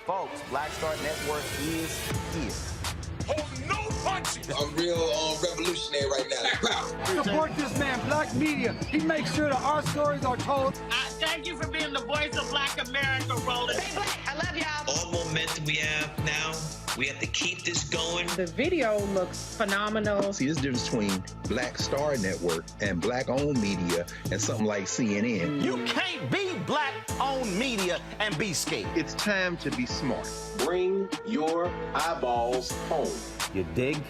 Folks, Black Star Network is here. I'm real revolutionary right now. Support this man, Black media. He makes sure that our stories are told. Thank you for being the voice of Black America, Roland. Stay black. I love y'all. All momentum we have now, we have to keep this going. The video looks phenomenal. See, this difference between Black Star Network and Black-owned media and something like CNN. You can't be Black-owned media and be scared. It's time to be smart. Bring your eyeballs home. You dig?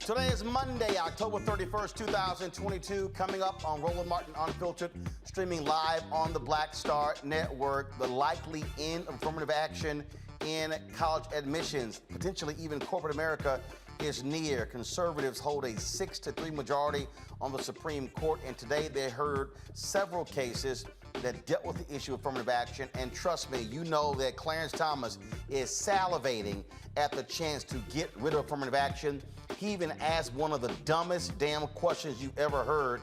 Today is Monday, October 31st, 2022. Coming up on Roland Martin Unfiltered, streaming live on the Black Star Network, the likely end of affirmative action in college admissions, potentially even corporate America is near. Conservatives hold a 6-3 majority on the Supreme Court, and today they heard several cases that dealt with the issue of affirmative action. And trust me, you know that Clarence Thomas is salivating at the chance to get rid of affirmative action. He even asked one of the dumbest damn questions you've ever heard,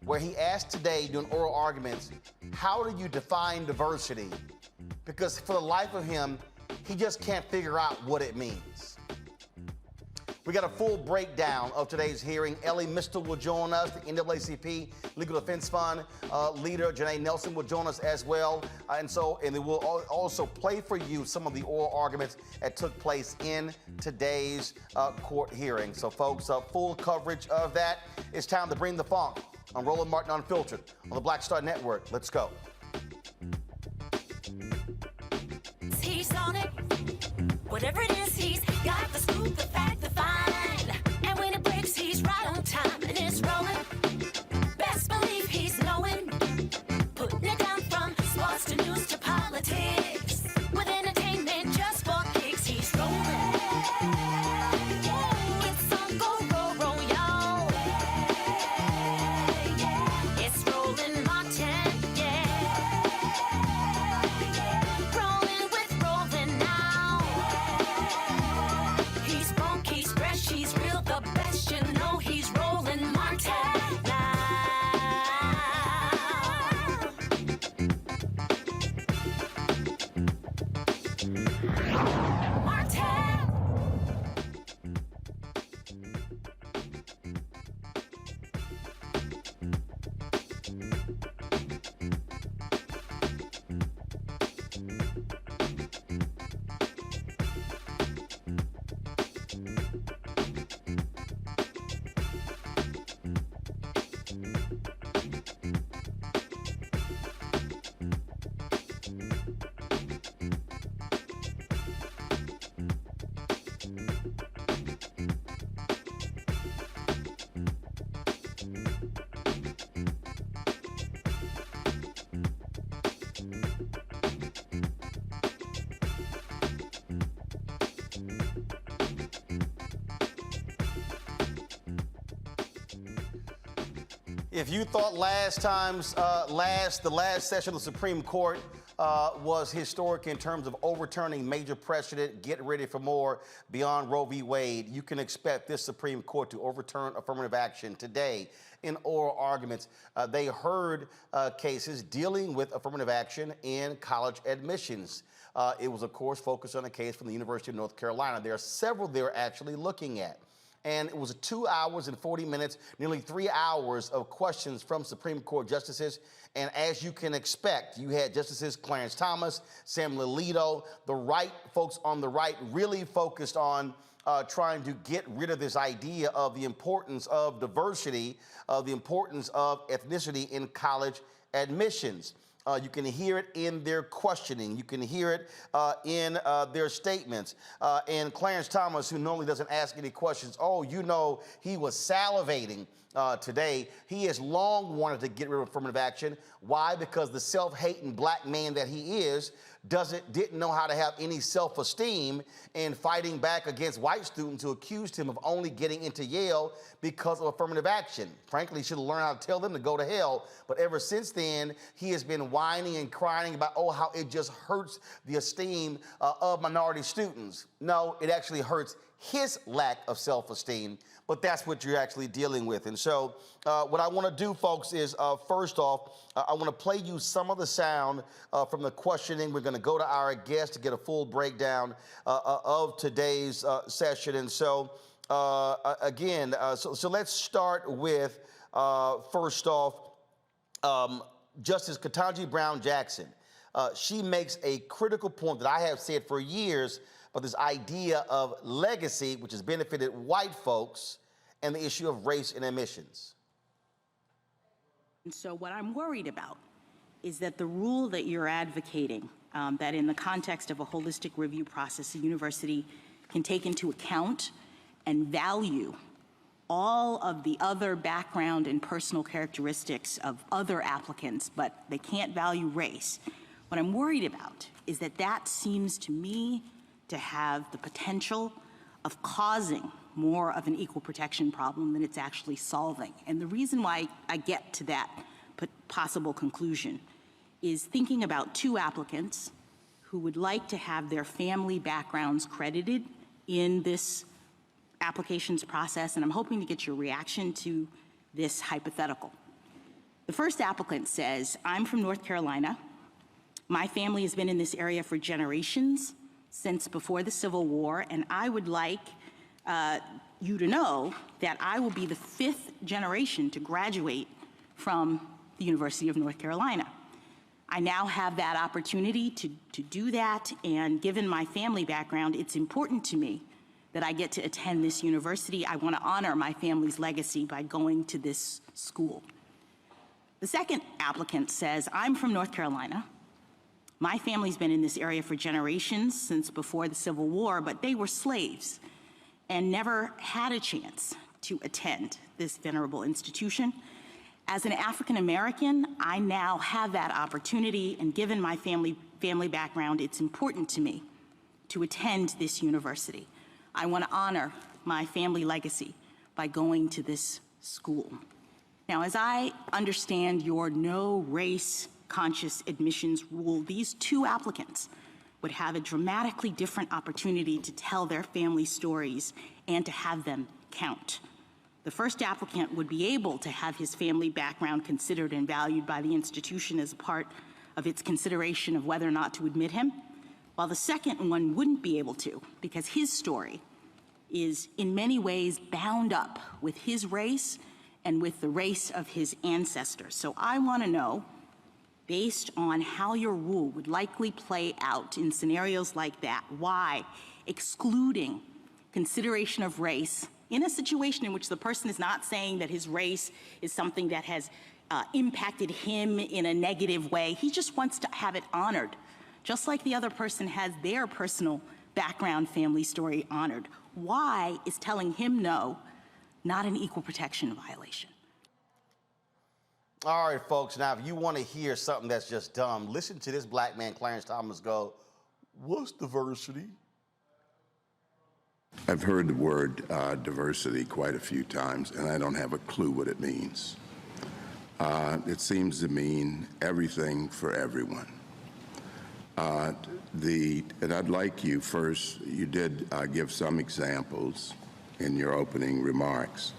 where he asked today during oral arguments, how do you define diversity? Because for the life of him, he just can't figure out what it means. We got a full breakdown of today's hearing. Ellie Mistel will join us. The NAACP Legal Defense Fund leader, Janae Nelson, will join us as well. And then we'll also play for you some of the oral arguments that took place in today's court hearing. So, folks, full coverage of that. It's time to bring the funk on Roland Martin Unfiltered on the Black Star Network. Let's go. He's on it. Whatever it is, he's got the scoop, the fact, the find. And when it breaks, he's right on time and it's rolling. Best believe he's knowing. Putting it down from sports to news to politics. With entertainment just for kicks, he's rolling. It's on go, roll, roll, y'all. It's Roland Martin, yeah. Rolling with Roland now. He's funk, he's fresh, he's real, the best, you know he's Roland Martin now. Martin. If you thought the last session of the Supreme Court was historic in terms of overturning major precedent, get ready for more beyond Roe v. Wade, you can expect this Supreme Court to overturn affirmative action today in oral arguments. They heard cases dealing with affirmative action in college admissions. It was, of course, focused on a case from the University of North Carolina. There are several they're actually looking at. And it was 2 hours and 40 minutes, nearly 3 hours of questions from Supreme Court justices. And as you can expect, you had Justices Clarence Thomas, Samuel Alito, the right folks on the right really focused on trying to get rid of this idea of the importance of diversity, of the importance of ethnicity in college admissions. You can hear it in their questioning. You can hear it in their statements. And Clarence Thomas, who normally doesn't ask any questions, he was salivating today. He has long wanted to get rid of affirmative action. Why? Because the self-hating black man that he is didn't know how to have any self-esteem in fighting back against white students who accused him of only getting into Yale because of affirmative action. Frankly, he should have learned how to tell them to go to hell. But ever since then, he has been whining and crying about, how it just hurts the esteem of minority students. No, it actually hurts his lack of self-esteem, but that's what you're actually dealing with. And so what I want to do, folks, is first off, I want to play you some of the sound from the questioning. We're going to go to our guest to get a full breakdown of today's session. And so, again, so let's start with, first off, Justice Ketanji Brown Jackson. She makes a critical point that I have said for years about this idea of legacy, which has benefited white folks, and the issue of race in admissions. And so what I'm worried about is that the rule that you're advocating, that in the context of a holistic review process, a university can take into account and value all of the other background and personal characteristics of other applicants, but they can't value race. What I'm worried about is that that seems to me to have the potential of causing more of an equal protection problem than it's actually solving. And the reason why I get to that possible conclusion is thinking about two applicants who would like to have their family backgrounds credited in this applications process, and I'm hoping to get your reaction to this hypothetical. The first applicant says, I'm from North Carolina. My family has been in this area for generations, since before the Civil War, and I would like you to know that I will be the 5th generation to graduate from the University of North Carolina. I now have that opportunity to do that, and given my family background, it's important to me that I get to attend this university. I want to honor my family's legacy by going to this school. The second applicant says, I'm from North Carolina. My family's been in this area for generations, since before the Civil War, but they were slaves and never had a chance to attend this venerable institution. As an African American, I now have that opportunity, and given my family background, it's important to me to attend this university. I want to honor my family legacy by going to this school. Now, as I understand your no race conscious admissions rule, these two applicants would have a dramatically different opportunity to tell their family stories and to have them count. The first applicant would be able to have his family background considered and valued by the institution as a part of its consideration of whether or not to admit him, while the second one wouldn't be able to, because his story is in many ways bound up with his race and with the race of his ancestors. So I want to know, based on how your rule would likely play out in scenarios like that, why excluding consideration of race in a situation in which the person is not saying that his race is something that has impacted him in a negative way. He just wants to have it honored, just like the other person has their personal background, family story honored. Why is telling him no not an equal protection violation? All right, folks, now if you want to hear something that's just dumb, listen to this black man, Clarence Thomas, go, what's diversity? I've heard the word diversity quite a few times, and I don't have a clue what it means. It seems to mean everything for everyone. And I'd like you first, you did give some examples in your opening remarks,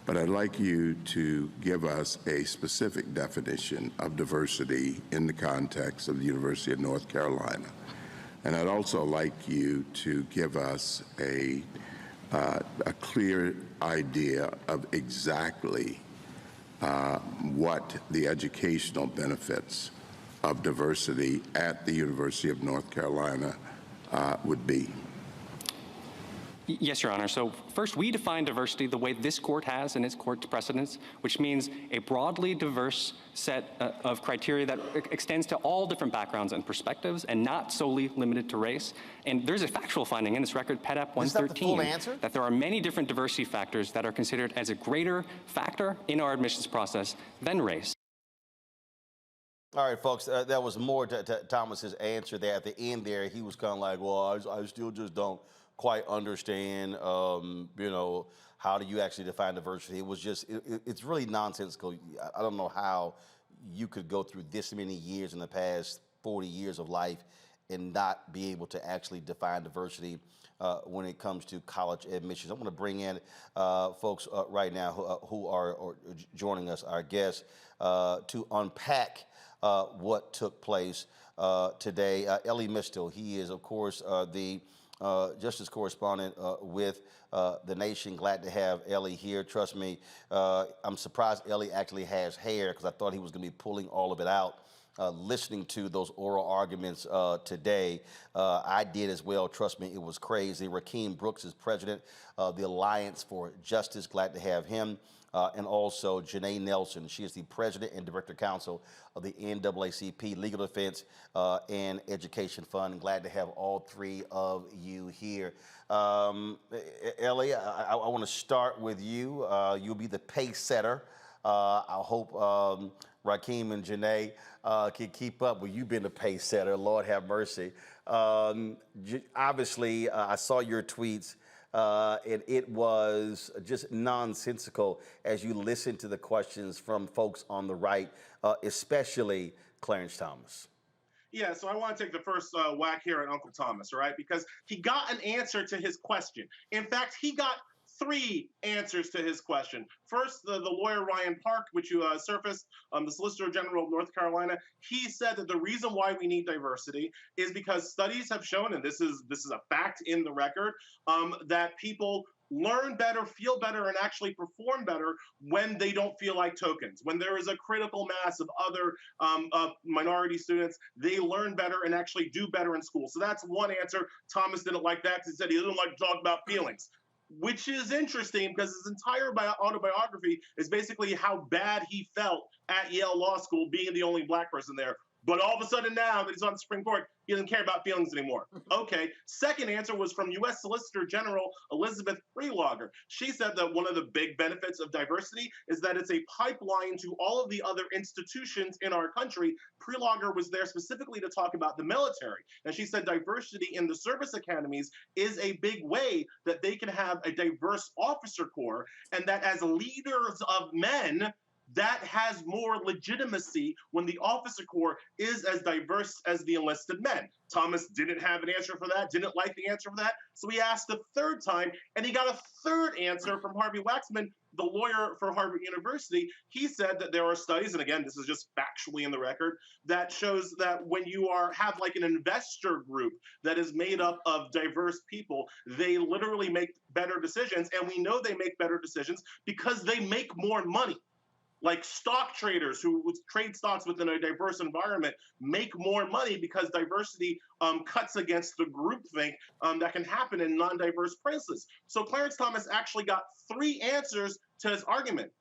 but I'd like you to give us a specific definition of diversity in the context of the University of North Carolina. And I'd also like you to give us a clear idea of exactly what the educational benefits of diversity at the University of North Carolina would be. Yes, Your Honor. So first, we define diversity the way this court has in its court precedents, which means a broadly diverse set of criteria that extends to all different backgrounds and perspectives and not solely limited to race. And there's a factual finding in this record, PEDAP 113, that there are many different diversity factors that are considered as a greater factor in our admissions process than race. All right, folks, that was more to Thomas's answer there. At the end there, he was kind of like, well, I still just don't quite understand, you know, how do you actually define diversity? It was just, it's really nonsensical. I don't know how you could go through this many years in the past 40 years of life and not be able to actually define diversity when it comes to college admissions. I want to bring in folks right now who are joining us, our guests, to unpack what took place today. Elie Mystal, he is, of course, the justice correspondent with The Nation. Glad to have Elie here. Trust me, I'm surprised Elie actually has hair because I thought he was going to be pulling all of it out. Listening to those oral arguments today, I did as well. Trust me, it was crazy. Rakeem Brooks is president of the Alliance for Justice. Glad to have him. And also Janae Nelson. She is the president and director counsel of the NAACP Legal Defense and Education Fund. Glad to have all three of you here. Elie, I want to start with you. You'll be the pace setter. I hope Rakeem and Janae can keep up with you being the pace setter. Lord have mercy. Obviously, I saw your tweets. And it was just nonsensical as you listen to the questions from folks on the right, especially Clarence Thomas. Yeah, so I want to take the first whack here at Uncle Thomas, all right? Because he got an answer to his question. In fact, he got 3 answers to his question. First, the lawyer Ryan Park, which you surfaced, the Solicitor General of North Carolina, he said that the reason why we need diversity is because studies have shown, and this is a fact in the record, that people learn better, feel better, and actually perform better when they don't feel like tokens. When there is a critical mass of other minority students, they learn better and actually do better in school. So that's one answer. Thomas didn't like that because he said he doesn't like to talk about feelings, which is interesting because his entire autobiography is basically how bad he felt at Yale Law School being the only black person there. But all of a sudden now that he's on the Supreme Court, he doesn't care about feelings anymore. Okay. Second answer was from U.S. Solicitor General Elizabeth Freelogger. She said that one of the big benefits of diversity is that it's a pipeline to all of the other institutions in our country. Freelogger was there specifically to talk about the military. And she said diversity in the service academies is a big way that they can have a diverse officer corps, and that as leaders of men, that has more legitimacy when the officer corps is as diverse as the enlisted men. Thomas didn't have an answer for that, didn't like the answer for that, so he asked a third time, and he got a third answer from Harvey Waxman, the lawyer for Harvard University. He said that there are studies, and again, this is just factually in the record, that shows that when you have like an investor group that is made up of diverse people, they literally make better decisions, and we know they make better decisions because they make more money. Like stock traders who trade stocks within a diverse environment make more money because diversity cuts against the groupthink that can happen in non-diverse places. So Clarence Thomas actually got 3 answers to his argument.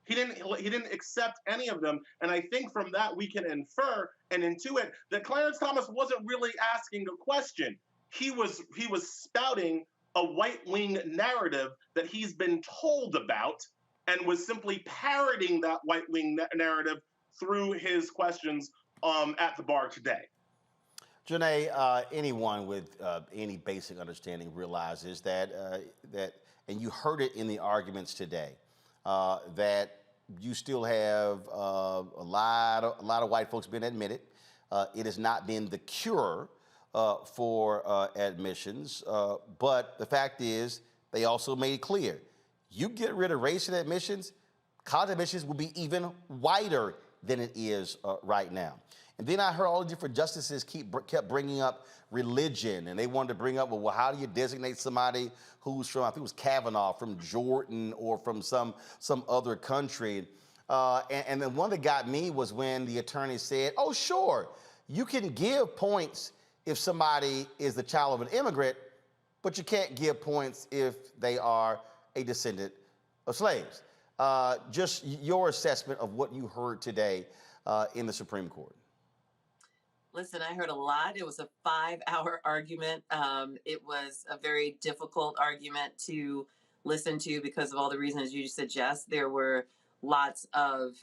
He didn't accept any of them, and I think from that we can infer and intuit that Clarence Thomas wasn't really asking a question. He was spouting a right-wing narrative that he's been told about, and was simply parroting that right-wing narrative through his questions at the bar today. Janae, anyone with any basic understanding realizes that, and you heard it in the arguments today, that you still have a lot of white folks being admitted. It has not been the cure for admissions, but the fact is they also made it clear, you get rid of race in admissions, college admissions will be even wider than it is right now. And then I heard all the different justices kept bringing up religion, and they wanted to bring up, well, how do you designate somebody who's from, I think it was Kavanaugh, from Jordan or from some other country. And then one that got me was when the attorney said, oh, sure, you can give points if somebody is the child of an immigrant, but you can't give points if they are a descendant of slaves. Just your assessment of what you heard today in the Supreme Court. Listen, I heard a lot. It was a 5-hour argument. It was a very difficult argument to listen to because of all the reasons you suggest. There were lots of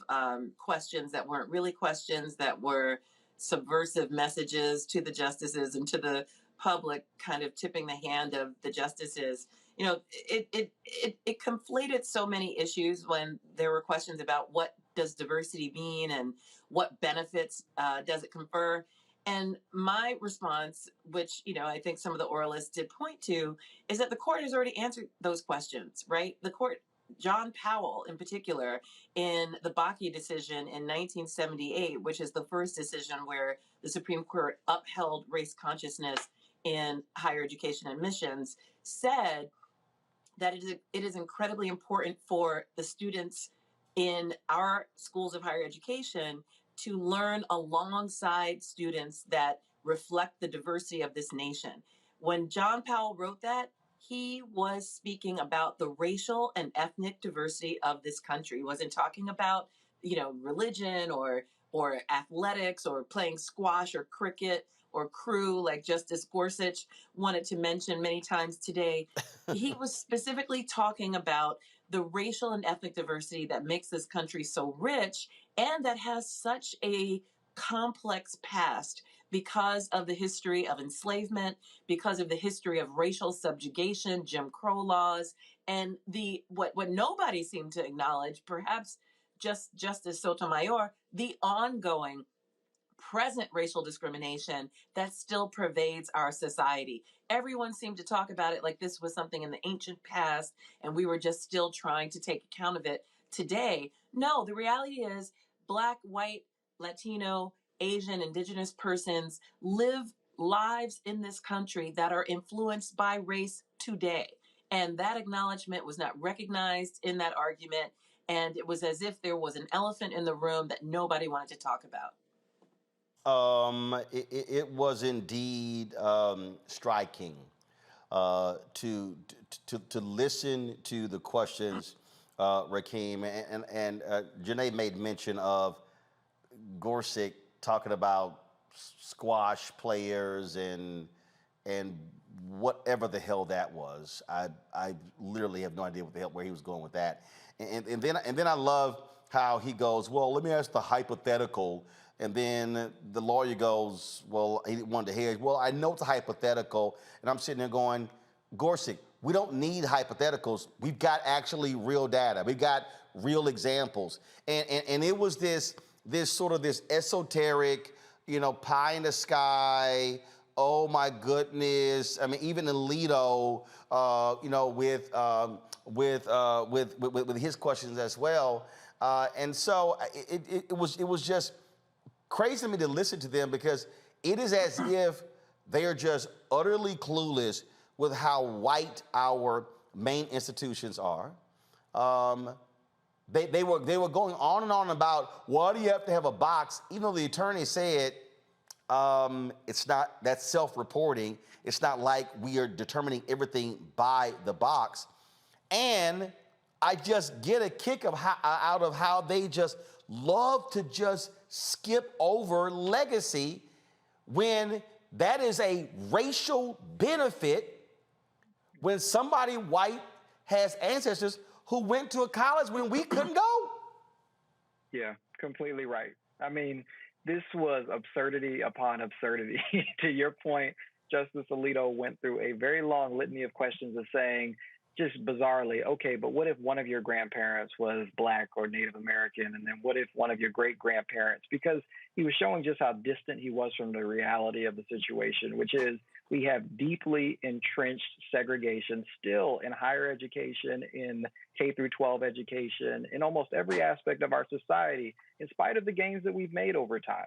questions that weren't really questions, that were subversive messages to the justices and to the public, kind of tipping the hand of the justices. You know, it conflated so many issues when there were questions about what does diversity mean and what benefits does it confer. And my response, which, you know, I think some of the oralists did point to, is that the court has already answered those questions, right? The court, John Powell in particular, in the Bakke decision in 1978, which is the first decision where the Supreme Court upheld race consciousness in higher education admissions, said that it is incredibly important for the students in our schools of higher education to learn alongside students that reflect the diversity of this nation. When John Powell wrote that, he was speaking about the racial and ethnic diversity of this country. He wasn't talking about, you know, religion or athletics or playing squash or cricket or crew, like Justice Gorsuch wanted to mention many times today. He was specifically talking about the racial and ethnic diversity that makes this country so rich and that has such a complex past because of the history of enslavement, because of the history of racial subjugation, Jim Crow laws, and the what nobody seemed to acknowledge, perhaps just Justice Sotomayor, the ongoing present racial discrimination that still pervades our society. Everyone seemed to talk about it like this was something in the ancient past and we were just still trying to take account of it today. No, the reality is Black, white, Latino, Asian, Indigenous persons live lives in this country that are influenced by race today. And that acknowledgement was not recognized in that argument. And it was as if there was an elephant in the room that nobody wanted to talk about. It was indeed striking to listen to the questions, Rakeem, and Janae made mention of Gorsuch talking about squash players and whatever the hell that was. I literally have no idea what the hell where he was going with that. And then I love how he goes, well, let me ask the hypothetical. And then the lawyer goes, well, he wanted to hedge. Well, I know it's a hypothetical. And I'm sitting there going, Gorsuch, we don't need hypotheticals. We've got actually real data. We've got real examples. And it was this sort of this esoteric, you know, pie in the sky. Oh my goodness! I mean, even Alito, you know, with his questions as well. And so it was just crazy to me to listen to them because it is as if they are just utterly clueless with how white our main institutions are. They were going on and on about why do you have to have a box, even though the attorney said it's not, that's self-reporting. It's not like we are determining everything by the box. And I just get a kick out of how they just love to just skip over legacy when that is a racial benefit when somebody white has ancestors who went to a college when we couldn't go. Yeah, completely right. I mean, this was absurdity upon absurdity. To your point, Justice Alito went through a very long litany of questions of saying, just bizarrely, okay, but what if one of your grandparents was Black or Native American? And then what if one of your great-grandparents? Because he was showing just how distant he was from the reality of the situation, which is we have deeply entrenched segregation still in higher education, in K through 12 education, in almost every aspect of our society, in spite of the gains that we've made over time.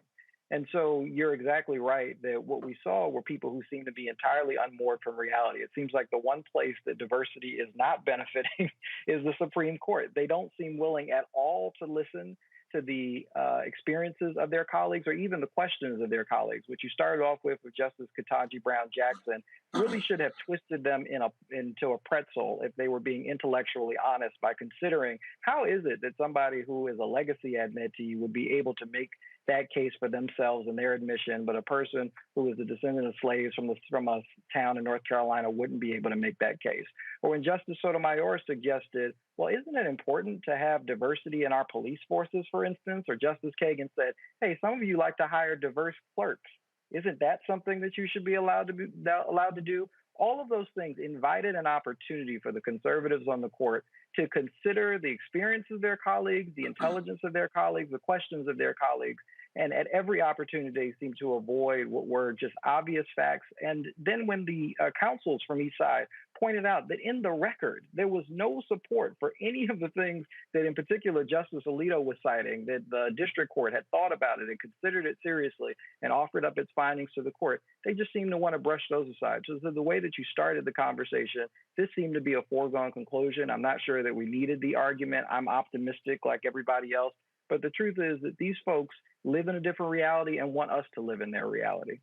And so you're exactly right that what we saw were people who seem to be entirely unmoored from reality. It seems like the one place that diversity is not benefiting is the Supreme Court. They don't seem willing at all to listen to the experiences of their colleagues or even the questions of their colleagues, which you started off with Justice Ketanji Brown Jackson, really should have twisted them into a pretzel if they were being intellectually honest by considering how is it that somebody who is a legacy admittee would be able to make that case for themselves and their admission, but a person who is a descendant of slaves from a town in North Carolina wouldn't be able to make that case. Or when Justice Sotomayor suggested, well, isn't it important to have diversity in our police forces, for instance? Or Justice Kagan said, hey, some of you like to hire diverse clerks. Isn't that something that you should be allowed to do? All of those things invited an opportunity for the conservatives on the court to consider the experiences of their colleagues, the intelligence of their colleagues, the questions of their colleagues. And at every opportunity, they seemed to avoid what were just obvious facts. And then when the counsels from each side pointed out that in the record, there was no support for any of the things that in particular Justice Alito was citing, that the district court had thought about it and considered it seriously and offered up its findings to the court, they just seemed to want to brush those aside. So the way that you started the conversation, this seemed to be a foregone conclusion. I'm not sure that we needed the argument. I'm optimistic like everybody else. But the truth is that these folks live in a different reality and want us to live in their reality.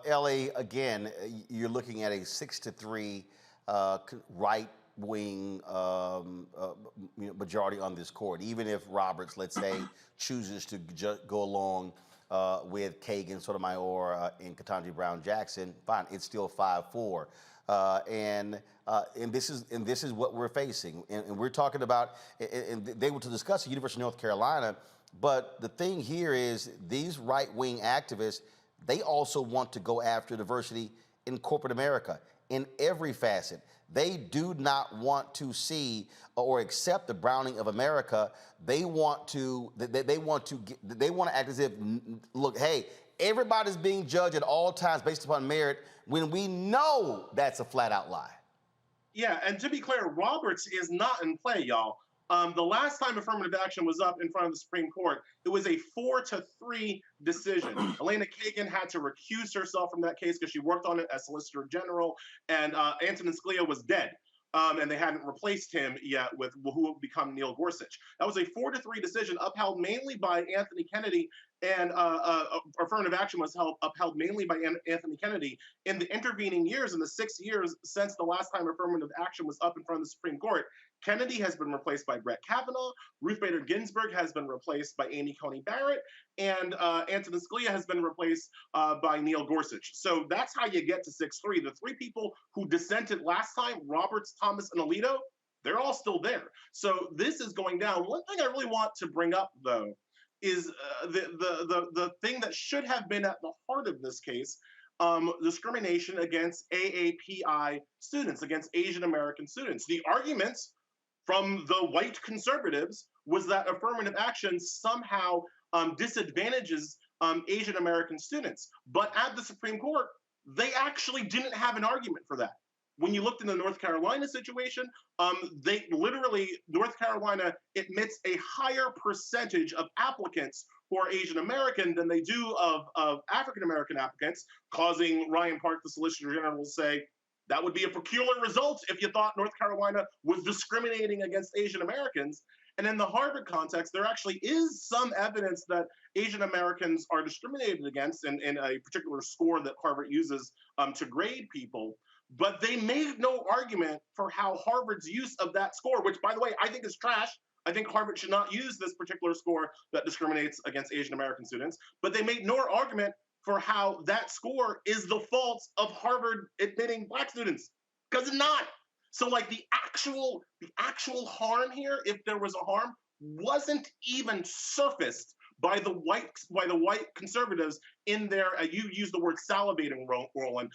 Ellie, again, you're looking at a 6-3 right-wing majority on this court. Even if Roberts, let's say, chooses to go along with Kagan, Sotomayor, and Ketanji Brown Jackson, fine, it's still 5-4. And this is what we're facing. And we're talking about, and they were to discuss the University of North Carolina, but the thing here is these right-wing activists, they also want to go after diversity in corporate America in every facet. They do not want to see or accept the browning of America. They want to act as if, look, hey, everybody's being judged at all times based upon merit when we know that's a flat-out lie. Yeah, and to be clear, Roberts is not in play, y'all. The last time affirmative action was up in front of the Supreme Court, it was a 4-3 decision. Elena Kagan had to recuse herself from that case because she worked on it as Solicitor General, and Antonin Scalia was dead. And they hadn't replaced him yet with who would become Neil Gorsuch. That was a 4-3 decision upheld mainly by Anthony Kennedy, and affirmative action was upheld mainly by Anthony Kennedy. In the intervening years, in the 6 years since the last time affirmative action was up in front of the Supreme Court, Kennedy has been replaced by Brett Kavanaugh, Ruth Bader Ginsburg has been replaced by Amy Coney Barrett, and Antonin Scalia has been replaced by Neil Gorsuch. So that's how you get to 6-3. The three people who dissented last time, Roberts, Thomas, and Alito, they're all still there. So this is going down. One thing I really want to bring up, though, is the thing that should have been at the heart of this case, discrimination against AAPI students, against Asian American students. The arguments from the white conservatives was that affirmative action somehow disadvantages Asian American students. But at the Supreme Court, they actually didn't have an argument for that. When you looked in the North Carolina situation, North Carolina admits a higher percentage of applicants who are Asian American than they do of African American applicants, causing Ryan Park, the Solicitor General, to say, that would be a peculiar result if you thought North Carolina was discriminating against Asian Americans. And in the Harvard context, there actually is some evidence that Asian Americans are discriminated against in a particular score that Harvard uses to grade people. But they made no argument for how Harvard's use of that score, which, by the way, I think is trash. I think Harvard should not use this particular score that discriminates against Asian American students. But they made no argument for how that score is the fault of Harvard admitting black students, because it's not. So like the actual harm here, if there was a harm, wasn't even surfaced by the white conservatives in their you used the word salivating, Roland,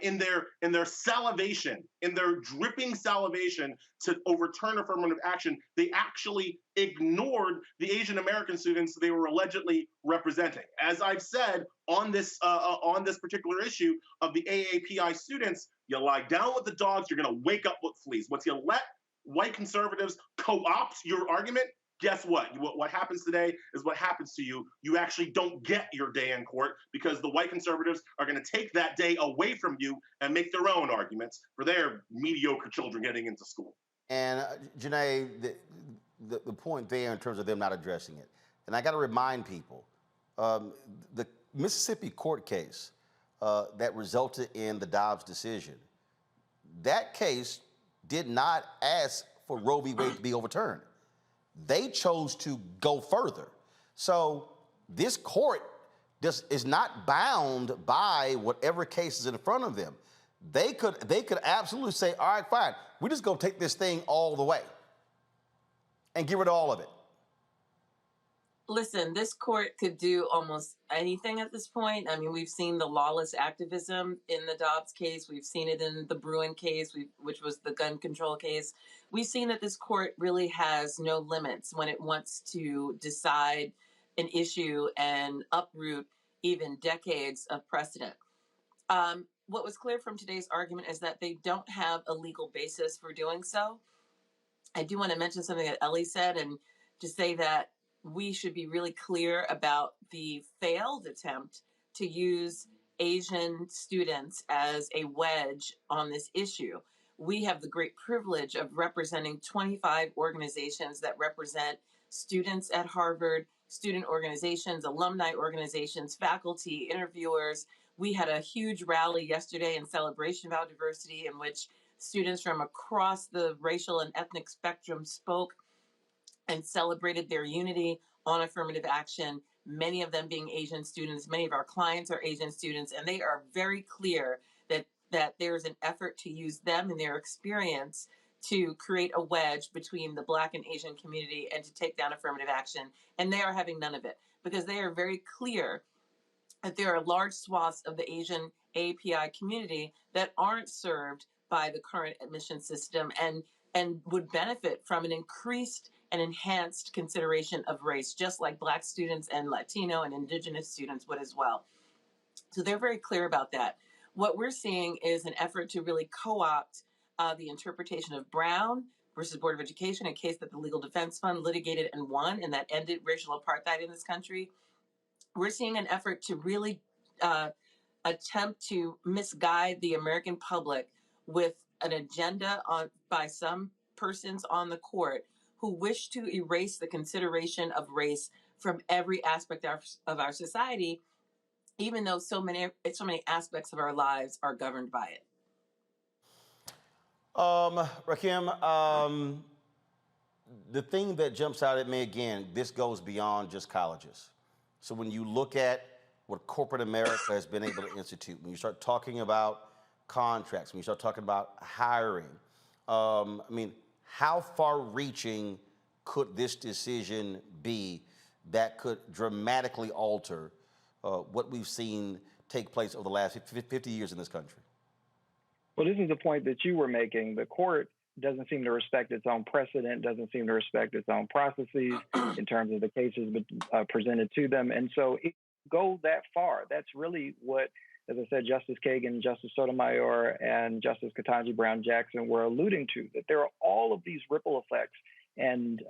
in their salivation, in their dripping salivation to overturn affirmative action. They actually ignored the Asian American students they were allegedly representing. As I've said on this particular issue of the AAPI students, you lie down with the dogs, you're going to wake up with fleas. Once you let white conservatives co-opt your argument, guess what? What happens today is what happens to you. You actually don't get your day in court because the white conservatives are going to take that day away from you and make their own arguments for their mediocre children getting into school. And Janae, the point there in terms of them not addressing it, And I got to remind people, the Mississippi court case that resulted in the Dobbs decision, that case did not ask for Roe v. Wade to be overturned. They chose to go further. So this court is not bound by whatever case is in front of them. They could absolutely say, all right, fine, we're just gonna take this thing all the way and get rid of all of it. Listen, this court could do almost anything at this point. I mean, we've seen the lawless activism in the Dobbs case. We've seen it in the Bruin case, which was the gun control case. We've seen that this court really has no limits when it wants to decide an issue and uproot even decades of precedent. What was clear from today's argument is that they don't have a legal basis for doing so. I do want to mention something that Ellie said, and to say that we should be really clear about the failed attempt to use Asian students as a wedge on this issue. We have the great privilege of representing 25 organizations that represent students at Harvard, student organizations, alumni organizations, faculty, interviewers. We had a huge rally yesterday in celebration of our diversity in which students from across the racial and ethnic spectrum spoke and celebrated their unity on affirmative action, many of them being Asian students. Many of our clients are Asian students, and they are very clear that there's an effort to use them and their experience to create a wedge between the Black and Asian community and to take down affirmative action. And they are having none of it because they are very clear that there are large swaths of the Asian API community that aren't served by the current admission system and would benefit from an increased and enhanced consideration of race, just like Black students and Latino and Indigenous students would as well. So they're very clear about that. What we're seeing is an effort to really co-opt the interpretation of Brown versus Board of Education, a case that the Legal Defense Fund litigated and won, and that ended racial apartheid in this country. We're seeing an effort to really attempt to misguide the American public with an agenda by some persons on the court who wish to erase the consideration of race from every aspect of our society, even though so many aspects of our lives are governed by it. Rakim, the thing that jumps out at me again, this goes beyond just colleges. So when you look at what corporate America has been able to institute, when you start talking about contracts, when you start talking about hiring, I mean, how far-reaching could this decision be that could dramatically alter what we've seen take place over the last 50 years in this country? Well, this is the point that you were making. The court doesn't seem to respect its own precedent, doesn't seem to respect its own processes in terms of the cases presented to them. And so it goes that far. That's really what, as I said, Justice Kagan, Justice Sotomayor, and Justice Ketanji Brown Jackson were alluding to, that there are all of these ripple effects and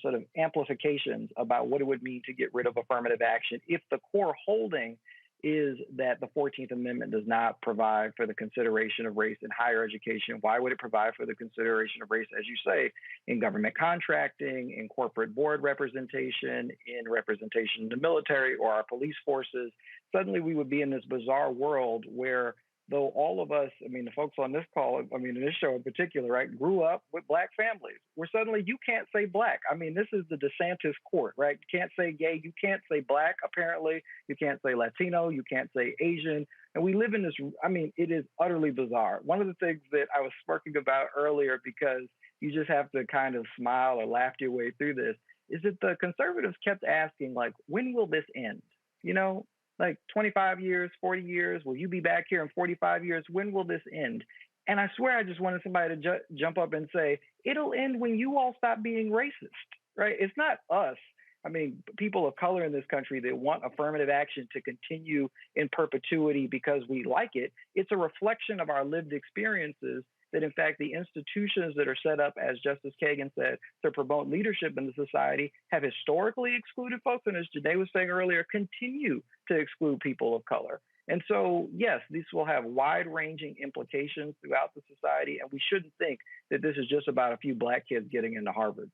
sort of amplifications about what it would mean to get rid of affirmative action if the core holding is that the 14th Amendment does not provide for the consideration of race in higher education. Why would it provide for the consideration of race, as you say, in government contracting, in corporate board representation, in representation in the military or our police forces? Suddenly we would be in this bizarre world where, though all of us, I mean, the folks on this call, I mean, in this show in particular, right, grew up with Black families, where suddenly you can't say Black. I mean, this is the DeSantis court, right? You can't say gay, you can't say Black, apparently. You can't say Latino, you can't say Asian. And we live in this, I mean, it is utterly bizarre. One of the things that I was smirking about earlier, because you just have to kind of smile or laugh your way through this, is that the conservatives kept asking, like, when will this end? You know, like 25 years, 40 years, will you be back here in 45 years? When will this end? And I swear I just wanted somebody to jump up and say, it'll end when you all stop being racist, right? It's not us. I mean, people of color in this country that want affirmative action to continue in perpetuity because we like it. It's a reflection of our lived experiences that, in fact, the institutions that are set up, as Justice Kagan said, to promote leadership in the society have historically excluded folks. And as Janae was saying earlier, continue to exclude people of color. And so, yes, these will have wide-ranging implications throughout the society. And we shouldn't think that this is just about a few Black kids getting into Harvard.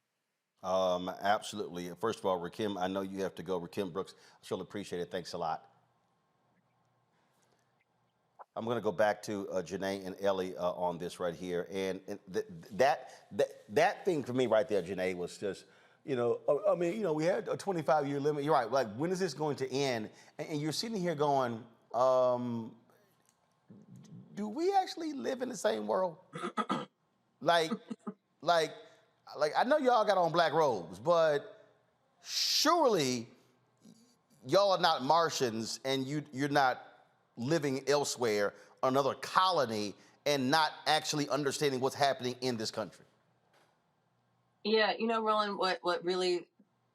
Absolutely. First of all, Rakim, I know you have to go. Rakim Brooks, I surely appreciate it. Thanks a lot. I'm going to go back to Janae and Ellie on this right here. And that thing for me right there, Janae, was just, we had a 25-year limit. You're right. Like, when is this going to end? And you're sitting here going, do we actually live in the same world? like, I know y'all got on black robes, but surely y'all are not Martians and you're not living elsewhere, another colony, and not actually understanding what's happening in this country. Yeah, Roland, what really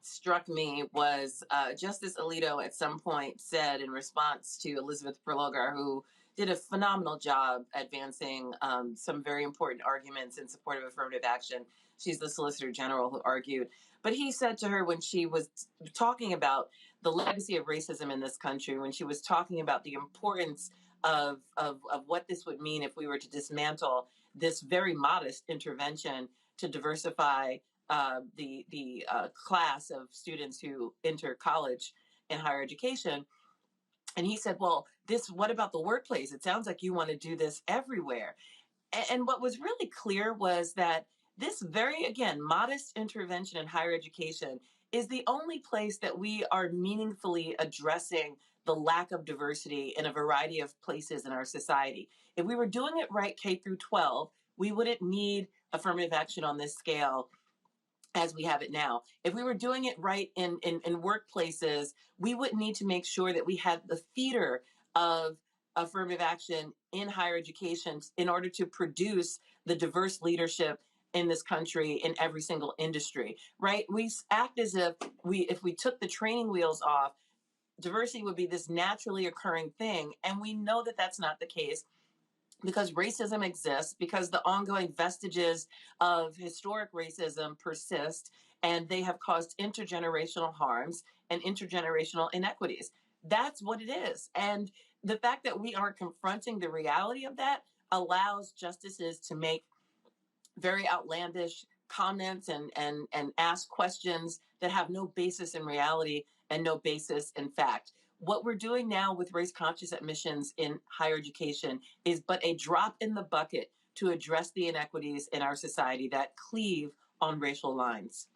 struck me was Justice Alito at some point said in response to Elizabeth Prelogar, who did a phenomenal job advancing some very important arguments in support of affirmative action. She's the Solicitor General who argued. But he said to her when she was talking about the legacy of racism in this country, when she was talking about the importance of what this would mean if we were to dismantle this very modest intervention to diversify the class of students who enter college and higher education. And he said, well, what about the workplace? It sounds like you want to do this everywhere. And what was really clear was that this very, again, modest intervention in higher education is the only place that we are meaningfully addressing the lack of diversity in a variety of places in our society. If we were doing it right K through 12, we wouldn't need affirmative action on this scale as we have it now. If we were doing it right in workplaces, we would need to make sure that we had the feeder of affirmative action in higher education in order to produce the diverse leadership in this country in every single industry, right? We act as if we took the training wheels off, diversity would be this naturally occurring thing. And we know that that's not the case because racism exists, because the ongoing vestiges of historic racism persist, and they have caused intergenerational harms and intergenerational inequities. That's what it is. And the fact that we aren't confronting the reality of that allows justices to make very outlandish comments and ask questions that have no basis in reality and no basis in fact. What we're doing now with race-conscious admissions in higher education is but a drop in the bucket to address the inequities in our society that cleave on racial lines.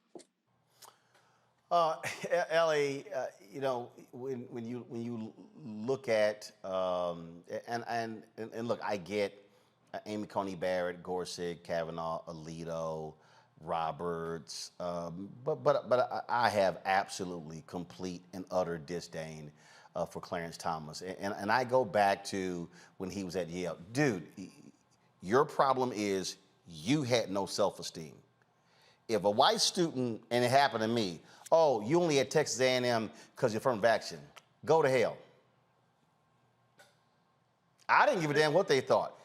Ellie, when you look at and look, I get Amy Coney Barrett, Gorsuch, Kavanaugh, Alito, Roberts, but I have absolutely complete and utter disdain for Clarence Thomas, and I go back to when he was at Yale. Dude, your problem is you had no self-esteem. If a white student, and it happened to me, oh, you only at Texas A&M because you're affirmative action, go to hell. I didn't give a damn what they thought.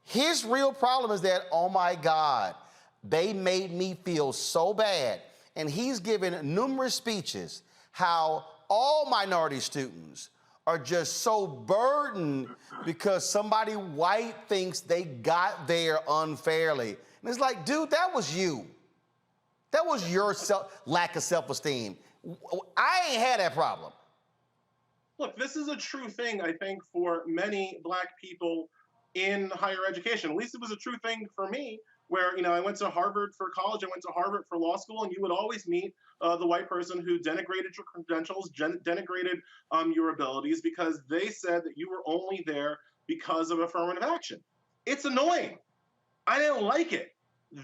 His real problem is that, oh my God, they made me feel so bad. And he's given numerous speeches how all minority students are just so burdened because somebody white thinks they got there unfairly. And it's like, dude, that was you. That was your lack of self-esteem. I ain't had that problem. Look, this is a true thing, I think, for many Black people in higher education. At least it was a true thing for me, where, I went to Harvard for college, I went to Harvard for law school, and you would always meet the white person who denigrated your credentials, denigrated your abilities, because they said that you were only there because of affirmative action. It's annoying. I didn't like it.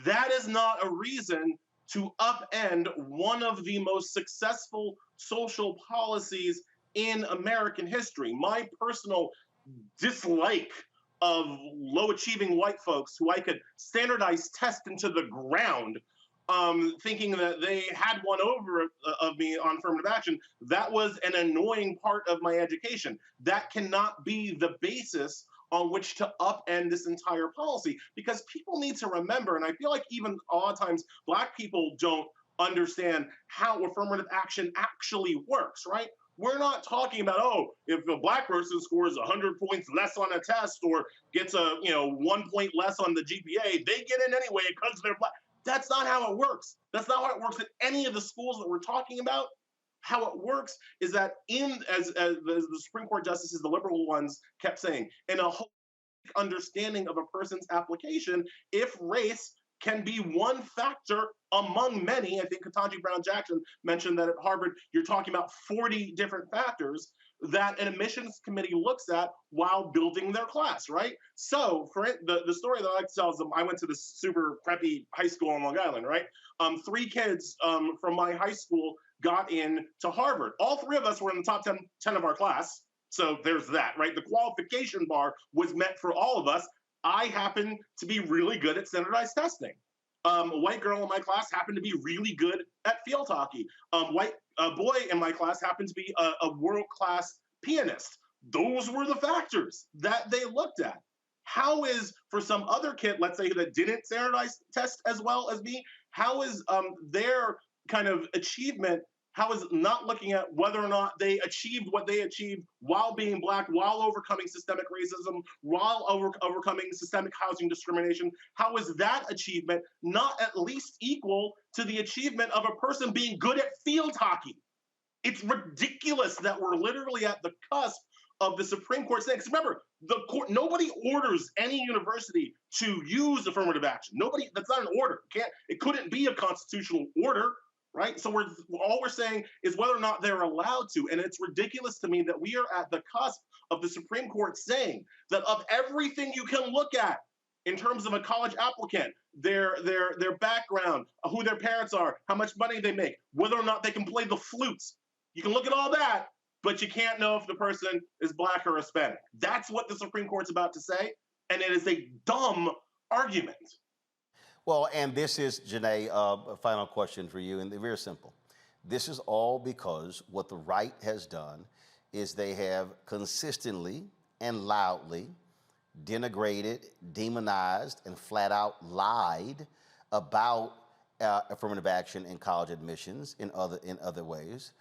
That is not a reason to upend one of the most successful social policies in American history. My personal dislike of low-achieving white folks who I could standardize test into the ground, thinking that they had one over of me on affirmative action, that was an annoying part of my education. That cannot be the basis on which to upend this entire policy, because people need to remember, and I feel like even a lot of times Black people don't understand how affirmative action actually works, right? We're not talking about, oh, if a Black person scores 100 points less on a test or gets a 1 point less on the GPA, they get in anyway because they're Black. That's not how it works. That's not how it works at any of the schools that we're talking about. How it works is that as the Supreme Court justices, the liberal ones kept saying, in a whole understanding of a person's application, if race can be one factor among many. I think Ketanji Brown Jackson mentioned that at Harvard, you're talking about 40 different factors that an admissions committee looks at while building their class, right? So for the story that I like to tell is I went to this super preppy high school on Long Island, right? 3 kids from my high school got in to Harvard. All 3 of us were in the top 10 of our class. So there's that, right? The qualification bar was met for all of us. I happen to be really good at standardized testing. A white girl in my class happened to be really good at field hockey. A boy in my class happened to be a world-class pianist. Those were the factors that they looked at. How is, for some other kid, let's say that didn't standardize test as well as me, how is their kind of achievement, how is not looking at whether or not they achieved what they achieved while being Black, while overcoming systemic racism, while overcoming systemic housing discrimination? How is that achievement not at least equal to the achievement of a person being good at field hockey? It's ridiculous that we're literally at the cusp of the Supreme Court saying, because remember, the court, nobody orders any university to use affirmative action. Nobody, that's not an order. It couldn't be a constitutional order. Right? So all we're saying is whether or not they're allowed to. And it's ridiculous to me that we are at the cusp of the Supreme Court saying that of everything you can look at in terms of a college applicant, their background, who their parents are, how much money they make, whether or not they can play the flutes. You can look at all that, but you can't know if the person is Black or Hispanic. That's what the Supreme Court's about to say. And it is a dumb argument. Well, and this is, Janae, a final question for you, and they're very simple. This is all because what the right has done is they have consistently and loudly denigrated, demonized, and flat out lied about affirmative action in college admissions in other ways.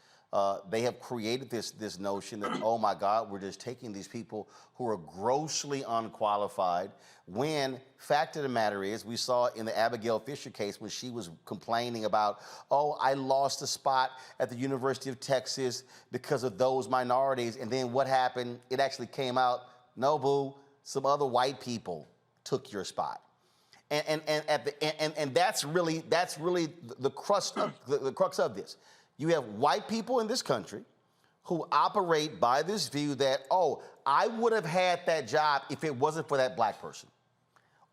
They have created this notion that, oh my God, we're just taking these people who are grossly unqualified, when fact of the matter is, we saw in the Abigail Fisher case when she was complaining about, oh, I lost a spot at the University of Texas because of those minorities, and then what happened? It actually came out, no, boo, some other white people took your spot. And that's really the crux of this. You have white people in this country who operate by this view that, oh, I would have had that job if it wasn't for that Black person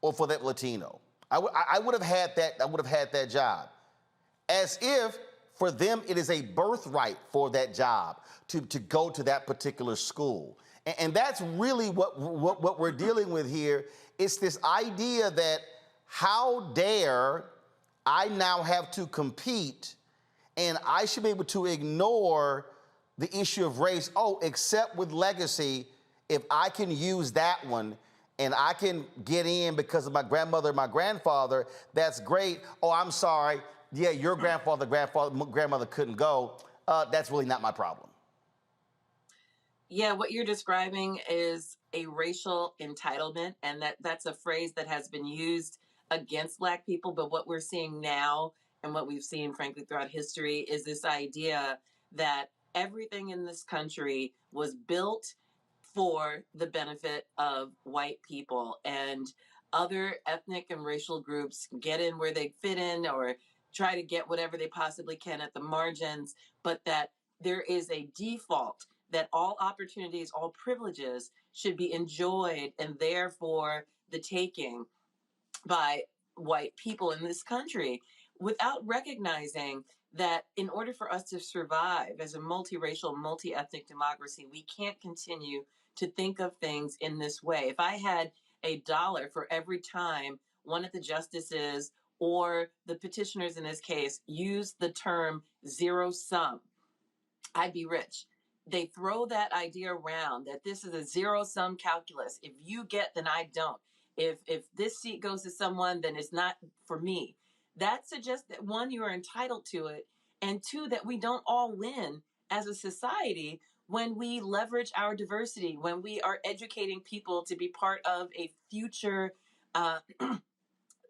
or for that Latino. I would have had that job. As if for them it is a birthright for that job to go to that particular school. And that's really what we're dealing with here. It's this idea that how dare I now have to compete and I should be able to ignore the issue of race, except with legacy, if I can use that one and I can get in because of my grandmother, my grandfather, that's great. Oh, I'm sorry. Yeah, your grandmother couldn't go. That's really not my problem. Yeah, what you're describing is a racial entitlement, and that's a phrase that has been used against Black people. But what we're seeing now, and what we've seen, frankly, throughout history, is this idea that everything in this country was built for the benefit of white people, and other ethnic and racial groups get in where they fit in or try to get whatever they possibly can at the margins, but that there is a default that all opportunities, all privileges should be enjoyed and therefore the taking by white people in this country, without recognizing that in order for us to survive as a multiracial, multi-ethnic democracy, we can't continue to think of things in this way. If I had $1 for every time one of the justices or the petitioners in this case used the term zero sum, I'd be rich. They throw that idea around that this is a zero-sum calculus. If you get, then I don't. If this seat goes to someone, then it's not for me. That suggests that, one, you are entitled to it, and two, that we don't all win as a society when we leverage our diversity, when we are educating people to be part of a future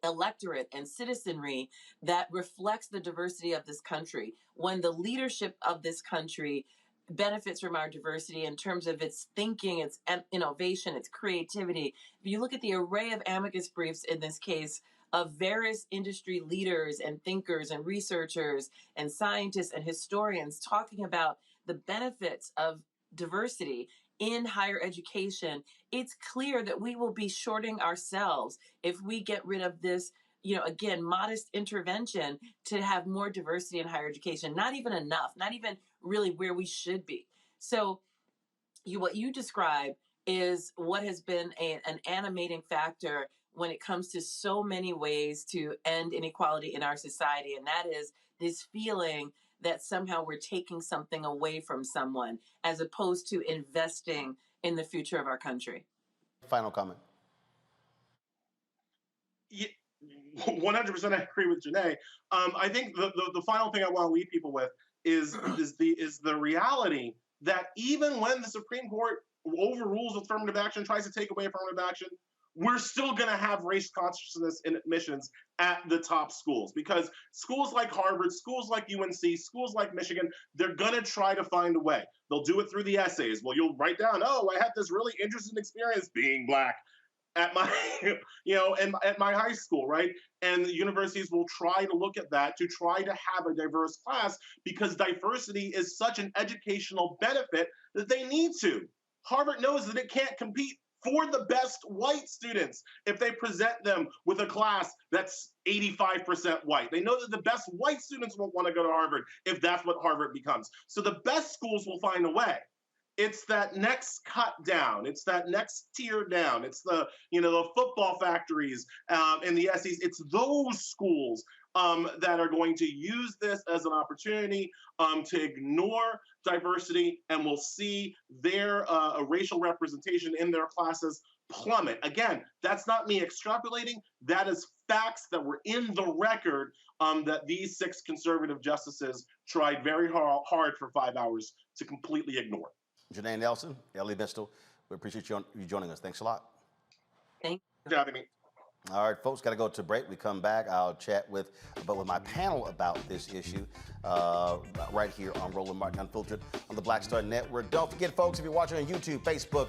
electorate and citizenry that reflects the diversity of this country, when the leadership of this country benefits from our diversity in terms of its thinking, its innovation, its creativity. If you look at the array of amicus briefs in this case of various industry leaders and thinkers and researchers and scientists and historians talking about the benefits of diversity in higher education, it's clear that we will be shorting ourselves if we get rid of this, again, modest intervention to have more diversity in higher education. Not even enough, not even really where we should be. So what you describe is what has been an animating factor when it comes to so many ways to end inequality in our society. And that is this feeling that somehow we're taking something away from someone as opposed to investing in the future of our country. Final comment. Yeah, 100% I agree with Janae. I think the final thing I want to leave people with is the reality that even when the Supreme Court overrules affirmative action, tries to take away affirmative action, we're still going to have race consciousness in admissions at the top schools, because schools like Harvard, schools like UNC, schools like Michigan, they're going to try to find a way. They'll do it through the essays. Well, you'll write down, oh, I had this really interesting experience being Black at my, at my high school, right? And the universities will try to look at that to try to have a diverse class, because diversity is such an educational benefit that they need to. Harvard knows that it can't compete for the best white students if they present them with a class that's 85% white. They know that the best white students won't want to go to Harvard if that's what Harvard becomes. So the best schools will find a way. It's that next cut down. It's that next tier down. It's the football factories and the SEC. It's those schools that are going to use this as an opportunity to ignore diversity, and we'll see their racial representation in their classes plummet. Again, that's not me extrapolating. That is facts that were in the record that these 6 conservative justices tried very hard for 5 hours to completely ignore. Janae Nelson, Ellie Mistel, we appreciate you joining us. Thanks a lot. Thank you for having me. All right, folks, got to go to break. We come back, I'll chat with my panel about this issue right here on Roland Martin Unfiltered on the Black Star Network. Don't forget, folks, if you're watching on YouTube, Facebook,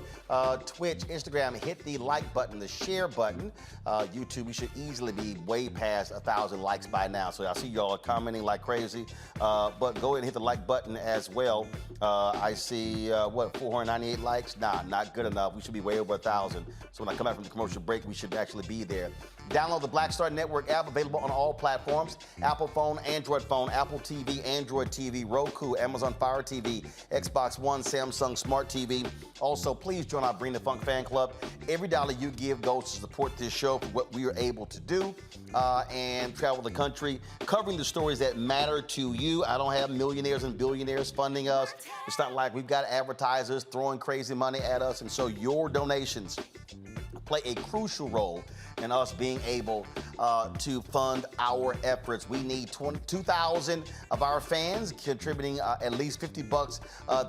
Twitch, Instagram, hit the like button, the share button. YouTube, we should easily be way past 1,000 likes by now. So I see y'all commenting like crazy. But go ahead and hit the like button as well. I see, 498 likes? Nah, not good enough. We should be way over 1,000. So when I come back from the commercial break, we should actually be there. Download the Black Star Network app, available on all platforms: Apple phone, Android phone, Apple TV, Android TV, Roku, Amazon Fire TV, Xbox One, Samsung Smart TV. Also, please join our Bring the Funk fan club. Every dollar you give goes to support this show for what we are able to do and travel the country, covering the stories that matter to you. I don't have millionaires and billionaires funding us. It's not like we've got advertisers throwing crazy money at us. And so your donations play a crucial role in us being able to fund our efforts. We need 2,000 of our fans contributing at least $50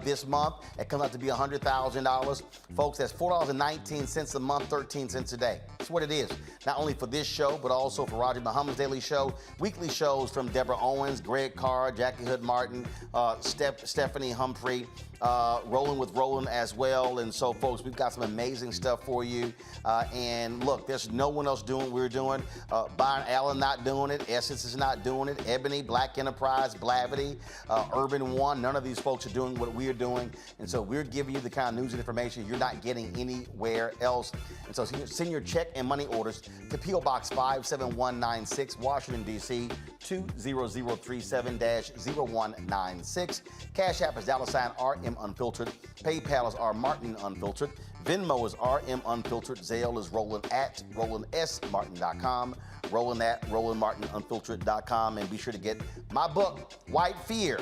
this month. It comes out to be $100,000. Folks, that's $4.19 a month, 13 cents a day. That's what it is. Not only for this show, but also for Roger Muhammad's Daily Show, weekly shows from Deborah Owens, Greg Carr, Jackie Hood Martin, Stephanie Humphrey, Rolling with Roland as well. And so, folks, we've got some amazing stuff for you. And look, there's no one else doing what we're doing. Byron Allen not doing it. Essence is not doing it. Ebony, Black Enterprise, Blavity, Urban One, none of these folks are doing what we're doing. And so we're giving you the kind of news and information you're not getting anywhere else. And so send your check and money orders to P.O. Box 57196, Washington, D.C., 20037-0196. Cash App is $RM Unfiltered. PayPal is R Martin Unfiltered. Venmo is RM Unfiltered. Zelle is Roland at RolandSMartin.com. Roland at RolandMartinUnfiltered.com. And be sure to get my book, White Fear.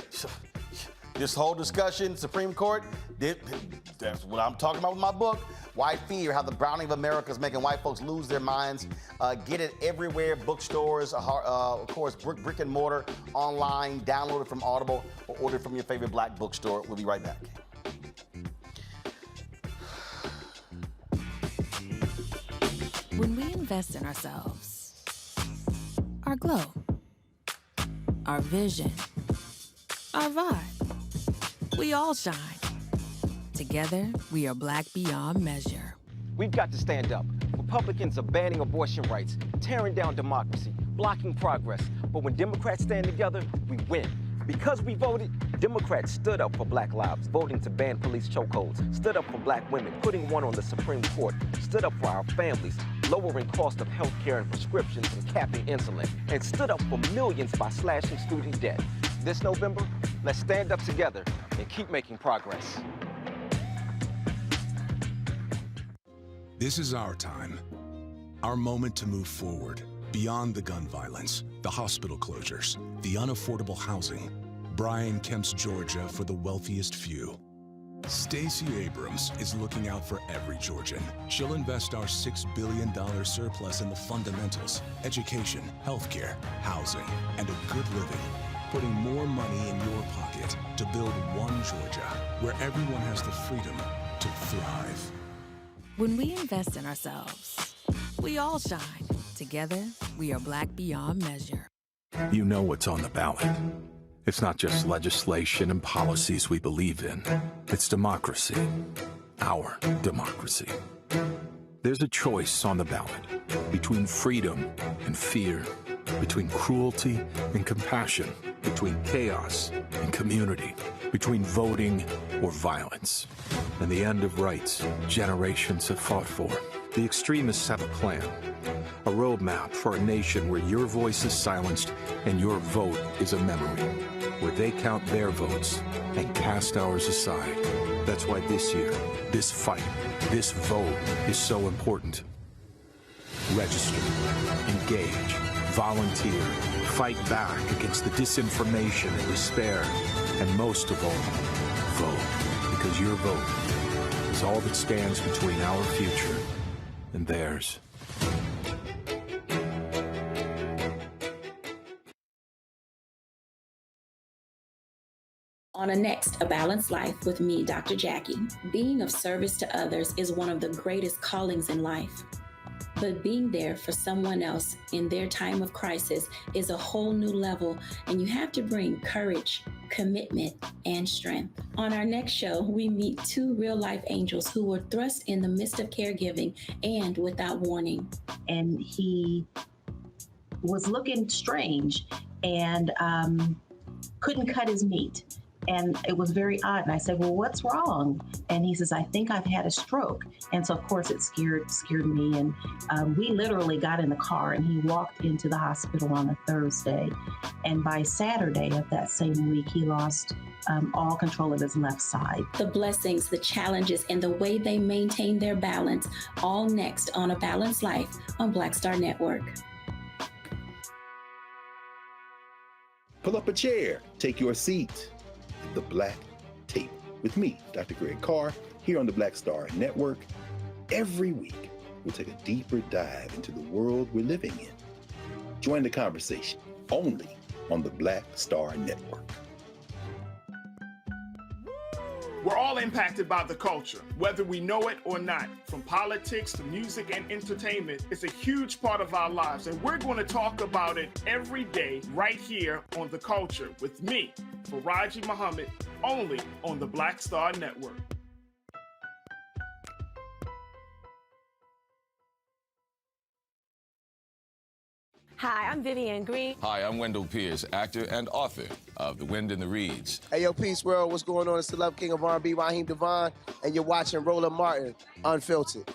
This whole discussion, Supreme Court, that's what I'm talking about with my book, White Fear, how the browning of America is making white folks lose their minds. Get it everywhere, bookstores, of course, brick and mortar, online, download it from Audible, or order it from your favorite Black bookstore. We'll be right back. When we invest in ourselves, our glow, our vision, our vibe. We all shine. Together, we are Black beyond measure. We've got to stand up. Republicans are banning abortion rights, tearing down democracy, blocking progress. But when Democrats stand together, we win. Because we voted, Democrats stood up for Black lives, voting to ban police chokeholds, stood up for Black women, putting one on the Supreme Court, stood up for our families, lowering cost of health care and prescriptions and capping insulin, and stood up for millions by slashing student debt. This November, let's stand up together and keep making progress. This is our time, our moment to move forward, beyond the gun violence, the hospital closures, the unaffordable housing. Brian Kemp's Georgia for the wealthiest few. Stacey Abrams is looking out for every Georgian. She'll invest our $6 billion surplus in the fundamentals, education, healthcare, housing, and a good living, putting more money in your pocket to build one Georgia where everyone has the freedom to thrive. When we invest in ourselves, we all shine. Together, we are Black beyond measure. You know what's on the ballot. It's not just legislation and policies we believe in. It's democracy. Our democracy. There's a choice on the ballot between freedom and fear, between cruelty and compassion, between chaos and community, between voting or violence. And the end of rights generations have fought for. The extremists have a plan, a roadmap for a nation where your voice is silenced and your vote is a memory, where they count their votes and cast ours aside. That's why this year, this fight, this vote is so important. Register, engage, volunteer, fight back against the disinformation and despair, and most of all, vote, because your vote is all that stands between our future and theirs. On A Balanced Life with me, Dr. Jackie. Being of service to others is one of the greatest callings in life. But being there for someone else in their time of crisis is a whole new level, and you have to bring courage, commitment, and strength. On our next show, we meet two real-life angels who were thrust in the midst of caregiving and without warning. And he was looking strange and couldn't cut his meat. And it was very odd. And I said, well, what's wrong? And he says, I think I've had a stroke. And so, of course, it scared me. And we literally got in the car and he walked into the hospital on a Thursday. And by Saturday of that same week, he lost all control of his left side. The blessings, the challenges, and the way they maintain their balance, all next on A Balanced Life on Black Star Network. Pull up a chair, take your seat. The Black Tape with me, Dr. Greg Carr, here on the Black Star Network. Every week, we'll take a deeper dive into the world we're living in. Join the conversation only on the Black Star Network. We're all impacted by the culture, whether we know it or not. From politics to music and entertainment, it's a huge part of our lives, and we're going to talk about it every day right here on The Culture with me, Faraji Muhammad, only on the Black Star Network. Hi, I'm Vivian Green. Hi, I'm Wendell Pierce, actor and author of The Wind in the Reeds. Hey, yo, Peace World, what's going on? It's the Love King of R&B, Raheem Devon, and you're watching Roland Martin, Unfiltered.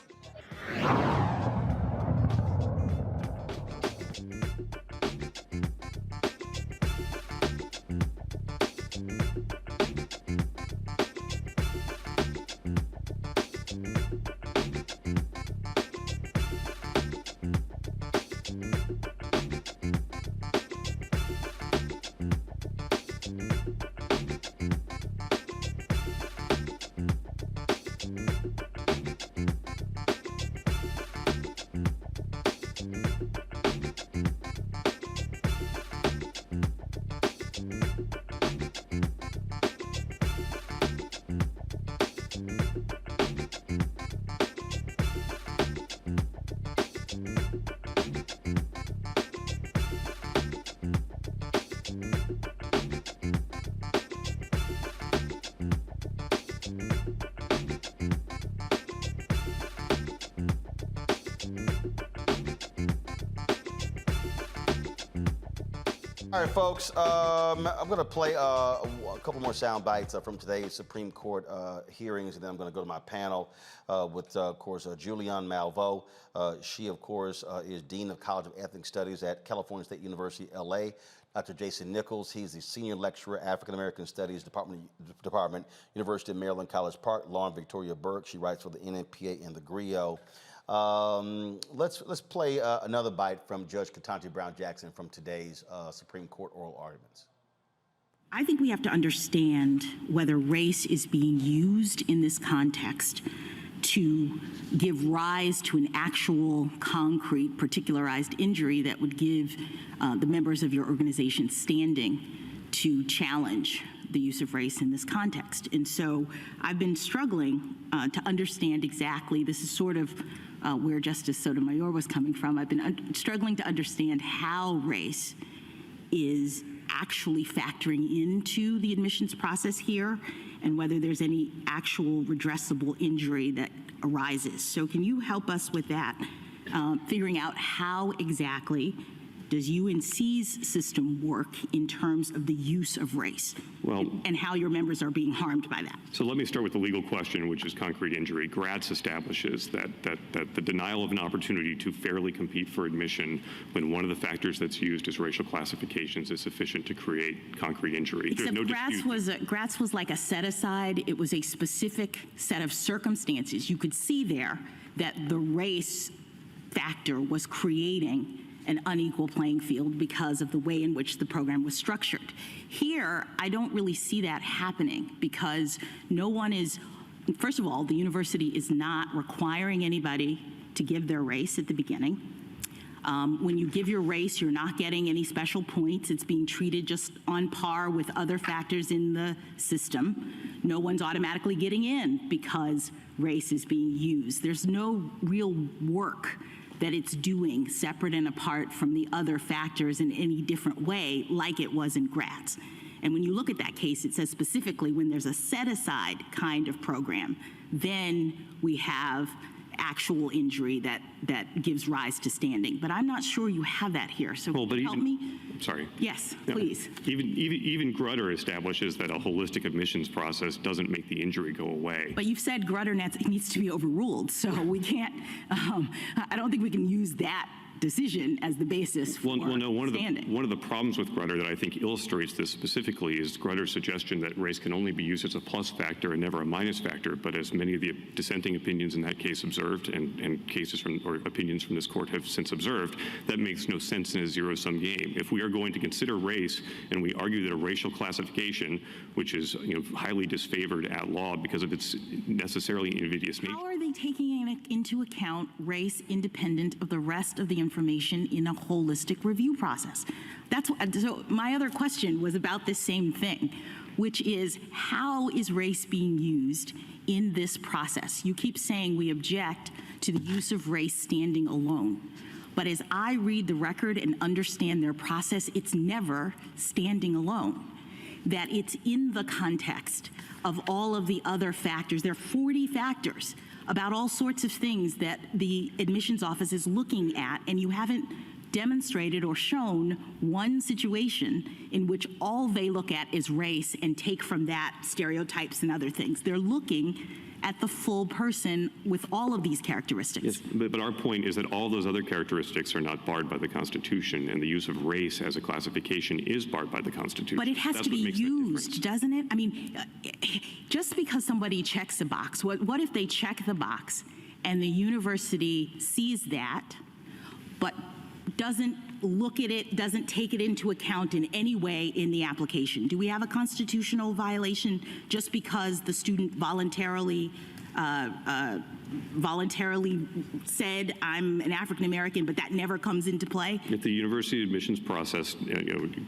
All right, folks, I'm going to play a couple more sound bites from today's Supreme Court hearings, and then I'm going to go to my panel with, of course, Julianne Malveaux. She, of course, is Dean of College of Ethnic Studies at California State University, LA. Dr. Jason Nichols, he's the Senior Lecturer, African American Studies Department, University of Maryland, College Park. Lauren Victoria Burke, she writes for the NNPA and the GRIO. Let's play another bite from Judge Ketanji Brown Jackson from today's Supreme Court oral arguments. I think we have to understand whether race is being used in this context to give rise to an actual concrete particularized injury that would give the members of your organization standing to challenge the use of race in this context. And so I've been struggling to understand exactly, this is sort of where Justice Sotomayor was coming from. I've been struggling to understand how race is actually factoring into the admissions process here and whether there's any actual redressable injury that arises. So can you help us with that, figuring out how exactly does UNC's system work in terms of the use of race, and how your members are being harmed by that? So let me start with the legal question, which is concrete injury. Gratz establishes that the denial of an opportunity to fairly compete for admission when one of the factors that's used is racial classifications is sufficient to create concrete injury. Except There's no Gratz was like a set-aside. It was a specific set of circumstances. You could see there that the race factor was creating an unequal playing field because of the way in which the program was structured. Here, I don't really see that happening because no one is, first of all, the university is not requiring anybody to give their race at the beginning. When you give your race, you're not getting any special points. It's being treated just on par with other factors in the system. No one's automatically getting in because race is being used. There's no real work that it's doing separate and apart from the other factors in any different way like it was in Gratz. And when you look at that case, it says specifically when there's a set-aside kind of program, then we have actual injury that gives rise to standing. But I'm not sure you have that here. So can you help me? Sorry. Yes, please. Even Grutter establishes that a holistic admissions process doesn't make the injury go away. But you've said Grutter needs to be overruled, so we can't, I don't think we can use that decision as the basis for standing. One of the problems with Grutter that I think illustrates this specifically is Grutter's suggestion that race can only be used as a plus factor and never a minus factor, but as many of the dissenting opinions in that case observed, and cases from, or opinions from this court have since observed, that makes no sense in a zero-sum game. If we are going to consider race and we argue that a racial classification, which is highly disfavored at law because of its necessarily invidious nature. How are they taking into account race independent of the rest of the information in a holistic review process? So my other question was about this same thing, which is how is race being used in this process? You keep saying we object to the use of race standing alone. But as I read the record and understand their process, it's never standing alone. That it's in the context of all of the other factors. There are 40 factors about all sorts of things that the admissions office is looking at, and you haven't demonstrated or shown one situation in which all they look at is race and take from that stereotypes and other things. They're looking at the full person with all of these characteristics. Yes, but our point is that all those other characteristics are not barred by the Constitution, and the use of race as a classification is barred by the Constitution. But it has to be used, doesn't it? I mean, just because somebody checks a box, what if they check the box and the university sees that, but doesn't look at it, doesn't take it into account in any way in the application? Do we have a constitutional violation just because the student voluntarily said, I'm an African American, but that never comes into play? If the university admissions process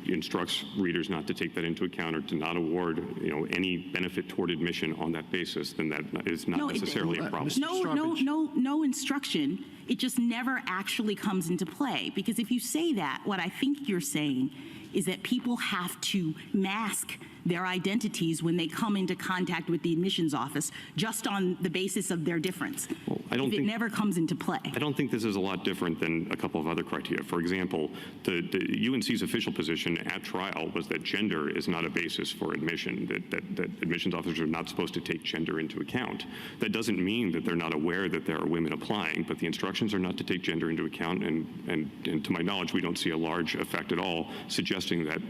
instructs readers not to take that into account or to not award any benefit toward admission on that basis, then that is not necessarily a problem. No instruction. It just never actually comes into play. Because if you say that, what I think you're saying is that people have to mask their identities when they come into contact with the admissions office just on the basis of their difference. Well, Because it never comes into play. I don't think this is a lot different than a couple of other criteria. For example, the UNC's official position at trial was that gender is not a basis for admission, that admissions officers are not supposed to take gender into account. That doesn't mean that they're not aware that there are women applying, but the instructions are not to take gender into account, and to my knowledge, we don't see a large effect at all suggesting that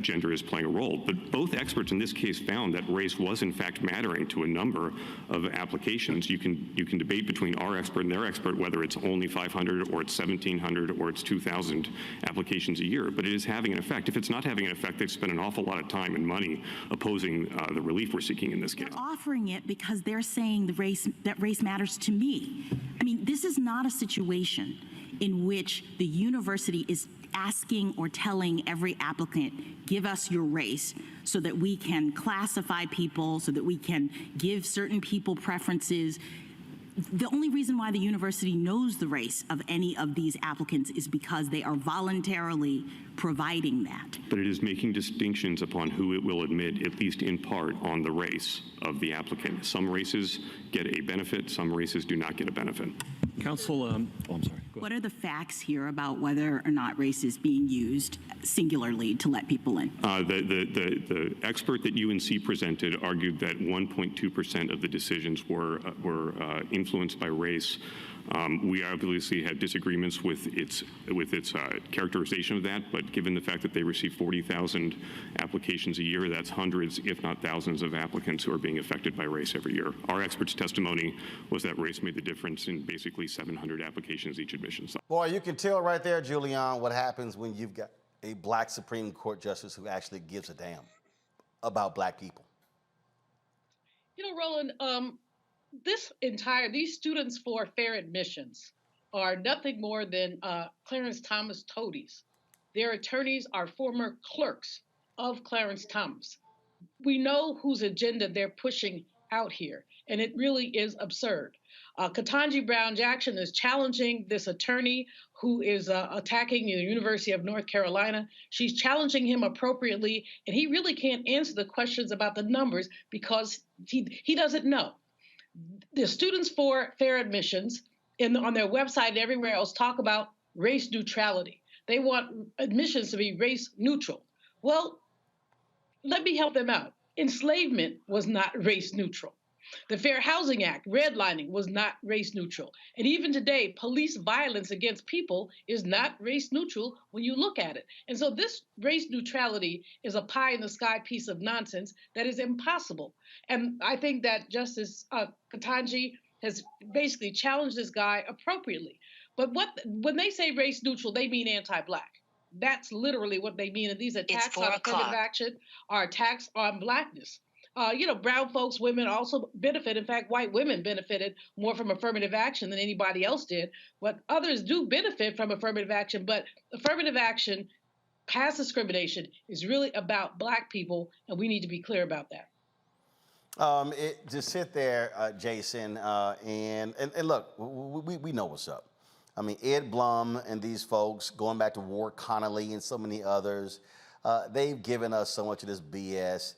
gender is playing a role. But both experts in this case found that race was in fact mattering to a number of applications. You can debate between our expert and their expert whether it's only 500 or it's 1,700 or it's 2,000 applications a year, but it is having an effect. If it's not having an effect, they've spent an awful lot of time and money opposing the relief we're seeking in this case. They're offering it because they're saying that race matters to me. I mean, this is not a situation in which the university is asking or telling every applicant, give us your race so that we can classify people, so that we can give certain people preferences. The only reason why the university knows the race of any of these applicants is because they are voluntarily providing that. But it is making distinctions upon who it will admit, at least in part, on the race of the applicant. Some races get a benefit, some races do not get a benefit. Counsel, I'm sorry. What are the facts here about whether or not race is being used singularly to let people in? The expert that UNC presented argued that 1.2% of the decisions were influenced by race. We obviously had disagreements with its characterization of that, but given the fact that they receive 40,000 applications a year, that's hundreds, if not thousands, of applicants who are being affected by race every year. Our expert's testimony was that race made the difference in basically 700 applications each admission cycle. Boy, you can tell right there, Julian, what happens when you've got a black Supreme Court justice who actually gives a damn about black people. You know, Roland, these students for fair admissions are nothing more than Clarence Thomas toadies. Their attorneys are former clerks of Clarence Thomas. We know whose agenda they're pushing out here, and it really is absurd. Ketanji Brown Jackson is challenging this attorney who is attacking the University of North Carolina. She's challenging him appropriately, and he really can't answer the questions about the numbers because he doesn't know. The students for fair admissions on their website and everywhere else talk about race neutrality. They want admissions to be race neutral. Well, let me help them out. Enslavement was not race neutral. The Fair Housing Act, redlining, was not race neutral. And even today, police violence against people is not race neutral when you look at it. And so this race neutrality is a pie-in-the-sky piece of nonsense that is impossible. And I think that Justice Ketanji has basically challenged this guy appropriately. But when they say race neutral, they mean anti-black. That's literally what they mean. And these attacks on affirmative action are attacks on blackness. Brown folks, women also benefit. In fact, white women benefited more from affirmative action than anybody else did. But others do benefit from affirmative action. But affirmative action, past discrimination, is really about black people, and we need to be clear about that. Just sit there, Jason, and look, we know what's up. I mean, Ed Blum and these folks, going back to Ward Connolly and so many others, they've given us so much of this BS.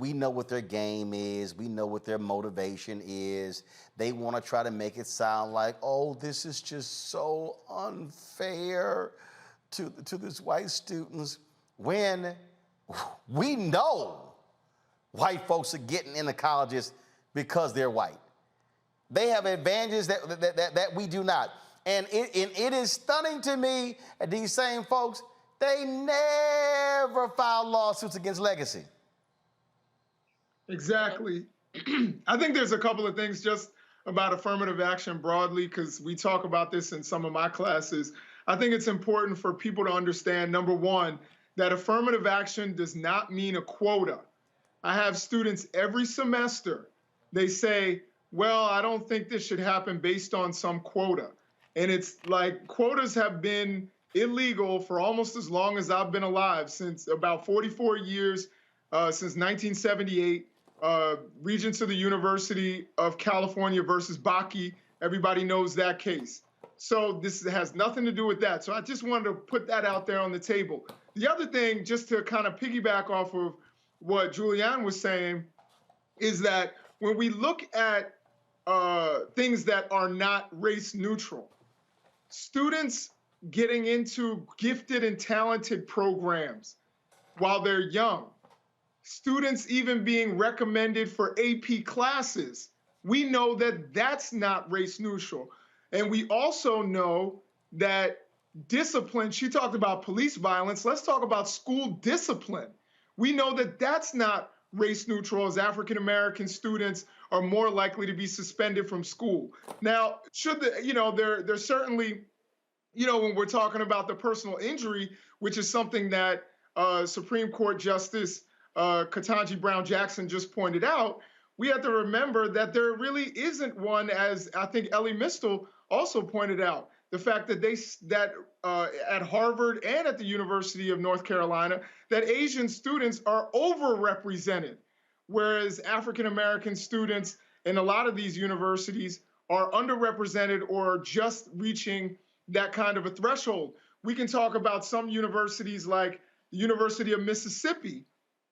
We know what their game is. We know what their motivation is. They want to try to make it sound like, oh, this is just so unfair to these white students, when we know white folks are getting into colleges because they're white. They have advantages that we do not. And it is stunning to me that these same folks, they never filed lawsuits against Legacy. Exactly. I think there's a couple of things just about affirmative action broadly, because we talk about this in some of my classes. I think it's important for people to understand, number one, that affirmative action does not mean a quota. I have students every semester, they say, well, I don't think this should happen based on some quota. And it's like quotas have been illegal for almost as long as I've been alive, since about 44 years, since 1978. Regents of the University of California versus Bakke, everybody knows that case. So this has nothing to do with that. So I just wanted to put that out there on the table. The other thing, just to kind of piggyback off of what Julianne was saying, is that when we look at things that are not race neutral. Students getting into gifted and talented programs while they're young. Students even being recommended for AP classes. We know that that's not race neutral. And we also know that discipline, she talked about police violence, let's talk about school discipline. We know that that's not race neutral, as African American students are more likely to be suspended from school. Now, there's certainly, when we're talking about the personal injury, which is something that Supreme Court Justice Ketanji Brown Jackson just pointed out, we have to remember that there really isn't one, as I think Ellie Mistel also pointed out. The fact that at Harvard and at the University of North Carolina, that Asian students are overrepresented, whereas African American students in a lot of these universities are underrepresented or just reaching that kind of a threshold. We can talk about some universities like the University of Mississippi,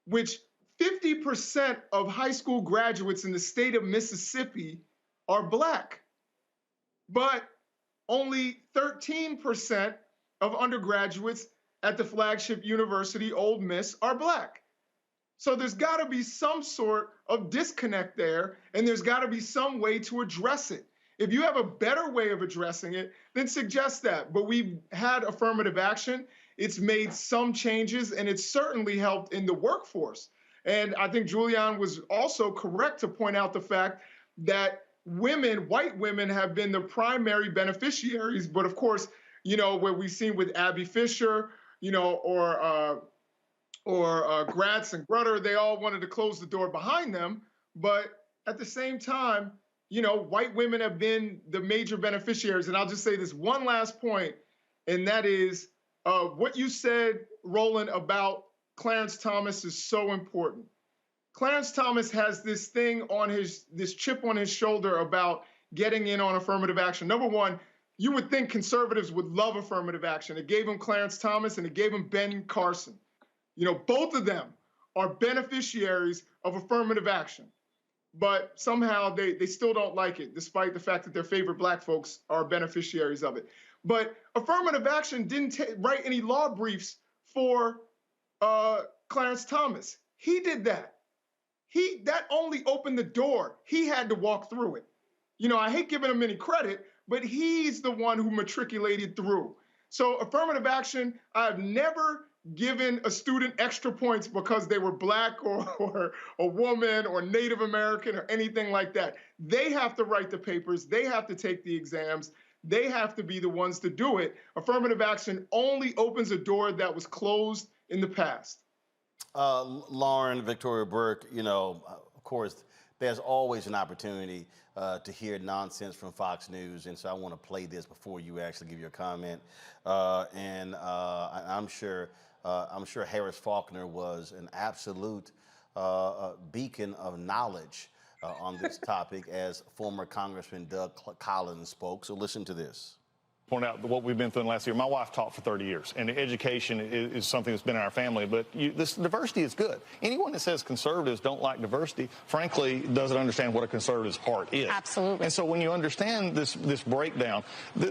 which 50% of high school graduates in the state of Mississippi are Black, but only 13% of undergraduates at the flagship university, Ole Miss, are Black. So there's got to be some sort of disconnect there, and there's got to be some way to address it. If you have a better way of addressing it, then suggest that. But we've had affirmative action. It's made some changes, and it's certainly helped in the workforce. And I think Julian was also correct to point out the fact that white women have been the primary beneficiaries. But of course, what we've seen with Abby Fisher, or Gratz and Grutter, they all wanted to close the door behind them. But at the same time, white women have been the major beneficiaries. And I'll just say this one last point, and that is what you said, Roland, about Clarence Thomas is so important. Clarence Thomas has this chip on his shoulder about getting in on affirmative action. Number one, you would think conservatives would love affirmative action. It gave him Clarence Thomas and it gave him Ben Carson. Both of them are beneficiaries of affirmative action, but somehow they still don't like it, despite the fact that their favorite Black folks are beneficiaries of it. But affirmative action didn't write any law briefs for Clarence Thomas. He did that. That only opened the door. He had to walk through it. I hate giving him any credit, but he's the one who matriculated through. So affirmative action, I've never given a student extra points because they were Black or a woman or Native American or anything like that. They have to write the papers. They have to take the exams. They have to be the ones to do it. Affirmative action only opens a door that was closed in the past. Lauren, Victoria Burke, of course, there's always an opportunity to hear nonsense from Fox News, and so I want to play this before you actually give your comment. I'm sure Harris Faulkner was an absolute beacon of knowledge on this topic as former Congressman Doug Collins spoke. So listen to this. Point out what we've been through in the last year. My wife taught for 30 years, and education is something that's been in our family, but this diversity is good. Anyone that says conservatives don't like diversity, frankly, doesn't understand what a conservative's heart is. Absolutely. And so when you understand this breakdown,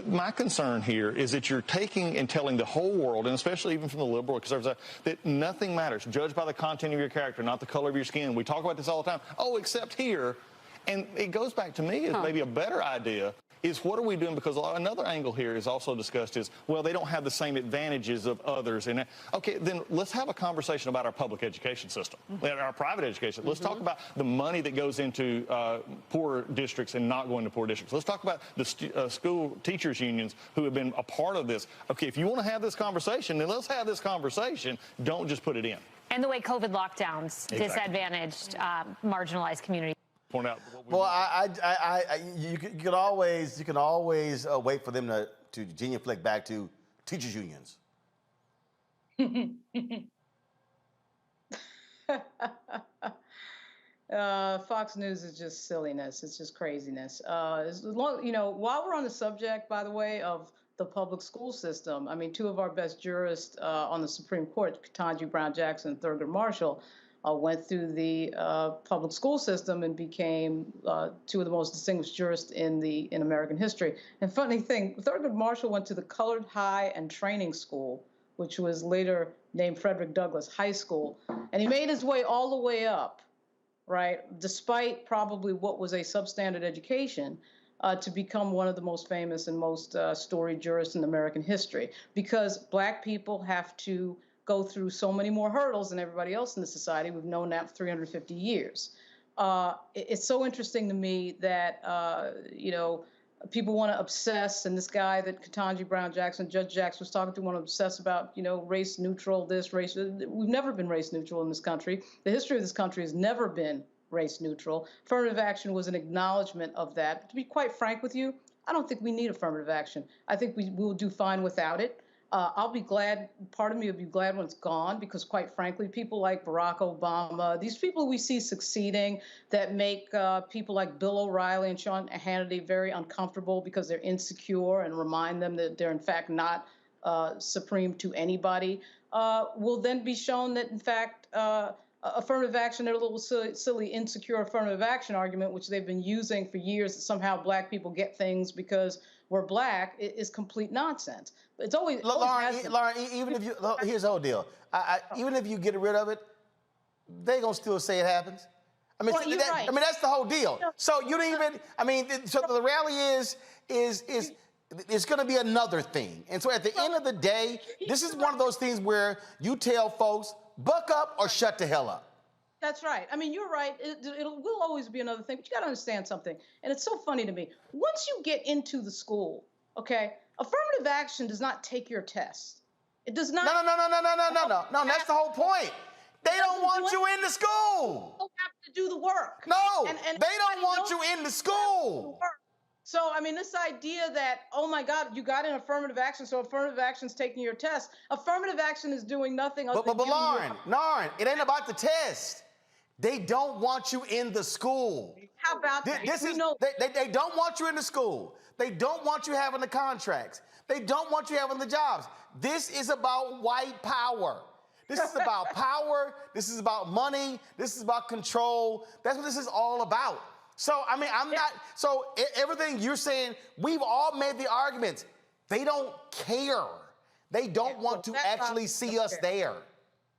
my concern here is that you're taking and telling the whole world, and especially even from the liberal or conservative side, that nothing matters. Judged by the content of your character, not the color of your skin. We talk about this all the time. Oh, except here. And it goes back to me as maybe a better idea is what are we doing? Because another angle here is also discussed is, well, they don't have the same advantages of others. And okay, then let's have a conversation about our public education system, our private education. Let's talk about the money that goes into poor districts and not going to poor districts. Let's talk about the school teachers unions who have been a part of this. Okay, if you want to have this conversation, then let's have this conversation. Don't just put it in. And the way COVID lockdowns disadvantaged marginalized communities. Point out. Well, you can always wait for them to genuflect back to teachers unions. Fox News is just silliness. It's just craziness. While we're on the subject, by the way, of the public school system, I mean, two of our best jurists on the Supreme Court, Ketanji Brown Jackson and Thurgood Marshall, went through the public school system and became two of the most distinguished jurists in American history. And funny thing, Thurgood Marshall went to the Colored High and Training School, which was later named Frederick Douglass High School, and he made his way all the way up, right, despite probably what was a substandard education, to become one of the most famous and most storied jurists in American history, because Black people have to go through so many more hurdles than everybody else in the society. We've known that for 350 years. It's so interesting to me that, people want to obsess, and this guy that Ketanji Brown Jackson, Judge Jackson was talking to, want to obsess about, race neutral, this, race. We've never been race neutral in this country. The history of this country has never been race neutral. Affirmative action was an acknowledgement of that. But to be quite frank with you, I don't think we need affirmative action. I think we will do fine without it. I'll be glad, part of me will be glad when it's gone, because quite frankly, people like Barack Obama, these people we see succeeding that make people like Bill O'Reilly and Sean Hannity very uncomfortable because they're insecure and remind them that they're in fact not supreme to anybody, will then be shown that in fact affirmative action, their little silly insecure affirmative action argument, which they've been using for years, that somehow Black people get things because we're Black, is complete nonsense. It's always, Lauren, even if you, here's the whole deal. Even if you get rid of it, they're going to still say it happens. I mean, right. I mean, that's the whole deal. So you don't even, I mean, so the reality is it's going to be another thing. And so at the end of the day, this is one of those things where you tell folks, buck up or shut the hell up. That's right. I mean, you're right. It will always be another thing, but you got to understand something. And it's so funny to me. Once you get into the school, okay, affirmative action does not take your test. It does not. No, that's the whole point. They don't want you in the school. You have to do the work. No, and they don't want you in the school. So, I mean, this idea that, oh my God, you got an affirmative action, so affirmative action's taking your test. Affirmative action is doing nothing other than giving Lauren, it ain't about the test. They don't want you in the school. How about that? They don't want you in the school. They don't want you having the contracts. They don't want you having the jobs. This is about white power. This is about power. This is about money. This is about control. That's what this is all about. So, I mean, everything you're saying, we've all made the arguments. They don't care. They don't want to actually see us there.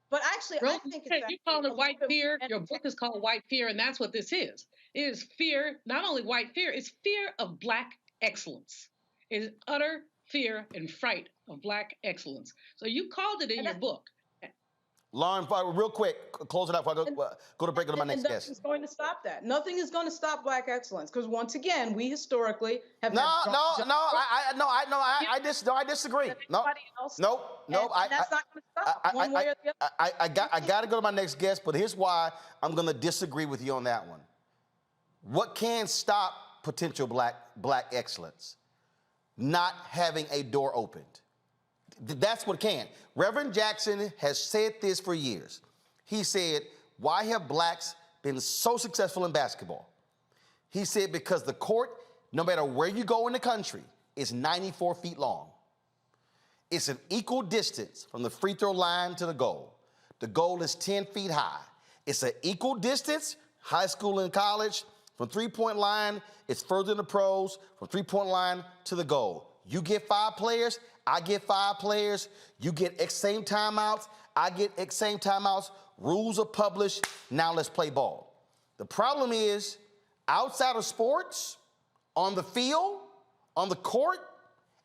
But actually, I think it's you call it white fear. Your book is called White Fear, and that's what this is. It is fear, not only white fear, it's fear of Black excellence. It is utter fear and fright of Black excellence. So you called it in your book. Lauren, real quick, close it out before I go to break to my next guest. Nothing's going to stop that. Nothing is going to stop Black excellence, because once again, we historically have. I disagree. No. That's not going to stop one way or the other. I got to go to my next guest, but here's why I'm going to disagree with you on that one. What can stop potential black excellence? Not having a door opened. That's what can. Reverend Jackson has said this for years. He said, why have Blacks been so successful in basketball? He said, because the court, no matter where you go in the country, is 94 feet long. It's an equal distance from the free throw line to the goal. The goal is 10 feet high. It's an equal distance, high school and college. From three-point line, it's further in the pros, from three-point line to the goal. You get 5 players, I get 5 players. You get X same timeouts, I get X same timeouts. Rules are published, now let's play ball. The problem is, outside of sports, on the field, on the court,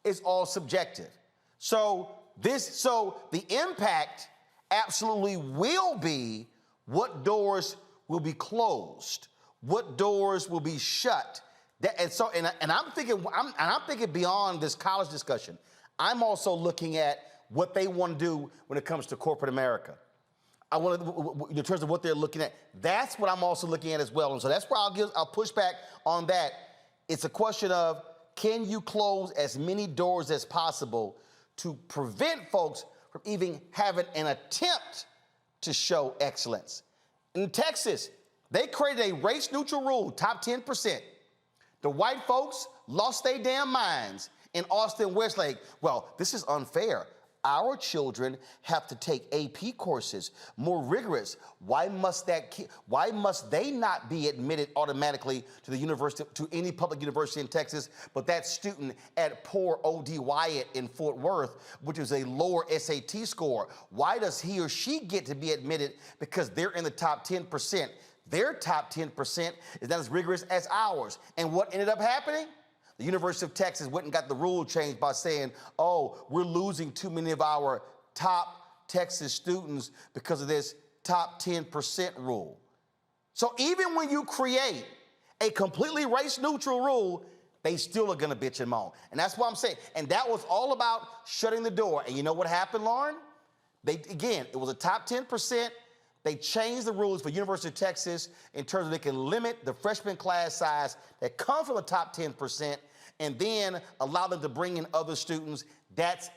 it's all subjective. So the impact absolutely will be what doors will be closed, what doors will be shut. I'm thinking beyond this college discussion. I'm also looking at what they want to do when it comes to corporate America. I want to, in terms of what they're looking at. That's what I'm also looking at as well. And so that's where I'll push back on that. It's a question of, can you close as many doors as possible to prevent folks from even having an attempt to show excellence? In Texas, they created a race-neutral rule, top 10%. The white folks lost their damn minds in Austin Westlake. Well, this is unfair. Our children have to take AP courses, more rigorous. Why must they not be admitted automatically to the university, to any public university in Texas, but that student at poor O.D. Wyatt in Fort Worth, which is a lower SAT score, why does he or she get to be admitted because they're in the top 10%? Their top 10% is not as rigorous as ours. And what ended up happening? The University of Texas went and got the rule changed by saying, oh, we're losing too many of our top Texas students because of this top 10% rule. So even when you create a completely race-neutral rule, they still are gonna bitch and moan. And that's what I'm saying. And that was all about shutting the door. And you know what happened, Lauren? Again, it was a top 10%. They changed the rules for University of Texas in terms of they can limit the freshman class size that come from the top 10% and then allow them to bring in other students. That's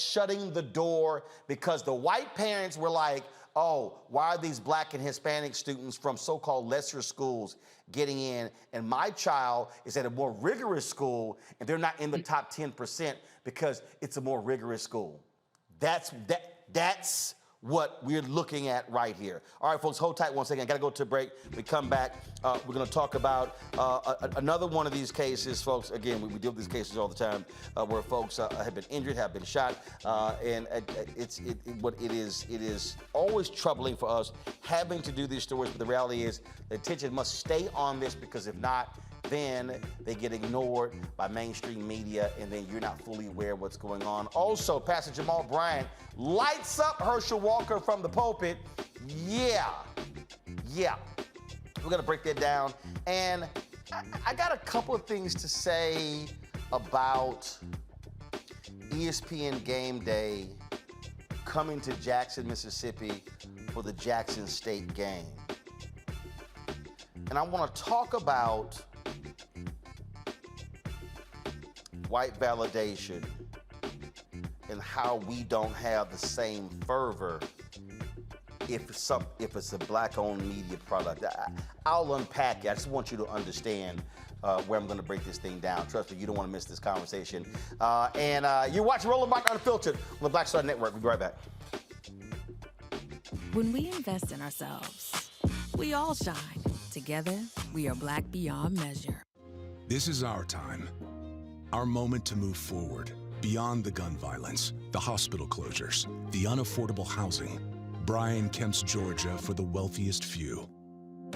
shutting the door because the white parents were like, oh, why are these Black and Hispanic students from so-called lesser schools getting in? And my child is at a more rigorous school and they're not in the top 10% because it's a more rigorous school. That's what we're looking at right here. All right, folks, hold tight one second. I got to go to a break. We come back. We're going to talk about another one of these cases, folks. Again, we deal with these cases all the time where folks have been injured, have been shot, and it is always troubling for us having to do these stories. But the reality is, the attention must stay on this because if not, then they get ignored by mainstream media, and then you're not fully aware of what's going on. Also, Pastor Jamal Bryant lights up Herschel Walker from the pulpit. Yeah. We're going to break that down. And I got a couple of things to say about ESPN Game Day coming to Jackson, Mississippi for the Jackson State game. And I want to talk about white validation and how we don't have the same fervor if it's a Black-owned media product. I'll unpack it. I just want you to understand where I'm going to break this thing down. Trust me, you don't want to miss this conversation. You're watching Roland Martin Unfiltered on the Black Star Network. We'll be right back. When we invest in ourselves, we all shine. Together, we are Black beyond measure. This is our time. Our moment to move forward, beyond the gun violence, the hospital closures, the unaffordable housing. Brian Kemp's Georgia for the wealthiest few.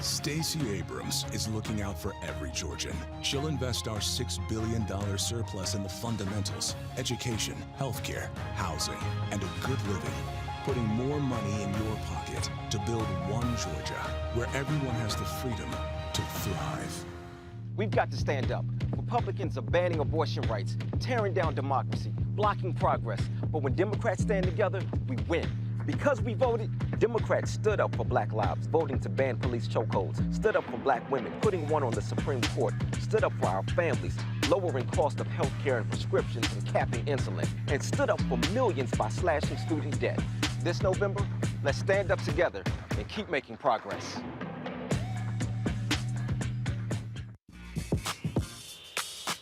Stacey Abrams is looking out for every Georgian. She'll invest our $6 billion surplus in the fundamentals, education, healthcare, housing, and a good living, putting more money in your pocket to build one Georgia where everyone has the freedom to thrive. We've got to stand up. Republicans are banning abortion rights, tearing down democracy, blocking progress. But when Democrats stand together, we win. Because we voted, Democrats stood up for Black lives, voting to ban police chokeholds, stood up for Black women, putting one on the Supreme Court, stood up for our families, lowering cost of health care and prescriptions and capping insulin, and stood up for millions by slashing student debt. This November, let's stand up together and keep making progress.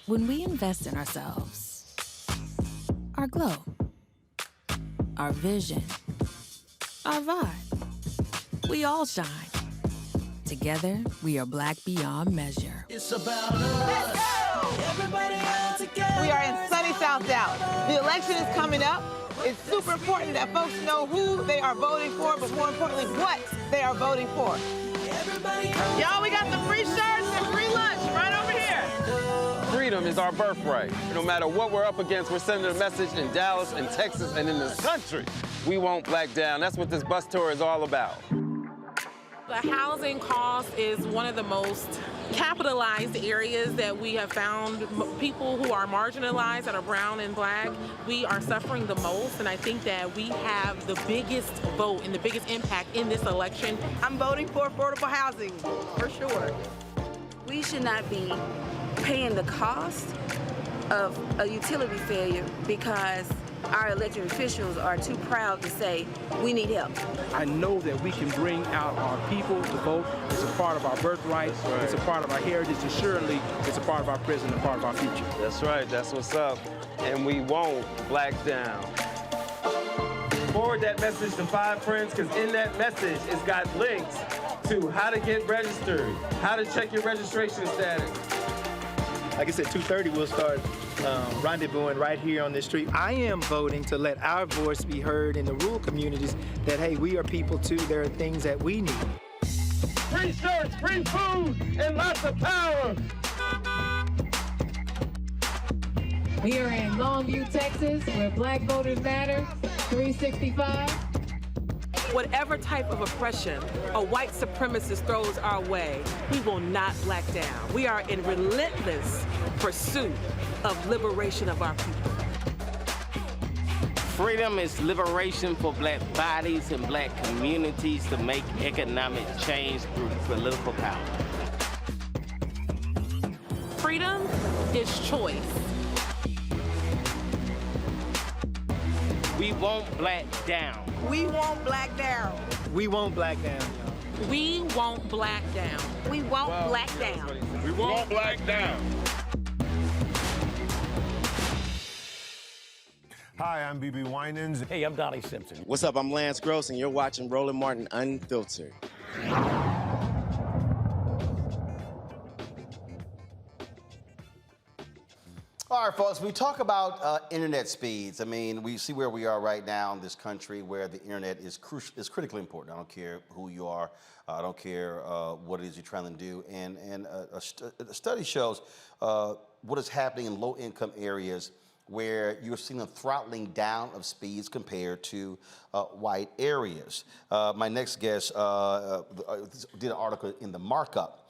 When we invest in ourselves, our glow, our vision, our vibe, we all shine. Together, we are Black beyond measure. It's about us. Everybody all together. We are in sunny South Dallas. The election is coming up. It's super important that folks know who they are voting for, but more importantly, what they are voting for. Y'all, we got the free shirts and free lunch right over here. Freedom is our birthright. No matter what we're up against, we're sending a message in Dallas and Texas and in this country. We won't back down. That's what this bus tour is all about. The housing cost is one of the most capitalized areas that we have found. People who are marginalized, that are brown and Black, we are suffering the most, and I think that we have the biggest vote and the biggest impact in this election. I'm voting for affordable housing, for sure. We should not be paying the cost of a utility failure because our elected officials are too proud to say, we need help. I know that we can bring out our people to vote. It's a part of our birthright. Right. It's a part of our heritage, and surely it's a part of our present and part of our future. That's right. That's what's up. And we won't black down. Forward that message to 5 friends, because in that message, it's got links to how to get registered, how to check your registration status. Like I said, 2:30 we'll start rendezvousing right here on this street. I am voting to let our voice be heard in the rural communities that, hey, we are people too. There are things that we need. Free shirts, free food, and lots of power. We are in Longview, Texas, where Black Voters Matter, 365. Whatever type of oppression a white supremacist throws our way, we will not back down. We are in relentless pursuit of liberation of our people. Freedom is liberation for black bodies and black communities to make economic change through political power. Freedom is choice. We won't black down. We won't black down. We won't black down, y'all. We won't black down. We won't black down. We won't black down. Hi, I'm BB Winans. Hey, I'm Donnie Simpson. What's up? I'm Lance Gross, and you're watching Roland Martin Unfiltered. All right, folks, we talk about internet speeds. I mean, we see where we are right now in this country where the internet is critically important. I don't care who you are. I don't care what it is you're trying to do. And a study shows what is happening in low-income areas where you're seeing a throttling down of speeds compared to white areas. My next guest did an article in The Markup.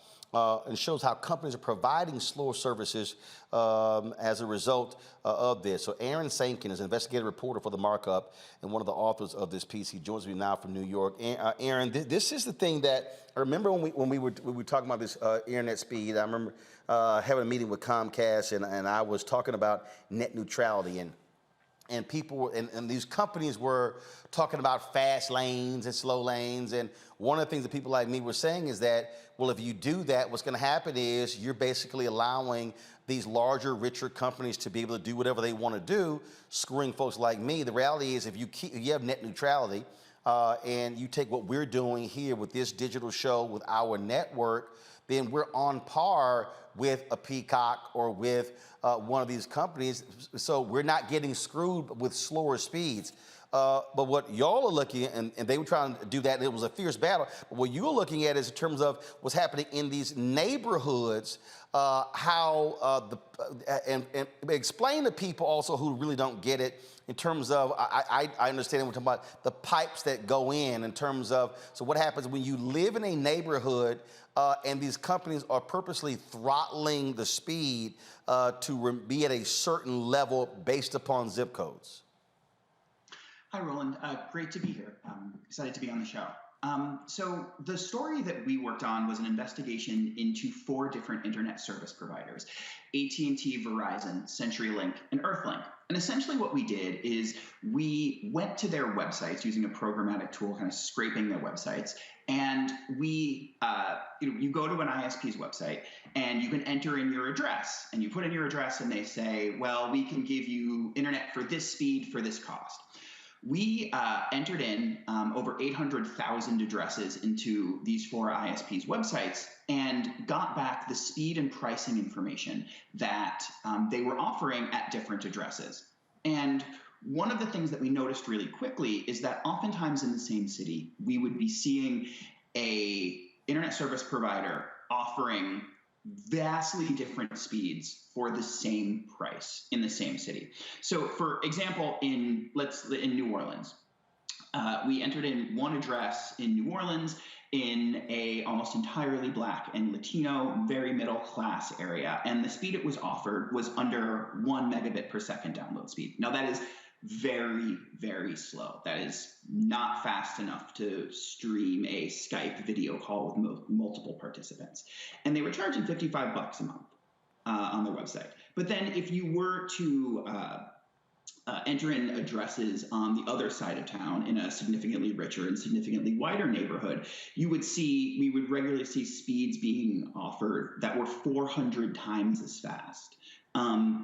And shows how companies are providing slower services as a result of this. So Aaron Sankin is an investigative reporter for The Markup and one of the authors of this piece. He joins me now from New York. Aaron, this is the thing that I remember when we were talking about this internet speed. I remember having a meeting with Comcast, and I was talking about net neutrality, and people and these companies were talking about fast lanes and slow lanes. And one of the things that people like me were saying is that, well, if you do that, what's going to happen is you're basically allowing these larger, richer companies to be able to do whatever they want to do, screwing folks like me. The reality is if you have net neutrality and you take what we're doing here with this digital show, with our network, then we're on par with a Peacock or with one of these companies. So we're not getting screwed with slower speeds. But what y'all are looking at, and they were trying to do that, and it was a fierce battle, but what you're looking at is in terms of what's happening in these neighborhoods, and explain to people also who really don't get it in terms of, I understand we're talking about the pipes that go in terms of, so what happens when you live in a neighborhood and these companies are purposely throttling the speed to be at a certain level based upon zip codes? Hi, Roland. Great to be here. Excited to be on the show. So the story that we worked on was an investigation into 4 different internet service providers: AT&T, Verizon, CenturyLink, and Earthlink. And essentially what we did is we went to their websites using a programmatic tool, kind of scraping their websites. And we, you go to an ISP's website and you can enter in your address, and you put in your address and they say, well, we can give you internet for this speed for this cost. We entered in over 800,000 addresses into these 4 ISPs' websites and got back the speed and pricing information that they were offering at different addresses. And one of the things that we noticed really quickly is that oftentimes in the same city, we would be seeing a internet service provider offering vastly different speeds for the same price in the same city. So for example, in New Orleans, we entered in one address in New Orleans in a almost entirely Black and Latino, very middle class area. And the speed it was offered was under 1 megabit per second download speed. Now that is very, very slow. That is not fast enough to stream a Skype video call with multiple participants. And they were charging $55 a month on their website. But then if you were to enter in addresses on the other side of town in a significantly richer and significantly wider neighborhood, we would regularly see speeds being offered that were 400 times as fast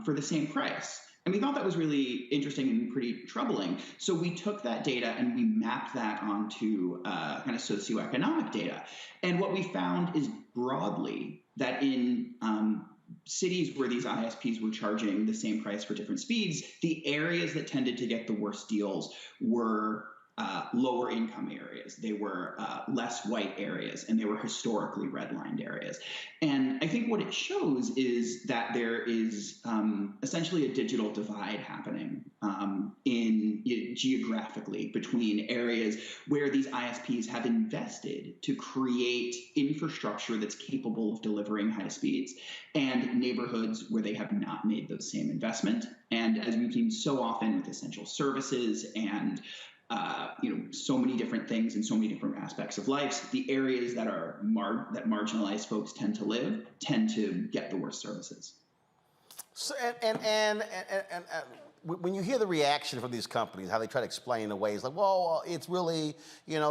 for the same price. And we thought that was really interesting and pretty troubling. So we took that data and we mapped that onto kind of socioeconomic data. And what we found is broadly that in cities where these ISPs were charging the same price for different speeds, the areas that tended to get the worst deals were lower income areas. They were less white areas, and they were historically redlined areas. And I think what it shows is that there is essentially a digital divide happening geographically between areas where these ISPs have invested to create infrastructure that's capable of delivering high speeds, and neighborhoods where they have not made those same investment. And as we've seen so often with essential services and so many different things and so many different aspects of life, the areas that are that marginalized folks tend to live tend to get the worst services. So, and when you hear the reaction from these companies, how they try to explain away, it's like, well, it's really,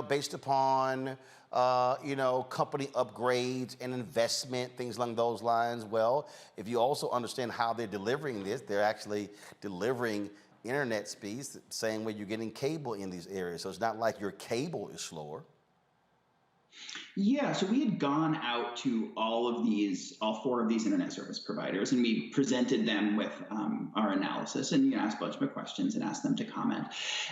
based upon, company upgrades and investment, things along those lines. Well, if you also understand how they're delivering this, they're actually delivering internet speeds the same way you're getting cable in these areas. So it's not like your cable is slower. Yeah, so we had gone out to all four of these internet service providers, and we presented them with our analysis and asked a bunch of questions and asked them to comment.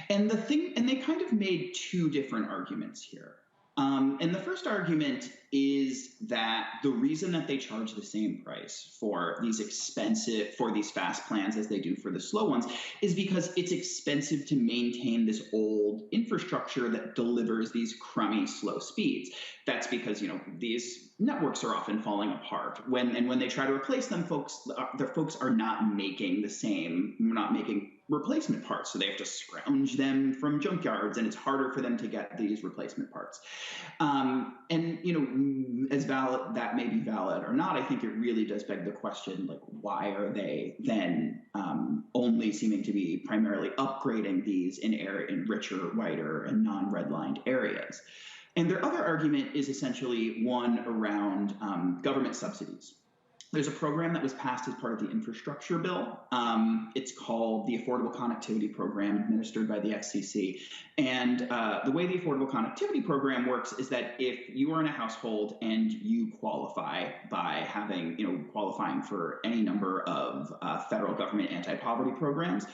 And they kind of made two different arguments here. And the first argument is that the reason that they charge the same price for these fast plans as they do for the slow ones is because it's expensive to maintain this old infrastructure that delivers these crummy slow speeds. That's because, these networks are often falling apart. When they try to replace them, folks are not making replacement parts. So they have to scrounge them from junkyards, and it's harder for them to get these replacement parts. As valid that may be valid or not, I think it really does beg the question, like, why are they then only seeming to be primarily upgrading these in richer, whiter, and non-redlined areas? And their other argument is essentially one around government subsidies. There's a program that was passed as part of the infrastructure bill. It's called the Affordable Connectivity Program, administered by the FCC. And the way the Affordable Connectivity Program works is that if you are in a household and you qualify by qualifying for any number of federal government anti-poverty programs,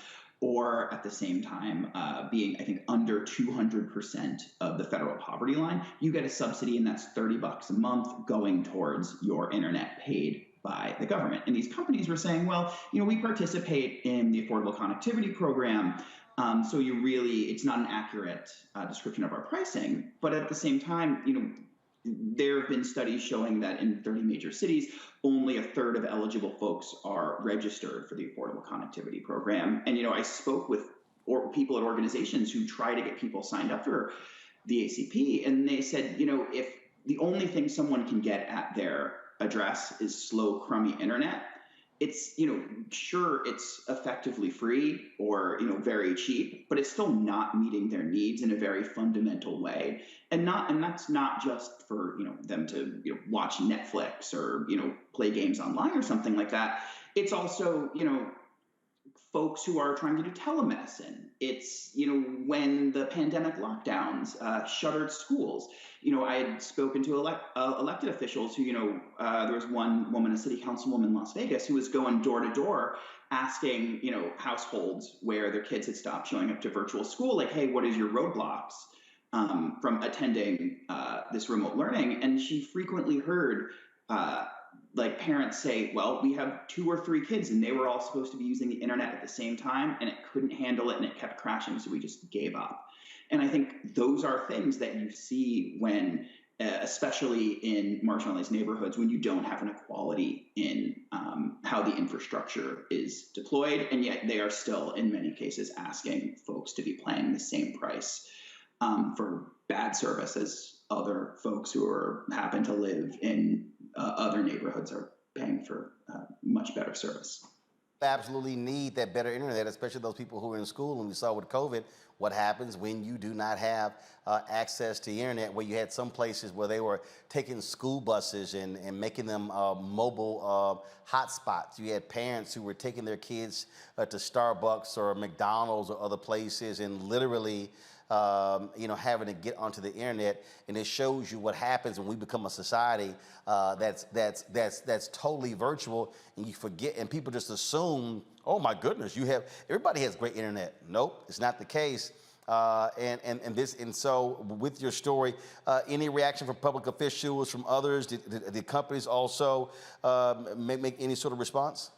or at the same time being, I think, under 200% of the federal poverty line, you get a subsidy, and that's $30 a month going towards your internet paid by the government. And these companies were saying, well, we participate in the Affordable Connectivity Program, so it's not an accurate description of our pricing. But at the same time, there have been studies showing that in 30 major cities, only a third of eligible folks are registered for the Affordable Connectivity Program. And, I spoke with people at organizations who try to get people signed up for the ACP, and they said, if the only thing someone can get at their address is slow, crummy internet, it's, sure, it's effectively free or, very cheap, but it's still not meeting their needs in a very fundamental way. And that's not just for, them to, watch Netflix or, play games online or something like that. It's also, folks who are trying to do telemedicine. It's, when the pandemic lockdowns shuttered schools. I had spoken to elected officials who, there was one woman, a city councilwoman in Las Vegas, who was going door to door asking, households where their kids had stopped showing up to virtual school, like, hey, what is your roadblocks from attending this remote learning? And she frequently heard parents say, well, we have 2 or 3 kids and they were all supposed to be using the internet at the same time, and it couldn't handle it and it kept crashing, so we just gave up. And I think those are things that you see when, especially in marginalized neighborhoods, when you don't have an equality in how the infrastructure is deployed, and yet they are still, in many cases, asking folks to be paying the same price for bad service as other folks who happen to live in other neighborhoods are paying for much better service. absolutely need that better internet, especially those people who are in school. And we saw with COVID what happens when you do not have access to the internet, where you had some places where they were taking school buses and making them mobile hotspots. You had parents who were taking their kids to Starbucks or McDonald's or other places and literally having to get onto the internet. And it shows you what happens when we become a society that's totally virtual, and you forget, and people just assume, oh my goodness, everybody has great internet. Nope, it's not the case. And so with your story, any reaction from public officials, from others? Did companies also make any sort of response?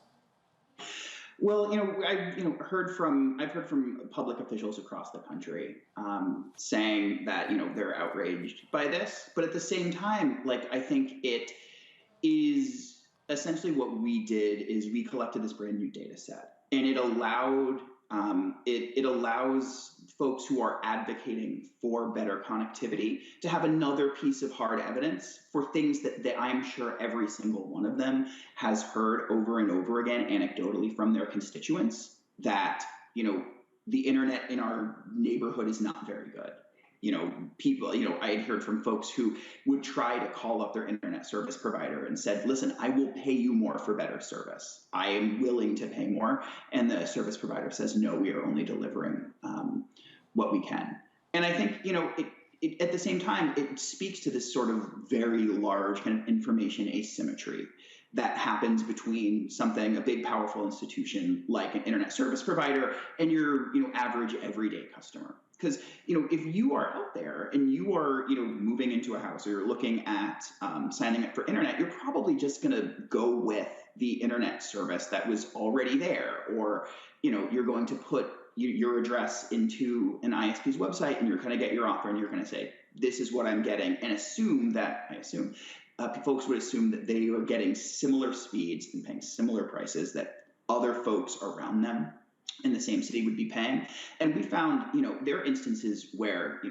Well, I've heard from public officials across the country saying that they're outraged by this, but at the same time, I think it is essentially what we did is we collected this brand new data set, and it allowed it allows folks who are advocating for better connectivity to have another piece of hard evidence for things that I'm sure every single one of them has heard over and over again anecdotally from their constituents, that the internet in our neighborhood is not very good. People, I had heard from folks who would try to call up their internet service provider and said, listen, I will pay you more for better service. I am willing to pay more. And the service provider says, no, we are only delivering what we can. And I think, it, at the same time, it speaks to this sort of very large kind of information asymmetry that happens between a big, powerful institution like an internet service provider and your, average everyday customer. Because, if you are out there and you are, moving into a house, or you're looking at signing up for internet, you're probably just going to go with the internet service that was already there. Or, you're going to put your address into an ISP's website, and you're going to get your offer, and you're going to say, this is what I'm getting, and folks would assume that they are getting similar speeds and paying similar prices that other folks around them in the same city would be paying. And we found, there are instances where,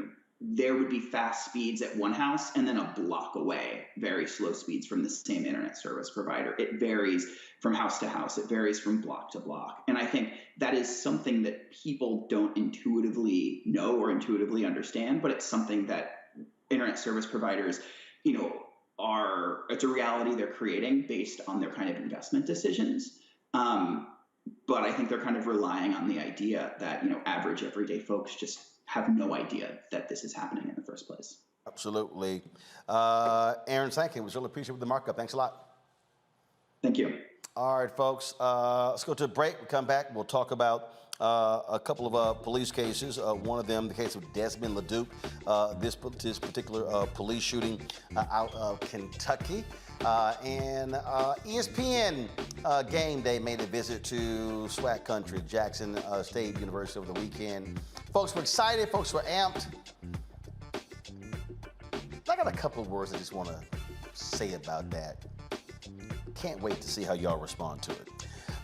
there would be fast speeds at one house and then a block away, very slow speeds from the same internet service provider. It varies from house to house. It varies from block to block. And I think that is something that people don't intuitively know or intuitively understand, but it's something that internet service providers, it's a reality they're creating based on their kind of investment decisions. But I think they're kind of relying on the idea that, average everyday folks just have no idea that this is happening in the first place. Absolutely. Aaron Sankin, we really appreciate the markup. Thanks a lot. Thank you. All right, folks, let's go to a break. We'll come back. We'll talk about a couple of police cases. One of them, the case of Desman LaDuke, this particular police shooting out of Kentucky. And ESPN Game Day made a visit to SWAC country, Jackson State University, over the weekend. Folks were excited. Folks were amped. I got a couple of words I just want to say about that. Can't wait to see how y'all respond to it.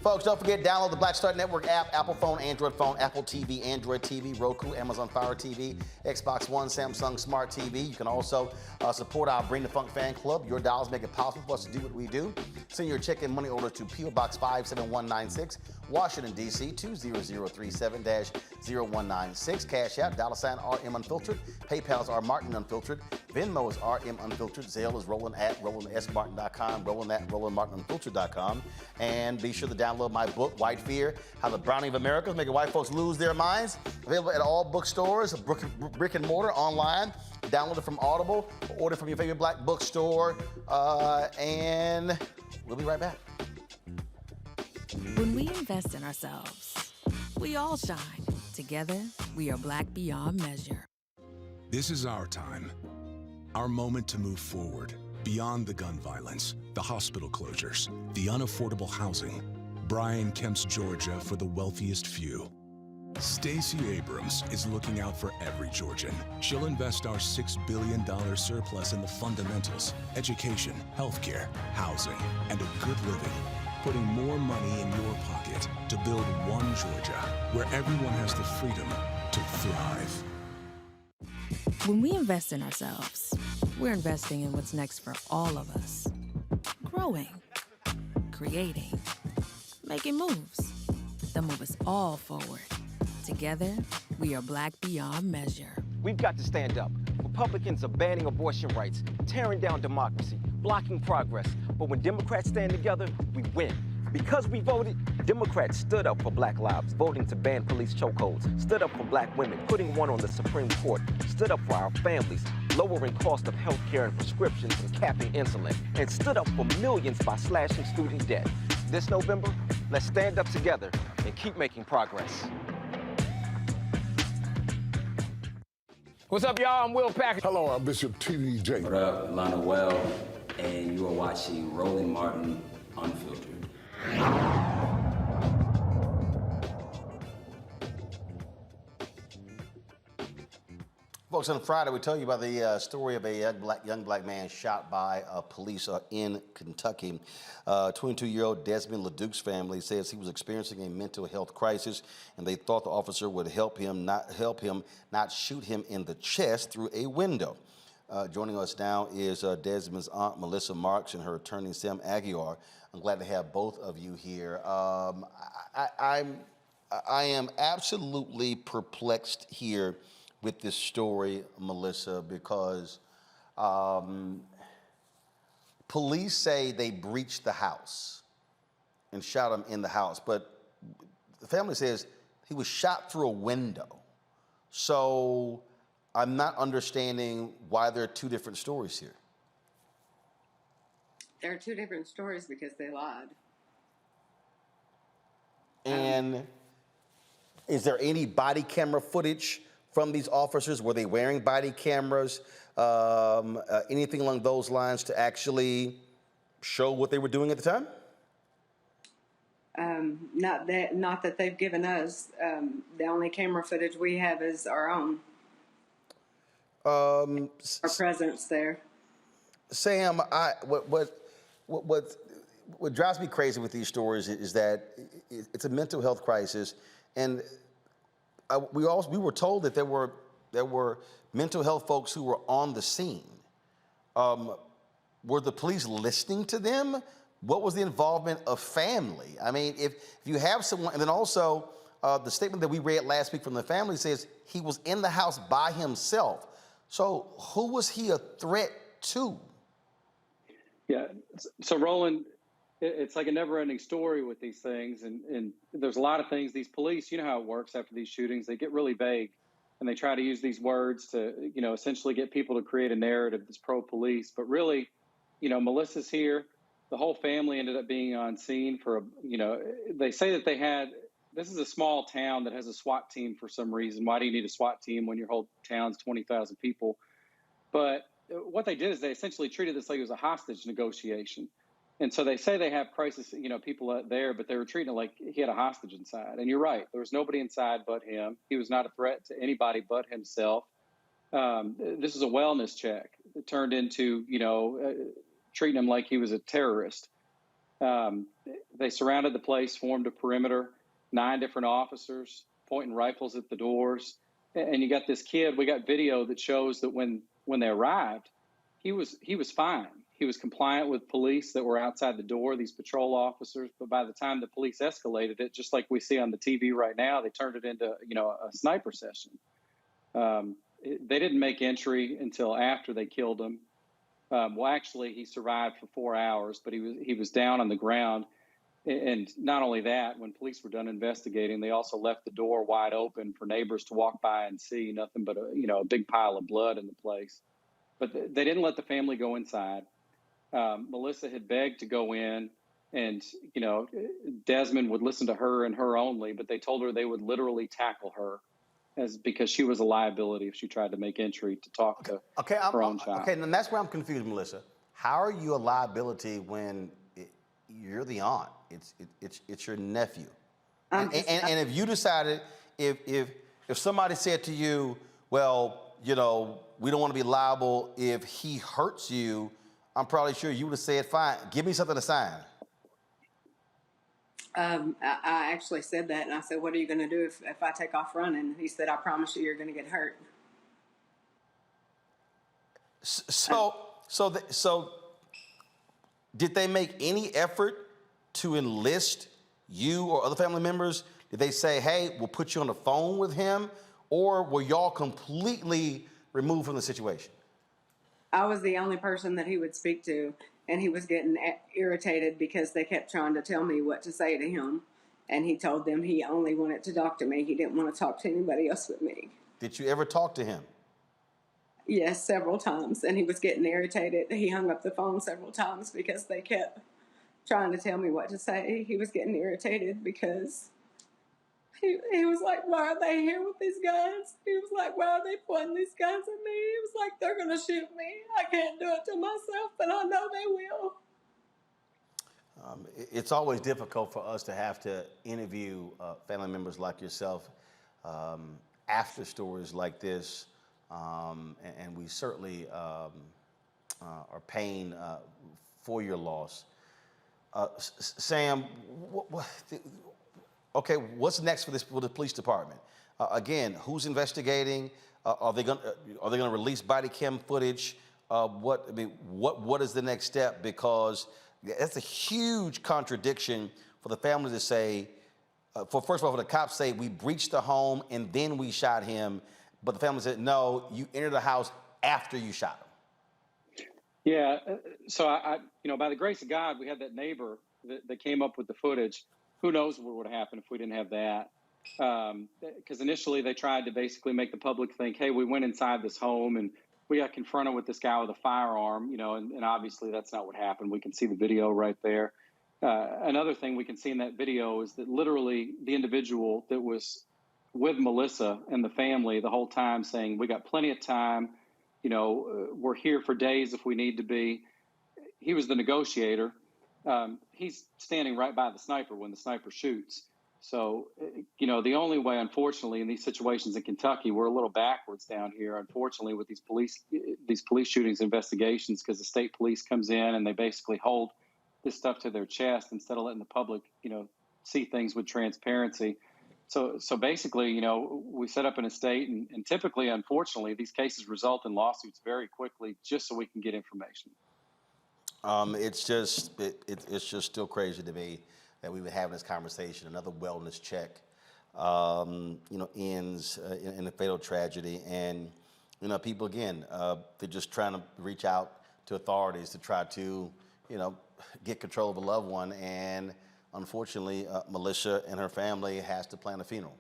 Folks, don't forget, download the Black Star Network app, Apple phone, Android phone, Apple TV, Android TV, Roku, Amazon Fire TV, Xbox One, Samsung Smart TV. You can also support our Bring the Funk fan club. Your dollars make it possible for us to do what we do. Send your check and money order to P.O. Box 57196, Washington, D.C. 20037-0196. Cash App, $RM Unfiltered. PayPal is R Martin Unfiltered. Venmo is RM Unfiltered. Zelle is Roland at RolandSMartin.com. Roland at RolandMartinUnfiltered.com. And be sure to download my book, White Fear, How the Browning of America is Making White Folks Lose Their Minds. Available at all bookstores, brick and mortar, online. Download it from Audible, order from your favorite black bookstore, and we'll be right back. When we invest in ourselves, we all shine. Together, we are black beyond measure. This is our time. Our moment to move forward, beyond the gun violence, the hospital closures, the unaffordable housing. Brian Kemp's Georgia for the wealthiest few. Stacey Abrams is looking out for every Georgian. She'll invest our $6 billion surplus in the fundamentals, education, healthcare, housing, and a good living, putting more money in your pocket to build one Georgia where everyone has the freedom to thrive. When we invest in ourselves, we're investing in what's next for all of us. Growing, creating, making moves that move us all forward. Together, we are Black beyond measure. We've got to stand up. Republicans are banning abortion rights, tearing down democracy, blocking progress. But when Democrats stand together, we win. Because we voted, Democrats stood up for Black lives, voting to ban police chokeholds, stood up for Black women, putting one on the Supreme Court, stood up for our families, lowering cost of health care and prescriptions and capping insulin, and stood up for millions by slashing student debt. This November, let's stand up together and keep making progress. What's up, y'all? I'm Will Packard. Hello, I'm Bishop T.D. What up, Lana Well, and you are watching Roland Martin Unfiltered. Folks, on Friday, we tell you about the story of a young black man shot by police in Kentucky. 22-year-old Desman LaDuke's family says he was experiencing a mental health crisis, and they thought the officer would help him not shoot him in the chest through a window. Joining us now is Desmond's aunt, Melissa Marks, and her attorney, Sam Aguiar. I'm glad to have both of you here. I am absolutely perplexed here with this story, Melissa, because police say they breached the house and shot him in the house, but the family says he was shot through a window. So I'm not understanding why there are two different stories here. There are two different stories because they lied. And is there any body camera footage from these officers? Were they wearing body cameras? Anything along those lines to actually show what they were doing at the time? Not that they've given us. The only camera footage we have is our own. Our presence there. Sam, what drives me crazy with these stories is that it's a mental health crisis, and we were told that there were mental health folks who were on the scene. Were the police listening to them? What was the involvement of family? I mean, if you have someone, and then also the statement that we read last week from the family says he was in the house by himself. So who was he a threat to? Yeah, so Roland, it's like a never-ending story with these things, and there's a lot of things. These police, you know how it works after these shootings, they get really vague, and they try to use these words to, essentially get people to create a narrative that's pro-police. But really, Melissa's here. The whole family ended up being on scene for, they say that this is a small town that has a SWAT team for some reason. Why do you need a SWAT team when your whole town's 20,000 people? But what they did is they essentially treated this like it was a hostage negotiation. And so they say they have crisis, people out there, but they were treating it like he had a hostage inside. And you're right, there was nobody inside but him. He was not a threat to anybody but himself. This is a wellness check. It turned into, treating him like he was a terrorist. They surrounded the place, formed a perimeter, 9 different officers pointing rifles at the doors. And you got this kid, we got video that shows that when they arrived, he was fine. He was compliant with police that were outside the door, these patrol officers. But by the time the police escalated it, just like we see on the TV right now, they turned it into, a sniper session. They didn't make entry until after they killed him. Well, actually, he survived for 4 hours, but he was down on the ground. And not only that, when police were done investigating, they also left the door wide open for neighbors to walk by and see nothing but a big pile of blood in the place. But they didn't let the family go inside. Melissa had begged to go in, and Desmond would listen to her and her only, but they told her they would literally tackle her because she was a liability if she tried to make entry to talk to her own child. Okay, and that's where I'm confused, Melissa. How are you a liability when you're the aunt? It's your nephew. And if you decided, if somebody said to you, well, we don't want to be liable if he hurts you, I'm probably sure you would have said, fine, give me something to sign. I actually said that, and I said, what are you going to do if I take off running? He said, I promise you're going to get hurt. So did they make any effort to enlist you or other family members? Did they say, hey, we'll put you on the phone with him? Or were y'all completely removed from the situation? I was the only person that he would speak to, and he was getting irritated because they kept trying to tell me what to say to him. And he told them he only wanted to talk to me. He didn't want to talk to anybody else but me. Did you ever talk to him? Yes, several times. And he was getting irritated. He hung up the phone several times because they kept trying to tell me what to say. He was getting irritated because he was like, why are they here with these guns? He was like, why are they pointing these guns at me? He was like, they're going to shoot me. I can't do it to myself, but I know they will. It's always difficult for us to have to interview family members like yourself after stories like this, and we certainly are paying for your loss. Sam, okay, what's next for the police department? Again, who's investigating? Are they going to release body cam footage? What is the next step? Because that's a huge contradiction for the family to say, first of all, for the cops say, we breached the home and then we shot him. But the family said, no, you entered the house after you shot him. Yeah. So I by the grace of God, we had that neighbor that came up with the footage. Who knows what would have happened if we didn't have that? Because initially they tried to basically make the public think, hey, we went inside this home and we got confronted with this guy with a firearm, and obviously that's not what happened. We can see the video right there. Another thing we can see in that video is that literally the individual that was with Melissa and the family the whole time saying, we got plenty of time, we're here for days if we need to be. He was the negotiator. He's standing right by the sniper when the sniper shoots. So, the only way, unfortunately, in these situations in Kentucky, we're a little backwards down here, unfortunately, with these police shootings investigations, because the state police comes in and they basically hold this stuff to their chest instead of letting the public, see things with transparency. So basically, we set up in a state, and typically, unfortunately, these cases result in lawsuits very quickly just so we can get information. It's just still crazy to me that we would have this conversation. Another wellness check, ends in a fatal tragedy, and people again, they're just trying to reach out to authorities to try to, get control of a loved one, and unfortunately, Melissa and her family has to plan a funeral,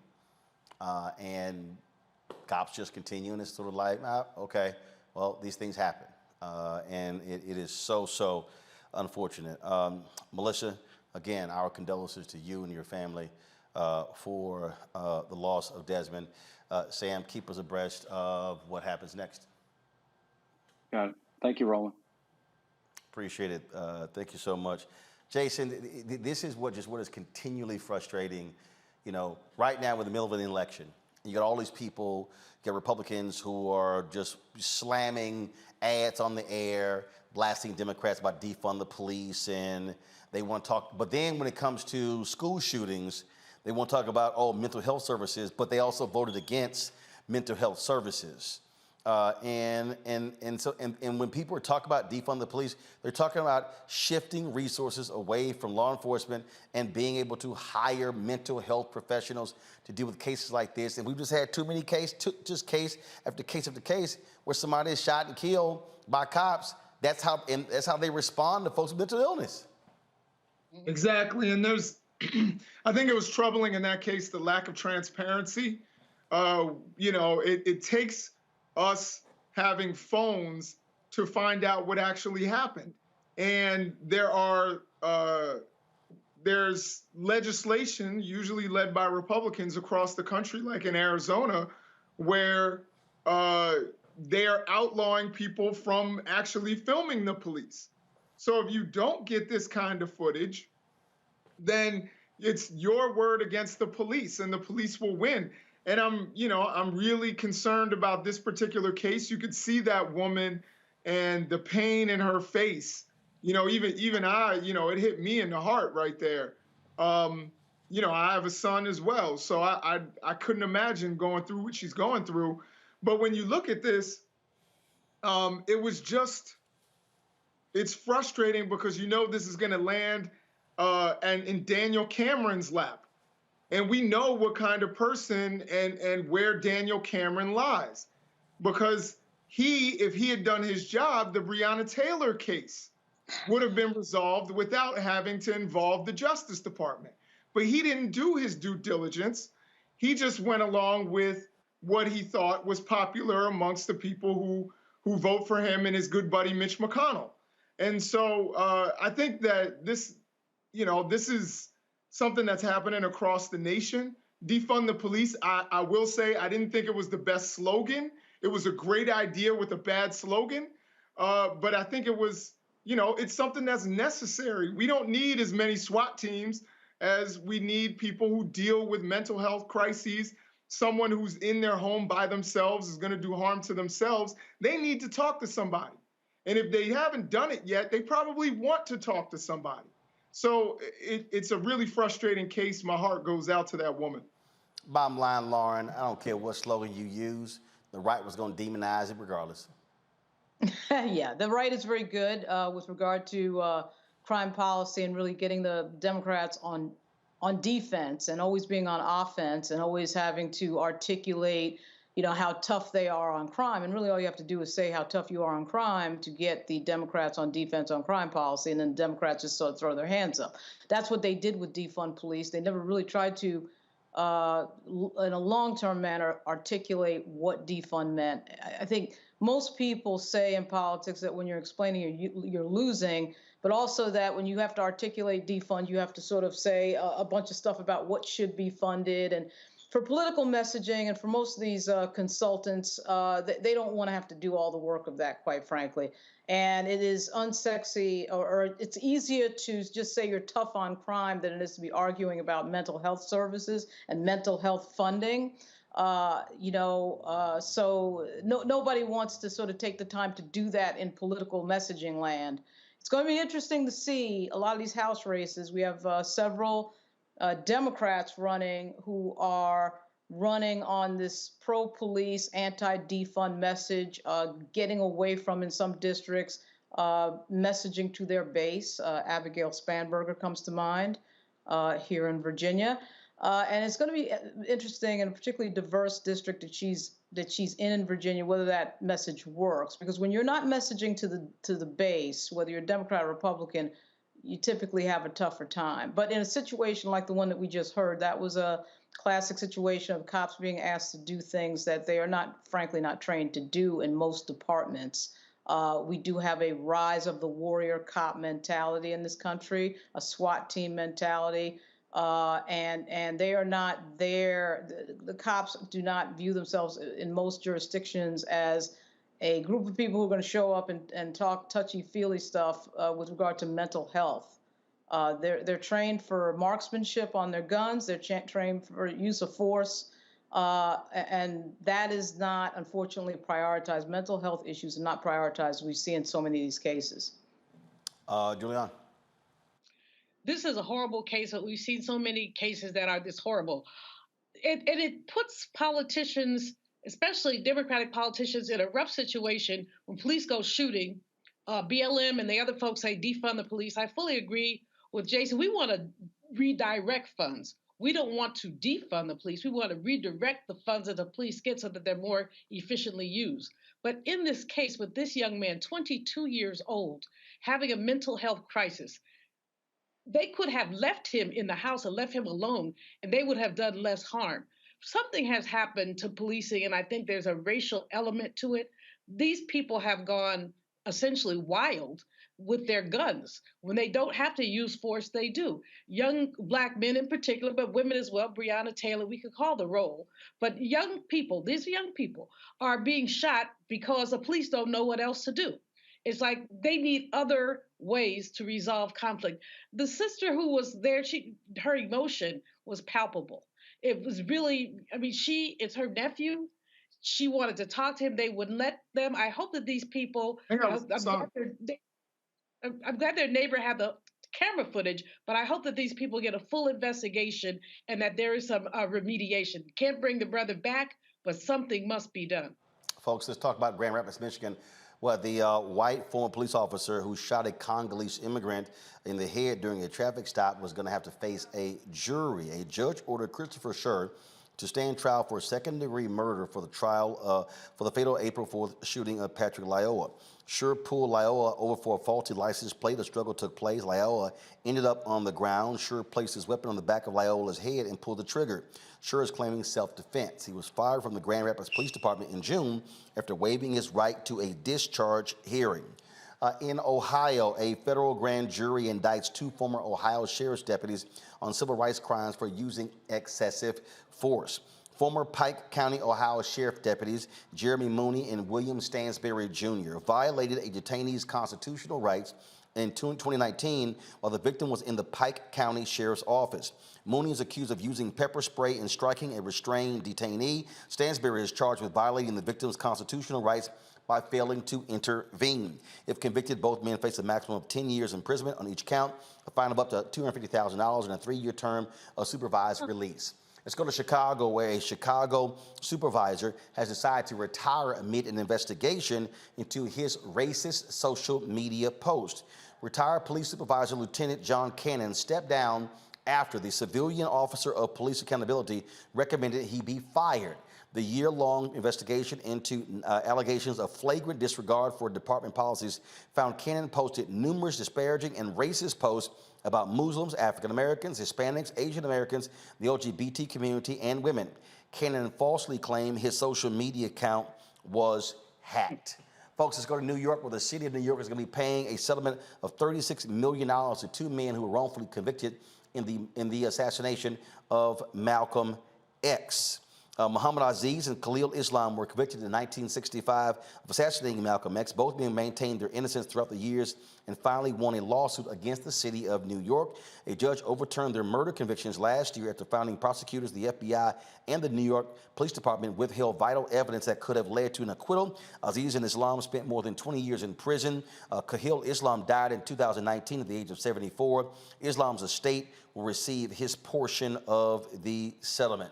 and cops just continue, and it's sort of like, okay, well, these things happen. And it is so unfortunate. Melissa, again, our condolences to you and your family for the loss of Desmond. Sam, keep us abreast of what happens next. Got it. Thank you, Roland. Appreciate it. Thank you so much. Jason, this is what is continually frustrating. Right now we're in the middle of an election. You got all these people, you got Republicans who are just slamming ads on the air, blasting Democrats about defund the police, and they want to talk. But then when it comes to school shootings, they want to talk about, mental health services, but they also voted against mental health services. And when people talk about defund the police, they're talking about shifting resources away from law enforcement and being able to hire mental health professionals to deal with cases like this. And we've just had too many case after case after case where somebody is shot and killed by cops. That's how they respond to folks with mental illness. Exactly, and there's, I think it was troubling in that case, the lack of transparency. It takes us having phones to find out what actually happened. And there's legislation, usually led by Republicans across the country, like in Arizona, where they are outlawing people from actually filming the police. So if you don't get this kind of footage, then it's your word against the police, and the police will win. And I'm really concerned about this particular case. You could see that woman and the pain in her face. Even I, it hit me in the heart right there. I have a son as well, so I couldn't imagine going through what she's going through. But when you look at this, it's frustrating because this is going to land and in Daniel Cameron's lap. And we know what kind of person and where Daniel Cameron lies. Because if he had done his job, the Breonna Taylor case would have been resolved without having to involve the Justice Department. But he didn't do his due diligence. He just went along with what he thought was popular amongst the people who vote for him and his good buddy Mitch McConnell. And so I think that this is something that's happening across the nation. Defund the police. I will say I didn't think it was the best slogan. It was a great idea with a bad slogan. But I think it was, it's something that's necessary. We don't need as many SWAT teams as we need people who deal with mental health crises. Someone who's in their home by themselves is going to do harm to themselves. They need to talk to somebody. And if they haven't done it yet, they probably want to talk to somebody. So it's a really frustrating case. My heart goes out to that woman. Bottom line, Lauren, I don't care what slogan you use. The right was going to demonize it regardless. Yeah, the right is very good with regard to crime policy and really getting the Democrats on defense and always being on offense and always having to articulate, how tough they are on crime. And really all you have to do is say how tough you are on crime to get the Democrats on defense on crime policy, and then the Democrats just sort of throw their hands up. That's what they did with defund police. They never really tried to, in a long-term manner, articulate what defund meant. I think most people say in politics that when you're explaining, you're losing, but also that when you have to articulate defund, you have to sort of say a bunch of stuff about what should be funded. And for political messaging and for most of these consultants, they don't want to have to do all the work of that, quite frankly. And it is unsexy, or it's easier to just say you're tough on crime than it is to be arguing about mental health services and mental health funding. So nobody wants to sort of take the time to do that in political messaging land. It's going to be interesting to see a lot of these House races. We have several Democrats running who are running on this pro-police, anti-defund message, getting away from, in some districts, messaging to their base. Abigail Spanberger comes to mind here in Virginia. And it's going to be interesting, and a particularly diverse district that she's in Virginia, whether that message works. Because when you're not messaging to the base, whether you're Democrat or Republican, you typically have a tougher time. But in a situation like the one that we just heard, that was a classic situation of cops being asked to do things that they are frankly not trained to do in most departments. We do have a rise of the warrior cop mentality in this country, a SWAT team mentality, and they are not there. The cops do not view themselves in most jurisdictions as a group of people who are going to show up and talk touchy-feely stuff with regard to mental health. They're trained for marksmanship on their guns. They're trained for use of force. And that is not, unfortunately, prioritized. Mental health issues are not prioritized. We see in so many of these cases. Julian. This is a horrible case. We've seen so many cases that are this horrible. And it puts politicians, especially Democratic politicians, in a rough situation when police go shooting. BLM and the other folks say defund the police. I fully agree with Jason. We want to redirect funds. We don't want to defund the police. We want to redirect the funds that the police get so that they're more efficiently used. But in this case, with this young man, 22 years old, having a mental health crisis, they could have left him in the house and left him alone, and they would have done less harm. Something has happened to policing, and I think there's a racial element to it. These people have gone essentially wild with their guns. When they don't have to use force, they do. Young Black men in particular, but women as well, Breonna Taylor, we could call the role. But young people, these young people, are being shot because the police don't know what else to do. It's like they need other ways to resolve conflict. The sister who was there, her emotion was palpable. It was really, it's her nephew. She wanted to talk to him. They wouldn't let them. I hope that these people, I'm glad their neighbor had the camera footage, but I hope that these people get a full investigation and that there is some remediation. Can't bring the brother back, but something must be done. Folks, let's talk about Grand Rapids, Michigan. Well, the white former police officer who shot a Congolese immigrant in the head during a traffic stop was going to have to face a jury. A judge ordered Christopher Schur to stand trial for second-degree murder for the trial for the fatal April 4th shooting of Patrick Lyoya. Schur pulled Lyoya over for a faulty license plate. A struggle took place. Lyoya ended up on the ground. Schur placed his weapon on the back of Lyoya's head and pulled the trigger. Schur is claiming self-defense. He was fired from the Grand Rapids Police Department in June after waiving his right to a discharge hearing. In Ohio, a federal grand jury indicts 2 former Ohio sheriff's deputies on civil rights crimes for using excessive force. Former Pike County, Ohio sheriff deputies Jeremy Mooney and William Stansberry Jr. violated a detainee's constitutional rights in 2019 while the victim was in the Pike County Sheriff's Office. Mooney is accused of using pepper spray and striking a restrained detainee. Stansberry is charged with violating the victim's constitutional rights by failing to intervene. If convicted, both men face a maximum of 10 years imprisonment on each count, a fine of up to $250,000, and a 3-year term of supervised release. Let's go to Chicago, where a Chicago supervisor has decided to retire amid an investigation into his racist social media post. Retired police supervisor Lieutenant John Cannon stepped down after the Civilian Officer of Police Accountability recommended he be fired. The year-long investigation into allegations of flagrant disregard for department policies found Cannon posted numerous disparaging and racist posts about Muslims, African Americans, Hispanics, Asian Americans, the LGBT community, and women. Cannon falsely claimed his social media account was hacked. Folks, let's go to New York, where the city of New York is going to be paying a settlement of $36 million to 2 men who were wrongfully convicted in the assassination of Malcolm X. Muhammad Aziz and Khalil Islam were convicted in 1965 of assassinating Malcolm X. Both men maintained their innocence throughout the years and finally won a lawsuit against the city of New York. A judge overturned their murder convictions last year after finding prosecutors, the FBI, and the New York Police Department withheld vital evidence that could have led to an acquittal. Aziz and Islam spent more than 20 years in prison. Khalil Islam died in 2019 at the age of 74. Islam's estate will receive his portion of the settlement.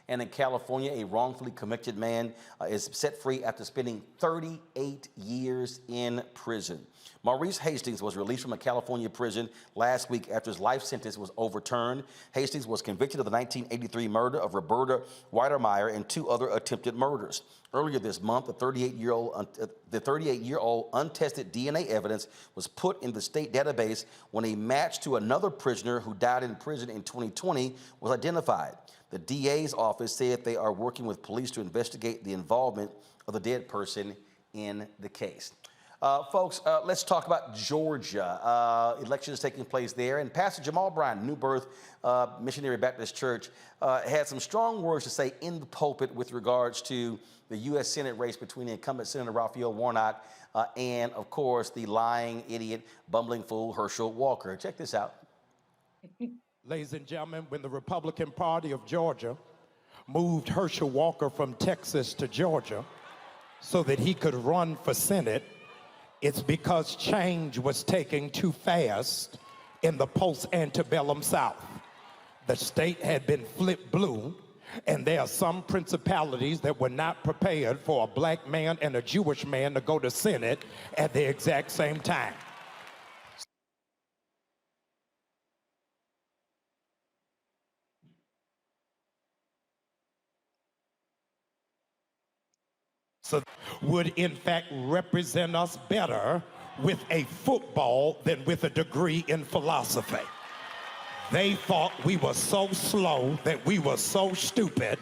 And in California, a wrongfully convicted man is set free after spending 38 years in prison. Maurice Hastings was released from a California prison last week after his life sentence was overturned. Hastings was convicted of the 1983 murder of Roberta Weidermeyer and 2 other attempted murders. Earlier this month, the 38-year-old untested DNA evidence was put in the state database when a match to another prisoner who died in prison in 2020 was identified. The DA's office said they are working with police to investigate the involvement of the dead person in the case. Folks, let's talk about Georgia. Elections taking place there. And Pastor Jamal Bryant, New Birth Missionary Baptist Church, had some strong words to say in the pulpit with regards to the U.S. Senate race between the incumbent Senator Raphael Warnock and, of course, the lying, idiot, bumbling fool Herschel Walker. Check this out. Ladies and gentlemen, when the Republican Party of Georgia moved Herschel Walker from Texas to Georgia so that he could run for Senate, it's because change was taking too fast in the post-antebellum South. The state had been flipped blue, and there are some principalities that were not prepared for a black man and a Jewish man to go to Senate at the exact same time. So would in fact represent us better with a football than with a degree in philosophy. They thought we were so slow, that we were so stupid,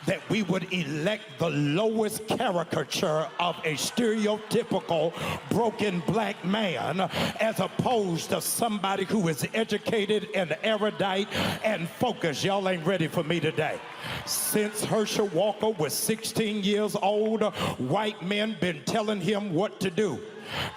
that we would elect the lowest caricature of a stereotypical broken black man as opposed to somebody who is educated and erudite and focused. Y'all ain't ready for me today. Since Herschel Walker was 16 years old, white men been telling him what to do.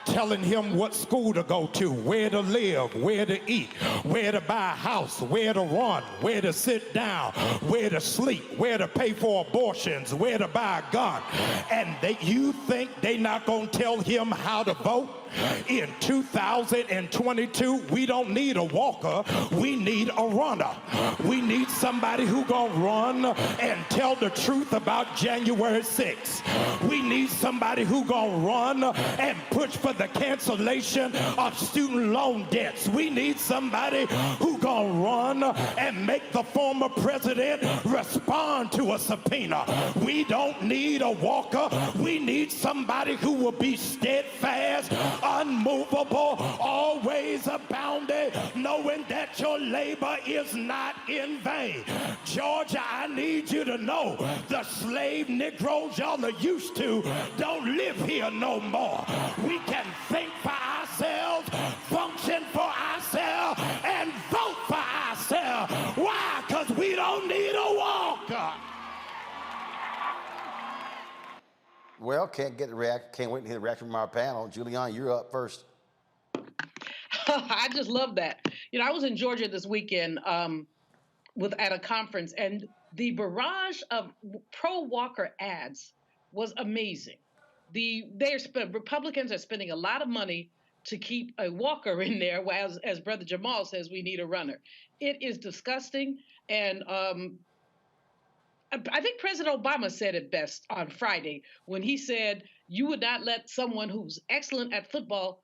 telling him what school to go to, where to live, where to eat, where to buy a house, where to run, where to sit down, where to sleep, where to pay for abortions, where to buy a gun. And you think they not gonna tell him how to vote? In 2022, we don't need a walker, we need a runner. We need somebody who gonna run and tell the truth about January 6th. We need somebody who gonna run and push for the cancellation of student loan debts. We need somebody who gonna run and make the former president respond to a subpoena. We don't need a walker, we need somebody who will be steadfast, unmovable, always abounding, knowing that your labor is not in vain. Georgia, I need you to know the slave Negroes y'all are used to don't live here no more. We can think for ourselves, function for ourselves, and vote for ourselves. Why? Because we don't need a walker. Well, can't wait to hear the reaction from our panel. Julianne, you're up first. I just love that. You know, I was in Georgia this weekend at a conference, and the barrage of pro-Walker ads was amazing. Republicans are spending a lot of money to keep a Walker in there, as Brother Jamal says, we need a runner. It is disgusting, and I think President Obama said it best on Friday when he said, you would not let someone who's excellent at football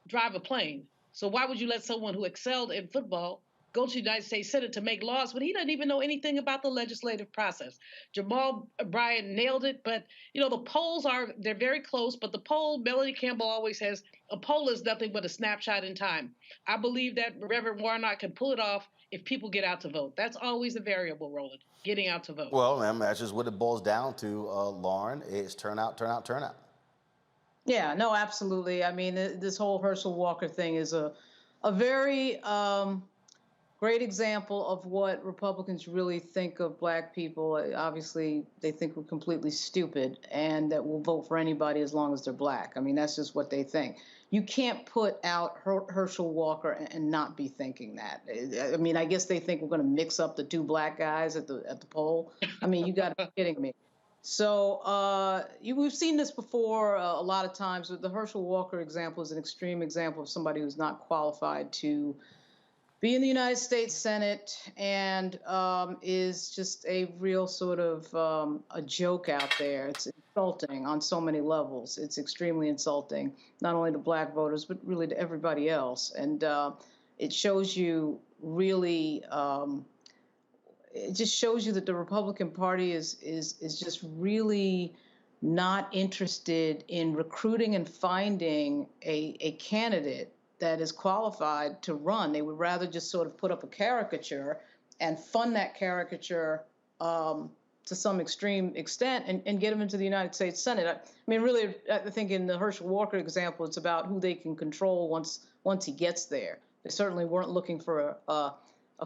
drive a plane. So why would you let someone who excelled in football go to the United States Senate to make laws when he doesn't even know anything about the legislative process? Jamal Bryant nailed it, but you know, the polls they're very close, but the poll, Melanie Campbell always says, a poll is nothing but a snapshot in time. I believe that Reverend Warnock can pull it off if people get out to vote. That's always a variable, Roland, getting out to vote. Well, that's just what it boils down to, Lauren, is turnout, turnout, turnout. Yeah, no, absolutely. I mean, this whole Herschel Walker thing is a very great example of what Republicans really think of Black people. Obviously, they think we're completely stupid and that we'll vote for anybody as long as they're Black. I mean, that's just what they think. You can't put out Herschel Walker and not be thinking that. I mean, I guess they think we're going to mix up the two Black guys at the poll. I mean, you got to be kidding me. So we've seen this before a lot of times. The Herschel Walker example is an extreme example of somebody who's not qualified to be in the United States Senate and is just a real sort of a joke out there. It's insulting on so many levels. It's extremely insulting, not only to Black voters, but really to everybody else. And it shows you really, it just shows you that the Republican Party is just really not interested in recruiting and finding a candidate that is qualified to run. They would rather just sort of put up a caricature and fund that caricature to some extreme extent and get them into the United States Senate. I mean, really, I think in the Herschel Walker example, it's about who they can control once he gets there. They certainly weren't looking for a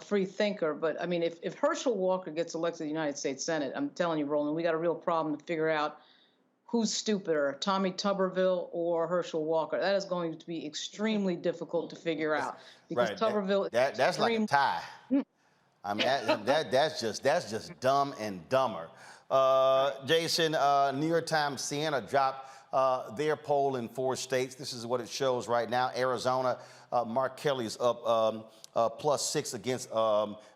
free thinker, but I mean, if Herschel Walker gets elected to the United States Senate, I'm telling you, Roland, we got a real problem to figure out who's stupider, Tommy Tuberville or Herschel Walker. That is going to be extremely difficult to figure out because right. Tuberville that's like a tie. I mean, that's just dumb and dumber. Jason, New York Times, Siena dropped their poll in 4 states. This is what it shows right now. Arizona, Mark Kelly's up +6 against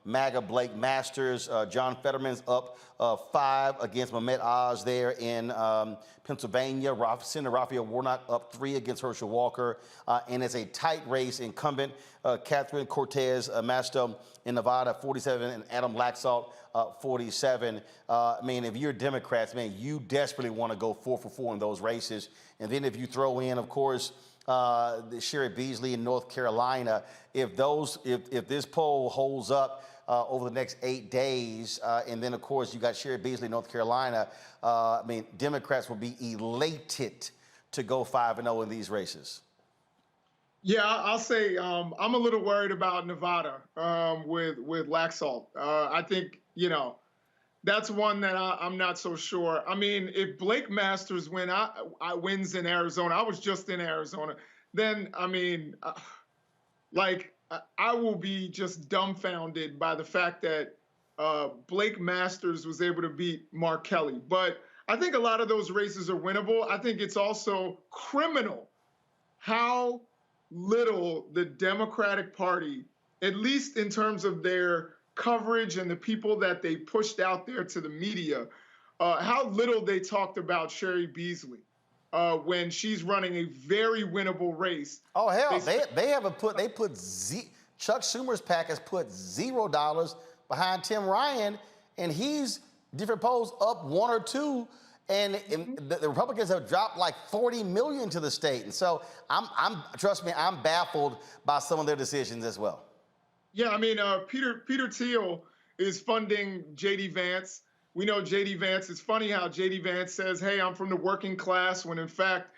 MAGA Blake Masters. John Fetterman's up 5 against Mehmet Oz there in Pennsylvania. Senator Raphael Warnock up 3 against Herschel Walker. And it's a tight race. Incumbent Catherine Cortez Masto in Nevada, 47, and Adam Laxalt, 47. I mean, if you're Democrats, man, you desperately want to go 4 for 4 in those races. And then if you throw in, of course, Sherry Beasley in North Carolina, if this poll holds up over the next 8 days, and then of course you got Sherry Beasley in North Carolina, I mean, Democrats will be elated to go 5-0 in these races. Yeah, I'll say I'm a little worried about Nevada with Laxalt. I think, That's one that I'm not so sure. I mean, if Blake Masters wins in Arizona, I was just in Arizona, then, I mean, I will be just dumbfounded by the fact that Blake Masters was able to beat Mark Kelly. But I think a lot of those races are winnable. I think it's also criminal how little the Democratic Party, at least in terms of their coverage and the people that they pushed out there to the media, how little they talked about Sherry Beasley when she's running a very winnable race. Oh hell, they put Chuck Schumer's PAC has put $0 behind Tim Ryan, and he's different polls up 1 or 2, and the Republicans have dropped like $40 million to the state, and so trust me, I'm baffled by some of their decisions as well. Yeah, I mean, Peter Thiel is funding J.D. Vance. We know J.D. Vance. It's funny how J.D. Vance says, hey, I'm from the working class, when in fact,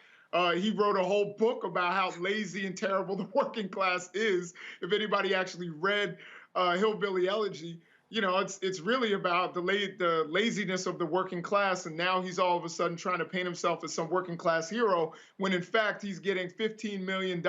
he wrote a whole book about how lazy and terrible the working class is. If anybody actually read Hillbilly Elegy, you know, it's really about the laziness of the working class. And now he's all of a sudden trying to paint himself as some working class hero, when in fact, he's getting $15 million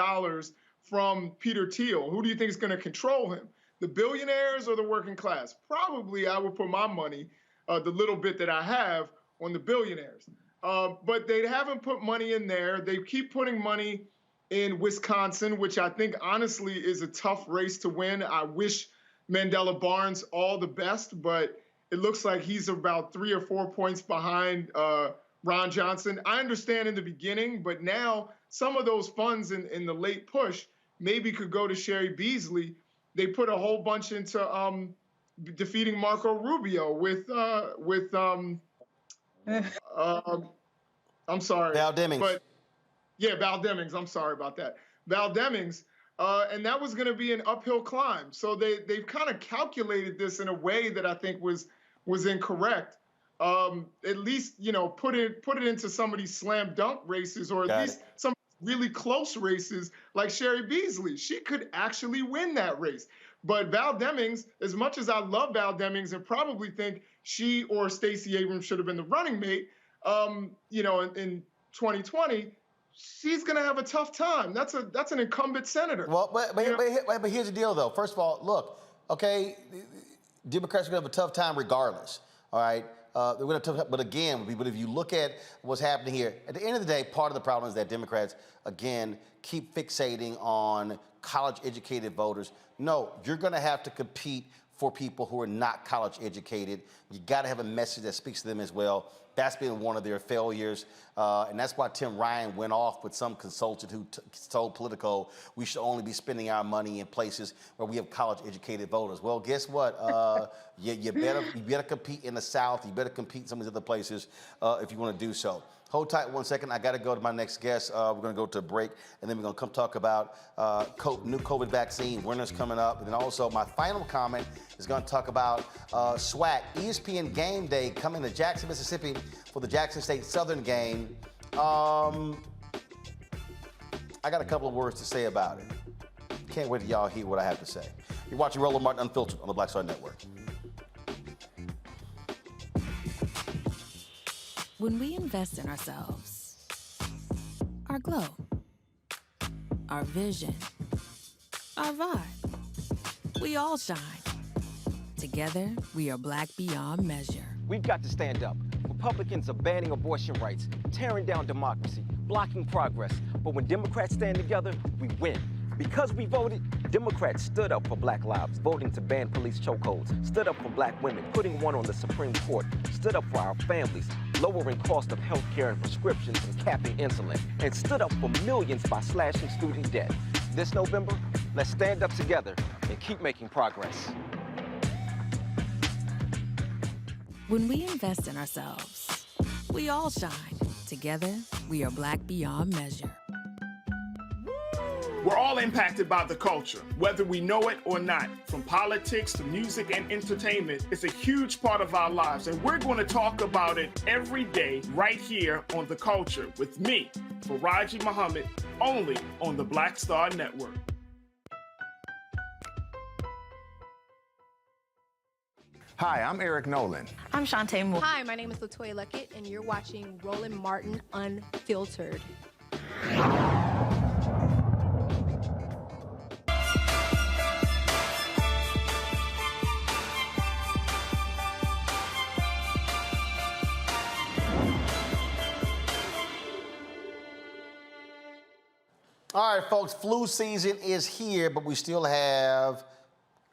from Peter Thiel. Who do you think is going to control him? The billionaires or the working class? Probably I would put my money, the little bit that I have, on the billionaires. But they haven't put money in there. They keep putting money in Wisconsin, which I think honestly is a tough race to win. I wish Mandela Barnes all the best, but it looks like he's about 3 or 4 points behind Ron Johnson. I understand in the beginning, but now some of those funds in the late push maybe could go to Sherry Beasley. They put a whole bunch into defeating Marco Rubio with I'm sorry. Val Demings. But yeah, Val Demings. I'm sorry about that. Val Demings. And that was going to be an uphill climb. So they've kind of calculated this in a way that I think was incorrect. At least, you know, put it into some of these slam dunk races, or at least some really close races like Sherry Beasley. She could actually win that race. But Val Demings, as much as I love Val Demings and probably think she or Stacey Abrams should have been the running mate, you know, in 2020, she's going to have a tough time. That's an incumbent senator. Well, but here's the deal, though. First of all, look, okay, Democrats are going to have a tough time regardless, all right? They're going to have tough time, but again, if you look at what's happening here, at the end of the day, part of the problem is that Democrats, again, keep fixating on college-educated voters. No, you're going to have to compete for people who are not college-educated. You got to have a message that speaks to them as well. That's been one of their failures, and that's why Tim Ryan went off with some consultant who told Politico we should only be spending our money in places where we have college-educated voters. Well, guess what? You better compete in the South. You better compete in some of these other places if you want to do so. Hold tight 1 second. I got to go to my next guest. We're going to go to a break, and then we're going to come talk about new COVID vaccine, winter's coming up. And then also my final comment is going to talk about SWAC, ESPN Game Day, coming to Jackson, Mississippi for the Jackson State Southern game. I got a couple of words to say about it. Can't wait till y'all hear what I have to say. You're watching Roland Martin Unfiltered on the Black Star Network. When we invest in ourselves, our glow, our vision, our vibe, we all shine. Together, we are Black beyond measure. We've got to stand up. Republicans are banning abortion rights, tearing down democracy, blocking progress. But when Democrats stand together, we win. Because we voted, Democrats stood up for Black lives, voting to ban police chokeholds, stood up for Black women, putting one on the Supreme Court, stood up for our families, lowering cost of health care and prescriptions and capping insulin, and stood up for millions by slashing student debt. This November, let's stand up together and keep making progress. When we invest in ourselves, we all shine. Together, we are Black beyond measure. We're all impacted by the culture, whether we know it or not. From politics to music and entertainment, it's a huge part of our lives, and we're going to talk about it every day right here on The Culture with me, Faraji Muhammad, only on the Black Star Network. Hi, I'm Eric Nolan. I'm Shantae Moore. Hi, my name is LaToya Luckett, and you're watching Roland Martin Unfiltered. All right, folks, flu season is here, but we still have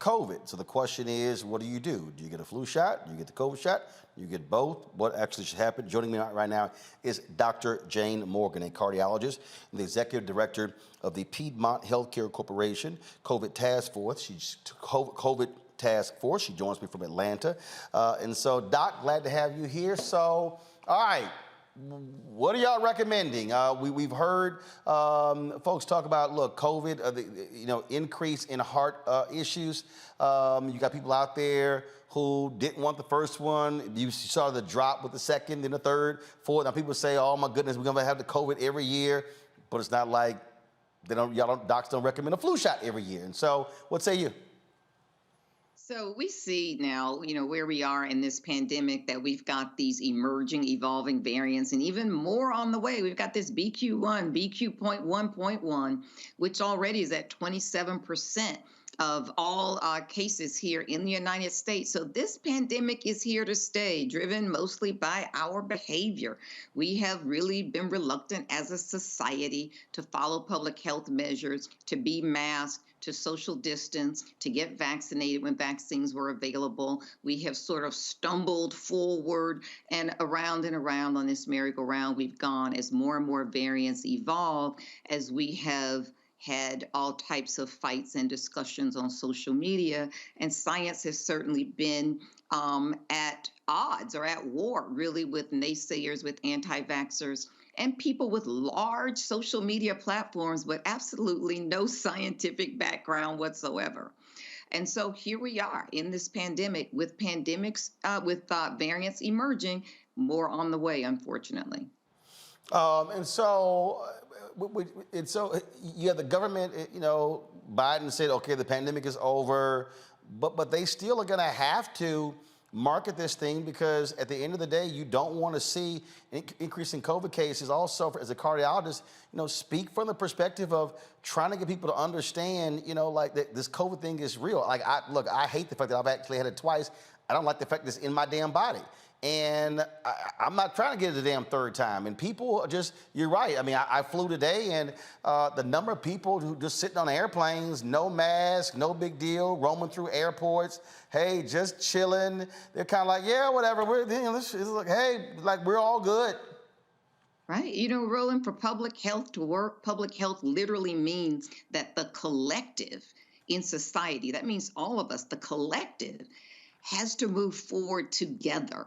COVID. So the question is, what do? Do you get a flu shot? Do you get the COVID shot? Do you get both? What actually should happen? Joining me right now is Dr. Jane Morgan, a cardiologist and the executive director of the Piedmont Healthcare Corporation COVID Task Force. She's COVID Task Force. She joins me from Atlanta. And so, Doc, glad to have you here. So, all right. What are y'all recommending? We've heard folks talk about, look, COVID, the increase in heart issues. You got people out there who didn't want the first one. You saw the drop with the second, then the third, fourth. Now people say, oh my goodness, we're gonna have the COVID every year, but it's not like docs don't recommend a flu shot every year. And so, what say you? So we see now, where we are in this pandemic, that we've got these emerging, evolving variants, and even more on the way. We've got this BQ1, BQ.1.1, which already is at 27% of all cases here in the United States. So this pandemic is here to stay, driven mostly by our behavior. We have really been reluctant as a society to follow public health measures, to be masked, to social distance, to get vaccinated when vaccines were available. We have sort of stumbled forward and around on this merry-go-round we've gone as more and more variants evolve, as we have had all types of fights and discussions on social media, and science has certainly been at odds or at war, really, with naysayers, with anti-vaxxers, and people with large social media platforms, but absolutely no scientific background whatsoever. And so here we are in this pandemic with variants emerging, more on the way, unfortunately. And so you have the government, Biden said, okay, the pandemic is over, but they still are going to have to market this thing, because at the end of the day, you don't want to see an increase in COVID cases. Also, as a cardiologist, speak from the perspective of trying to get people to understand, this COVID thing is real. I hate the fact that I've actually had it twice. I don't like the fact that it's in my damn body. And I'm not trying to get it a damn third time. And people you're right. I mean, I flew today, and the number of people who just sitting on airplanes, no mask, no big deal, roaming through airports, hey, just chilling. They're kind of like, yeah, whatever. We're all good. Right. Roland, for public health to work, public health literally means that the collective in society, that means all of us, the collective, has to move forward together.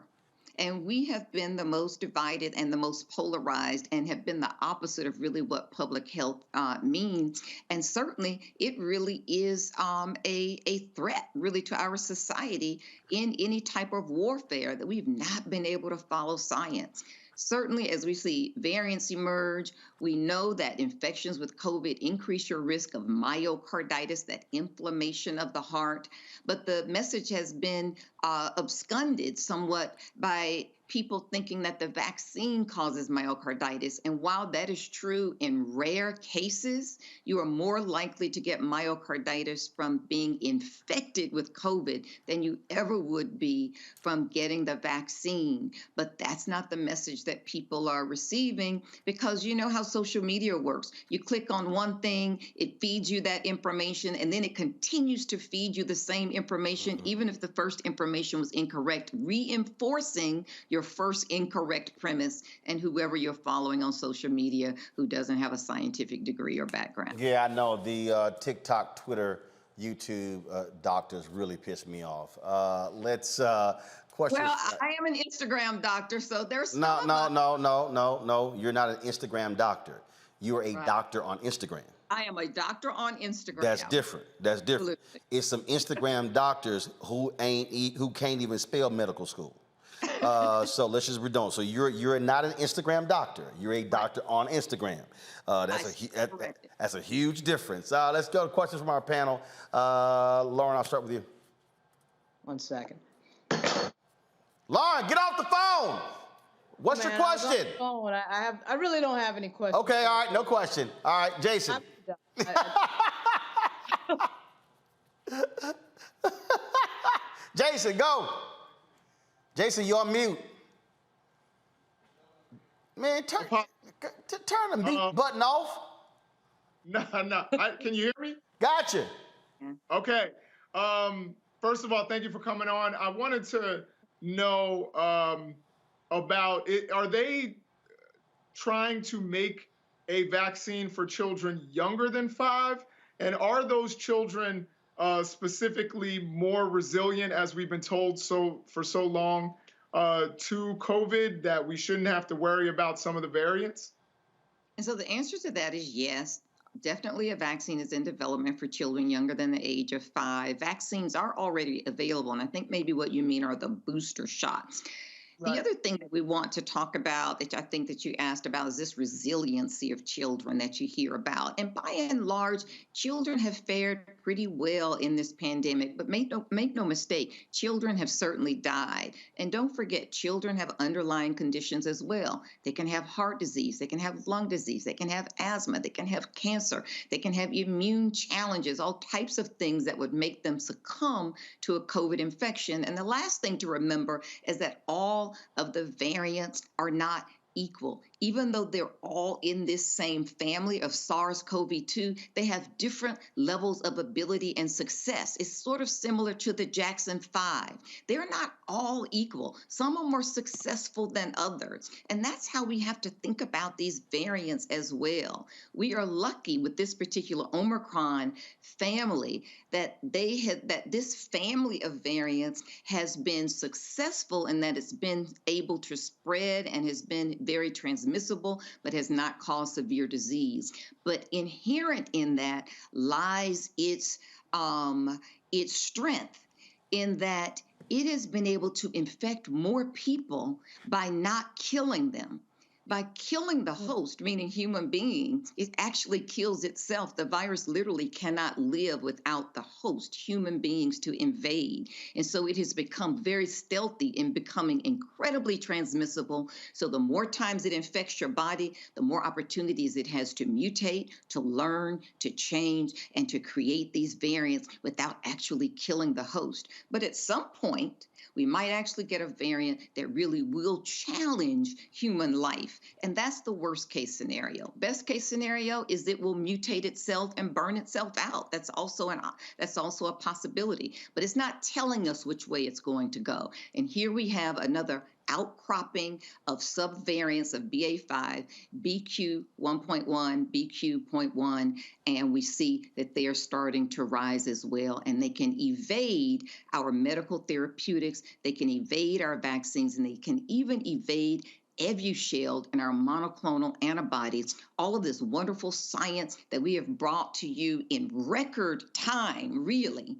And we have been the most divided and the most polarized, and have been the opposite of really what public health means. And certainly it really is a threat really to our society in any type of warfare, that we've not been able to follow science. Certainly, as we see variants emerge, we know that infections with COVID increase your risk of myocarditis, that inflammation of the heart. But the message has been absconded somewhat by people thinking that the vaccine causes myocarditis. And while that is true in rare cases, you are more likely to get myocarditis from being infected with COVID than you ever would be from getting the vaccine. But that's not the message that people are receiving, because you know how social media works. You click on one thing, it feeds you that information, and then it continues to feed you the same information, even if the first information was incorrect, reinforcing your first incorrect premise, and whoever you're following on social media who doesn't have a scientific degree or background. Yeah, I know. The TikTok, Twitter, YouTube doctors really piss me off. Questions. Well, I am an Instagram doctor, so there's No. You're not an Instagram doctor. You are a doctor on Instagram. I am a doctor on Instagram. That's different. Absolutely. It's some Instagram doctors who can't even spell medical school. So let's just redone. So you're not an Instagram doctor. You're a doctor on Instagram. That's a huge difference. Let's go to questions from our panel. Lauren, I'll start with you. 1 second. Lauren, get off the phone. What's your question? I really don't have any questions. Okay, all right, no question. All right, Jason. Jason, go. Jason, you're on mute. Man, turn the mute button off. No. Can you hear me? Gotcha. Okay. First of all, thank you for coming on. I wanted to know about it. Are they trying to make a vaccine for children younger than 5? And are those children specifically more resilient, as we've been told for so long, to COVID, that we shouldn't have to worry about some of the variants? And so the answer to that is yes. Definitely a vaccine is in development for children younger than the age of 5. Vaccines are already available, and I think maybe what you mean are the booster shots. Right. The other thing that we want to talk about, that I think that you asked about, is this resiliency of children that you hear about. And by and large, children have fared pretty well in this pandemic, but make no mistake, children have certainly died. And don't forget, children have underlying conditions as well. They can have heart disease, they can have lung disease, they can have asthma, they can have cancer, they can have immune challenges, all types of things that would make them succumb to a COVID infection. And the last thing to remember is that all of the variants are not equal. Even though they're all in this same family of SARS-CoV-2, they have different levels of ability and success. It's sort of similar to the Jackson 5. They're not all equal. Some are more successful than others. And that's how we have to think about these variants as well. We are lucky with this particular Omicron family that this family of variants has been successful in that it's been able to spread and has been very transmissible, but has not caused severe disease. But inherent in that lies its strength, in that it has been able to infect more people by not killing them. By killing the host, meaning human beings, it actually kills itself. The virus literally cannot live without the host, human beings, to invade. And so it has become very stealthy in becoming incredibly transmissible. So the more times it infects your body, the more opportunities it has to mutate, to learn, to change, and to create these variants without actually killing the host. But at some point, we might actually get a variant that really will challenge human life. And that's the worst case scenario. Best case scenario is it will mutate itself and burn itself out. That's also a possibility. But it's not telling us which way it's going to go. And here we have another outcropping of subvariants of BA5, BQ1.1, BQ.1, and we see that they are starting to rise as well. And they can evade our medical therapeutics, they can evade our vaccines, and they can even evade Evusheld and our monoclonal antibodies, all of this wonderful science that we have brought to you in record time, really.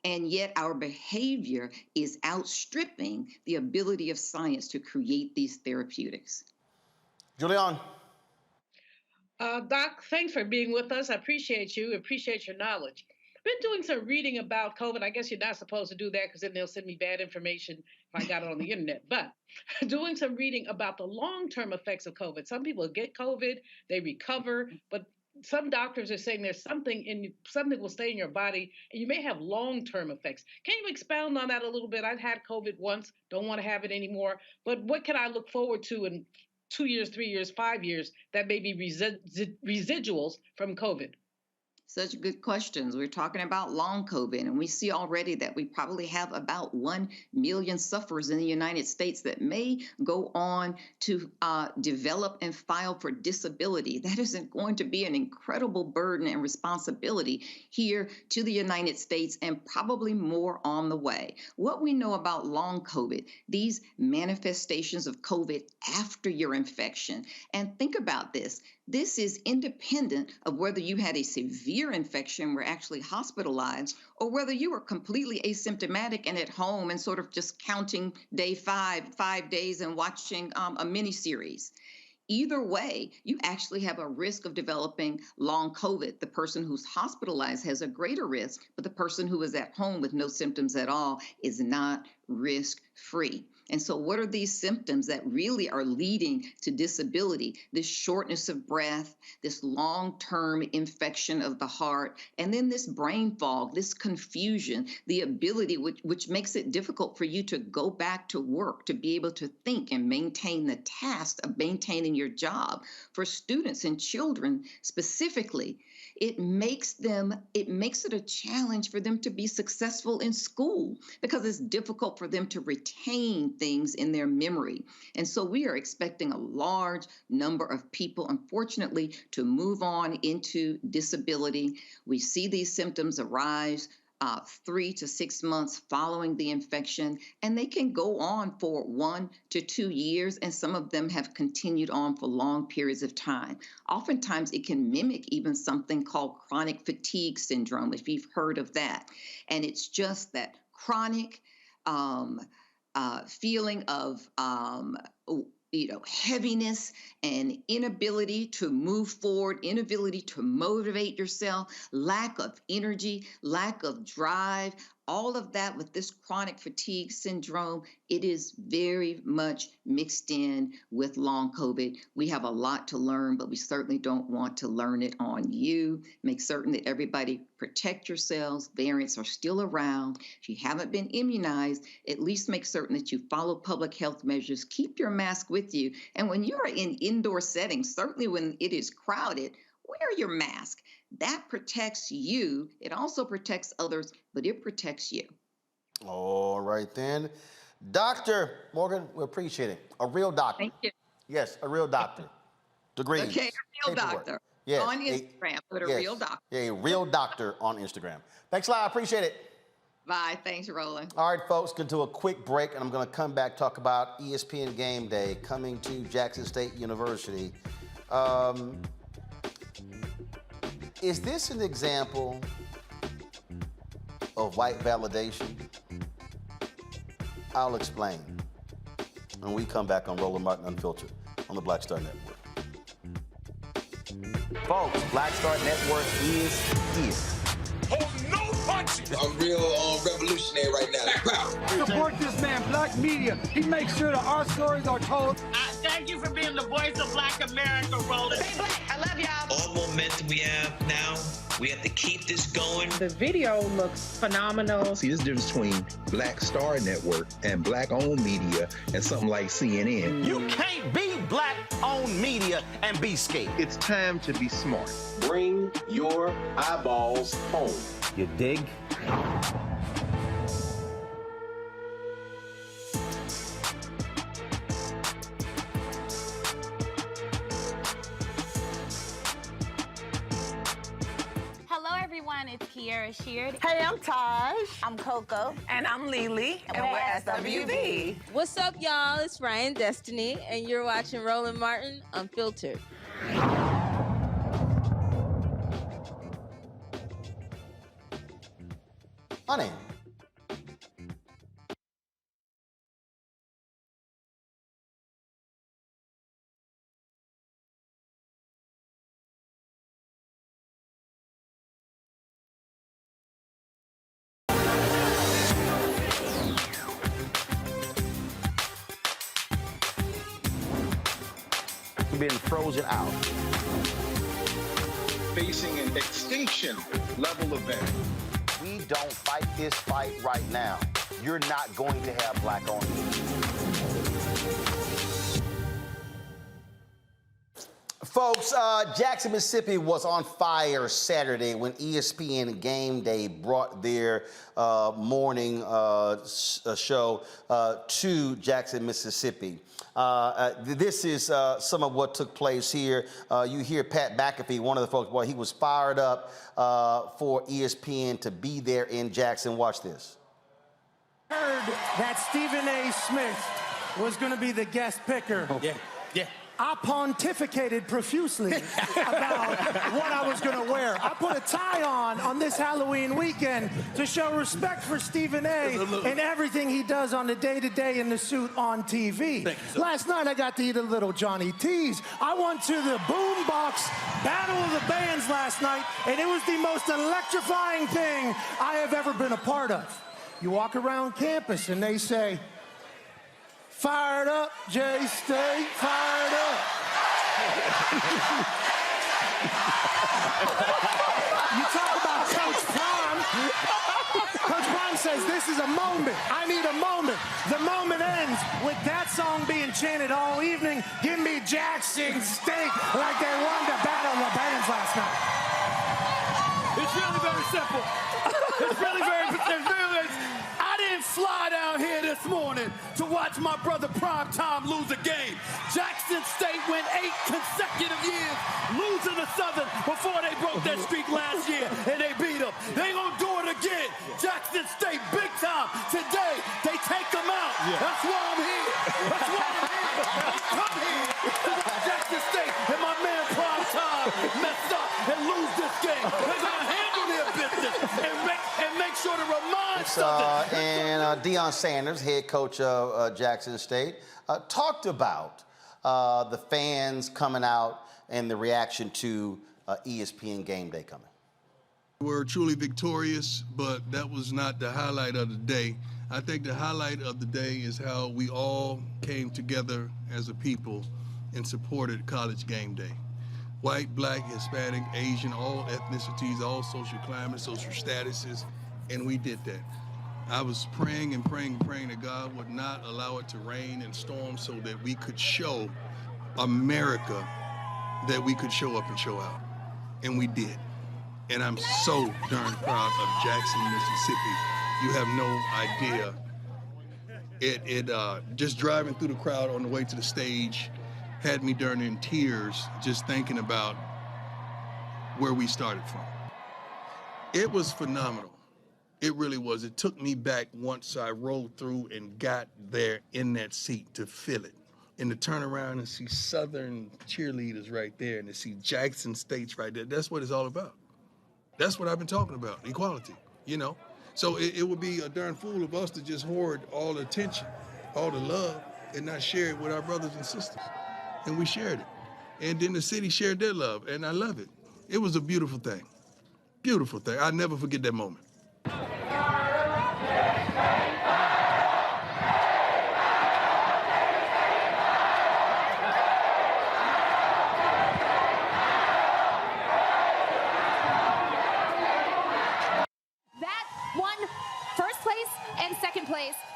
And yet our behavior is outstripping the ability of science to create these therapeutics. Julian. Doc, thanks for being with us. I appreciate you, appreciate your knowledge. I've been doing some reading about COVID. I guess you're not supposed to do that because then they'll send me bad information if I got it on the internet. But doing some reading about the long-term effects of COVID. Some people get COVID, they recover, but some doctors are saying there's something will stay in your body and you may have long-term effects. Can you expound on that a little bit? I've had COVID once, don't want to have it anymore, but what can I look forward to in 2 years, 3 years, 5 years that may be residuals from COVID? Such good questions. We're talking about long COVID, and we see already that we probably have about 1 million sufferers in the United States that may go on to develop and file for disability. That isn't going to be an incredible burden and responsibility here to the United States, and probably more on the way. What we know about long COVID, these manifestations of COVID after your infection, and think about this. This is independent of whether you had a severe infection, were actually hospitalized, or whether you were completely asymptomatic and at home and sort of just counting day 5 days and watching a miniseries. Either way, you actually have a risk of developing long COVID. The person who's hospitalized has a greater risk, but the person who is at home with no symptoms at all is not risk-free. And so what are these symptoms that really are leading to disability? This shortness of breath, this long-term infection of the heart, and then this brain fog, this confusion, the ability which makes it difficult for you to go back to work, to be able to think and maintain the task of maintaining your job. For students and children specifically, it makes it a challenge for them to be successful in school because it's difficult for them to retain things in their memory. And so we are expecting a large number of people, unfortunately, to move on into disability. We see these symptoms arise 3 to 6 months following the infection, and they can go on for 1 to 2 years, and some of them have continued on for long periods of time. Oftentimes, it can mimic even something called chronic fatigue syndrome, if you've heard of that. And it's just that chronic feeling of heaviness and inability to move forward, inability to motivate yourself, lack of energy, lack of drive, all of that with this chronic fatigue syndrome, it is very much mixed in with long COVID. We have a lot to learn, but we certainly don't want to learn it on you. Make certain that everybody protect yourselves. Variants are still around. If you haven't been immunized, at least make certain that you follow public health measures. Keep your mask with you. And when you're in indoor settings, certainly when it is crowded, wear your mask. That protects you. It also protects others, but it protects you. All right, then. Dr. Morgan, we appreciate it. A real doctor. Thank you. Yes, a real doctor. Degrees. Okay, a real paperwork. doctor. Yes, On Instagram, but a real doctor. Yeah, a real doctor on Instagram. Thanks a lot. I appreciate it. Bye. Thanks, Roland. All right, folks, going to do a quick break, and I'm going to come back, talk about ESPN Game Day coming to Jackson State University. Is this an example of white validation? I'll explain when we come back on Roland Martin Unfiltered on the Black Star Network. Folks, Black Star Network is here. Oh, no punches! I'm real revolutionary right now. Support this man, Black Media. He makes sure that our stories are told. Thank you for being the voice of Black America, Roland. Stay black. I love y'all. All momentum we have now, we have to keep this going. The video looks phenomenal. See, there's a difference between Black Star Network and black-owned media and something like CNN. You can't be black-owned media and be scared. It's time to be smart. Bring your eyeballs home. You dig? It's Kiara Sheard. Hey, I'm Taj. I'm Coco. And I'm Lily. And we're SWV. What's up, y'all? It's Ryan Destiny, and you're watching Roland Martin Unfiltered. Honey. Been frozen out. Facing an extinction level event. We don't fight this fight right now. You're not going to have black-owned media. Folks, Jackson, Mississippi was on fire Saturday when ESPN Game Day brought their morning show to Jackson, Mississippi. This is some of what took place here. You hear Pat McAfee, one of the folks, boy, he was fired up for ESPN to be there in Jackson. Watch this. Heard that Stephen A. Smith was going to be the guest picker. Yeah. I pontificated profusely about what I was going to wear. I put a tie on this Halloween weekend to show respect for Stephen A. and everything he does on the day-to-day in the suit on TV. Last night, I got to eat a little Johnny T's. I went to the Boombox Battle of the Bands last night, and it was the most electrifying thing I have ever been a part of. You walk around campus, and they say, Fired up, J-State, fired up. You talk about Coach Prime. Coach Prime says this is a moment. I need a moment. The moment ends with that song being chanted all evening. Give me Jackson State like they won the Battle of the Bands last night. It's really very simple. It's really very I didn't fly down here this morning to watch my brother Prime Time lose a game. Jackson State went 8 consecutive years losing to Southern before they broke that streak last year, and they beat them. They gonna do it again. Jackson State, big time. Today, they take them out. Yeah. That's why I'm here. That's why I'm here. I come here to Jackson State, and my man Prime Time messed up and lose this game. They're gonna handle their business and make sure to remind Southern. And Deion Sanders, head coach of Jackson State, talked about the fans coming out and the reaction to ESPN Game Day coming. We're truly victorious, but that was not the highlight of the day. I think the highlight of the day is how we all came together as a people and supported College Game Day. White, black, Hispanic, Asian, all ethnicities, all social climates, social statuses, and we did that. I was praying and praying and praying that God would not allow it to rain and storm so that we could show America that we could show up and show out. And we did. And I'm so darn proud of Jackson, Mississippi. You have no idea. Just driving through the crowd on the way to the stage had me darn in tears just thinking about where we started from. It was phenomenal. It really was. It took me back once I rolled through and got there in that seat to feel it. And to turn around and see Southern cheerleaders right there and to see Jackson State's right there. That's what it's all about. That's what I've been talking about, equality, you know? So it would be a darn fool of us to just hoard all the attention, all the love, and not share it with our brothers and sisters. And we shared it. And then the city shared their love, and I love it. It was a beautiful thing. Beautiful thing. I'll never forget that moment.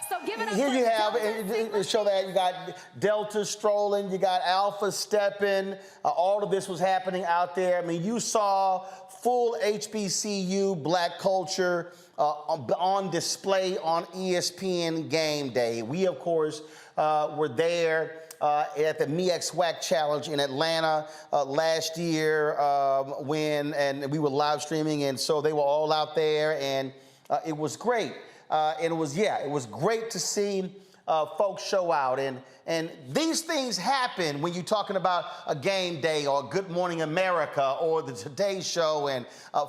So give it up. Here you have it show that you got Delta strolling, you got Alpha stepping. All of this was happening out there. I mean, you saw full HBCU black culture on display on ESPN Game Day. We, of course, were there at the MEX-WAC Challenge in Atlanta last year and we were live streaming, and so they were all out there, and it was great. And it was great to see folks show out. And these things happen when you're talking about a Game Day or Good Morning America or the Today Show, and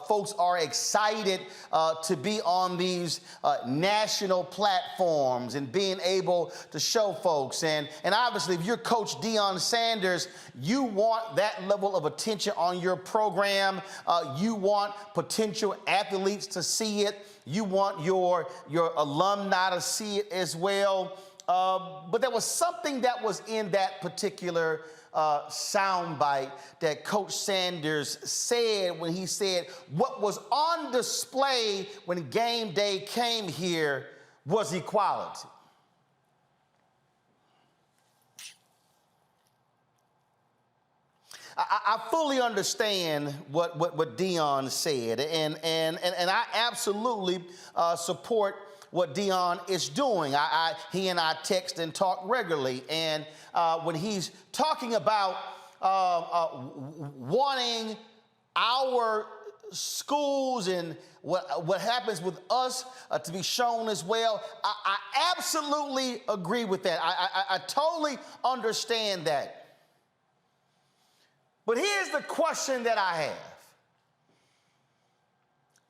folks are excited to be on these national platforms and being able to show folks. And obviously, if you're Coach Deion Sanders, you want that level of attention on your program. You want potential athletes to see it. You want your alumni to see it as well. But there was something that was in that particular soundbite that Coach Sanders said when he said what was on display when Game Day came here was equality. I fully understand what Deion said, and I absolutely support what Deion is doing. He and I text and talk regularly, and when he's talking about wanting our schools and what happens with us to be shown as well, I absolutely agree with that. I totally understand that. But here's the question that I have.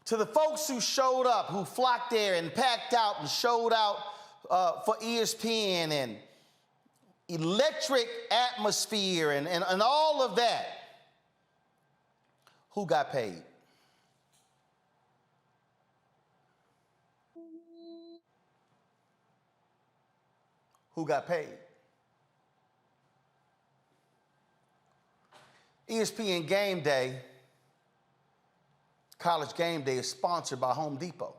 To the folks who showed up, who flocked there and packed out and showed out for ESPN and electric atmosphere and all of that, who got paid? who got paid. ESPN Game Day, College Game Day, is sponsored by Home Depot.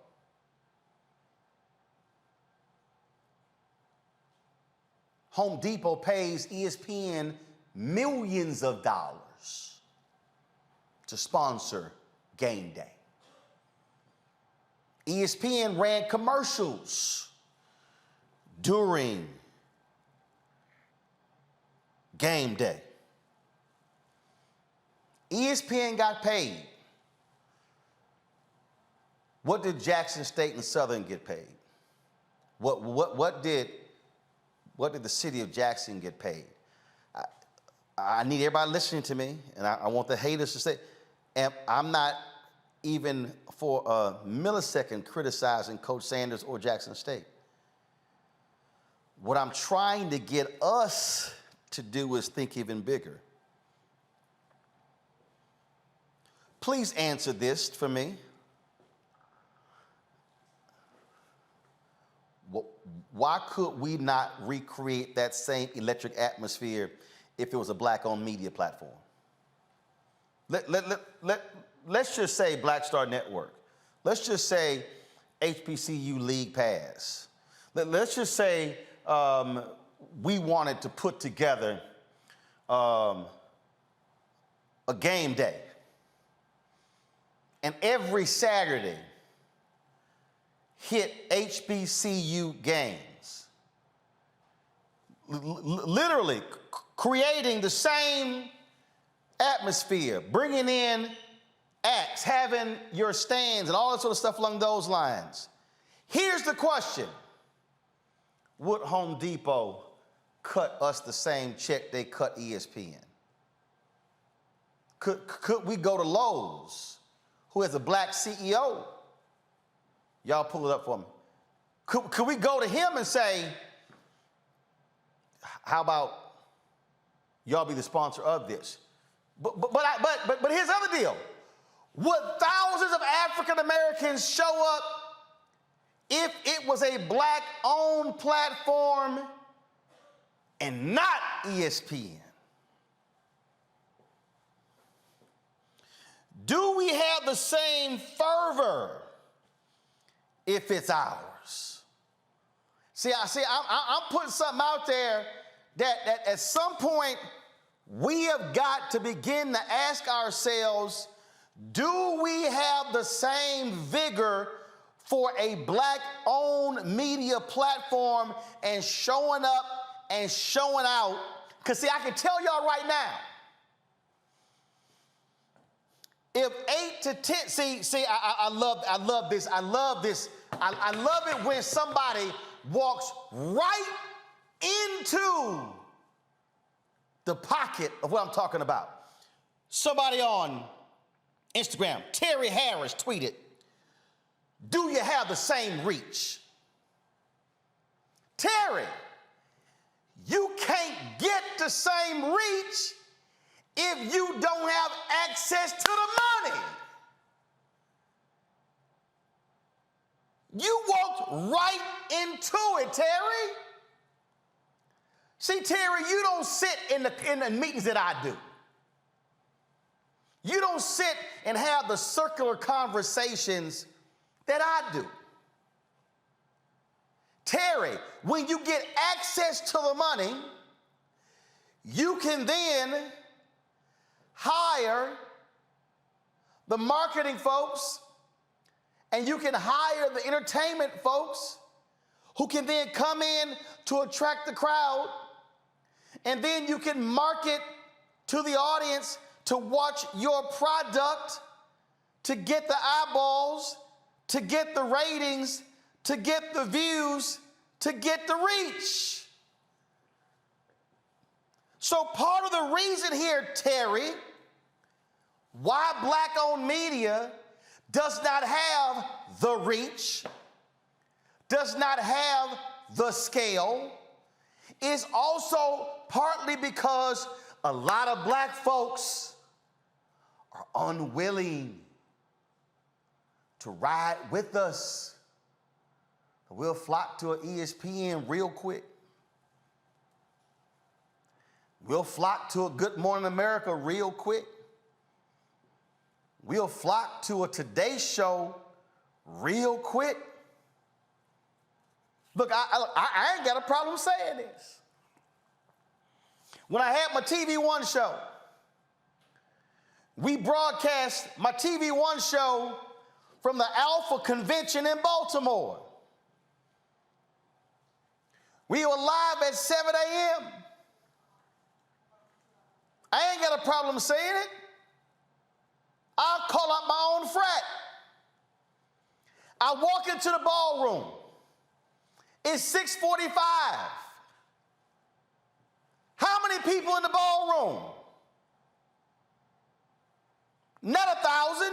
Home Depot pays ESPN millions of dollars to sponsor Game Day. ESPN ran commercials during Game Day. ESPN got paid. What did Jackson State and Southern get paid? What did the city of Jackson get paid? I need everybody listening to me, and I want the haters to say, and I'm not even for a millisecond criticizing Coach Sanders or Jackson State. What I'm trying to get us to do is think even bigger. Please answer this for me. Why could we not recreate that same electric atmosphere if it was a black-owned media platform? Let's just say Black Star Network. Let's just say HBCU League Pass. Let's just say we wanted to put together a game day. And every Saturday hit HBCU games. Literally creating the same atmosphere, bringing in acts, having your stands and all that sort of stuff along those lines. Here's the question. Would Home Depot cut us the same check they cut ESPN? Could we go to Lowe's, who has a black CEO? Y'all pull it up for me. Could we go to him and say, how about y'all be the sponsor of this? But here's the other deal. Would thousands of African Americans show up if it was a black-owned platform and not ESPN? Do we have the same fervor if it's ours? I'm putting something out there that at some point we have got to begin to ask ourselves, do we have the same vigor for a black-owned media platform and showing up and showing out? Because I can tell y'all right now, if 8 to 10, I love this. I love it when somebody walks right into the pocket of what I'm talking about. Somebody on Instagram, Terry Harris tweeted, do you have the same reach? Terry, you can't get the same reach if you don't have access to the money. You walked right into it, Terry. See, Terry, you don't sit in the meetings that I do. You don't sit and have the circular conversations that I do. Terry, when you get access to the money, you can then hire the marketing folks, and you can hire the entertainment folks who can then come in to attract the crowd, and then you can market to the audience to watch your product, to get the eyeballs, to get the ratings, to get the views, to get the reach. So part of the reason here, Terry, why black-owned media does not have the reach, does not have the scale, is also partly because a lot of black folks are unwilling to ride with us. We'll flock to an ESPN real quick. We'll flock to a Good Morning America real quick. We'll flock to a Today Show real quick. Look, I ain't got a problem saying this. When I had my TV One show, we broadcast my TV One show from the Alpha Convention in Baltimore. We were live at 7 a.m. I ain't got a problem saying it. I'll call out my own frat. I walk into the ballroom. It's 6:45. How many people in the ballroom? Not 1,000.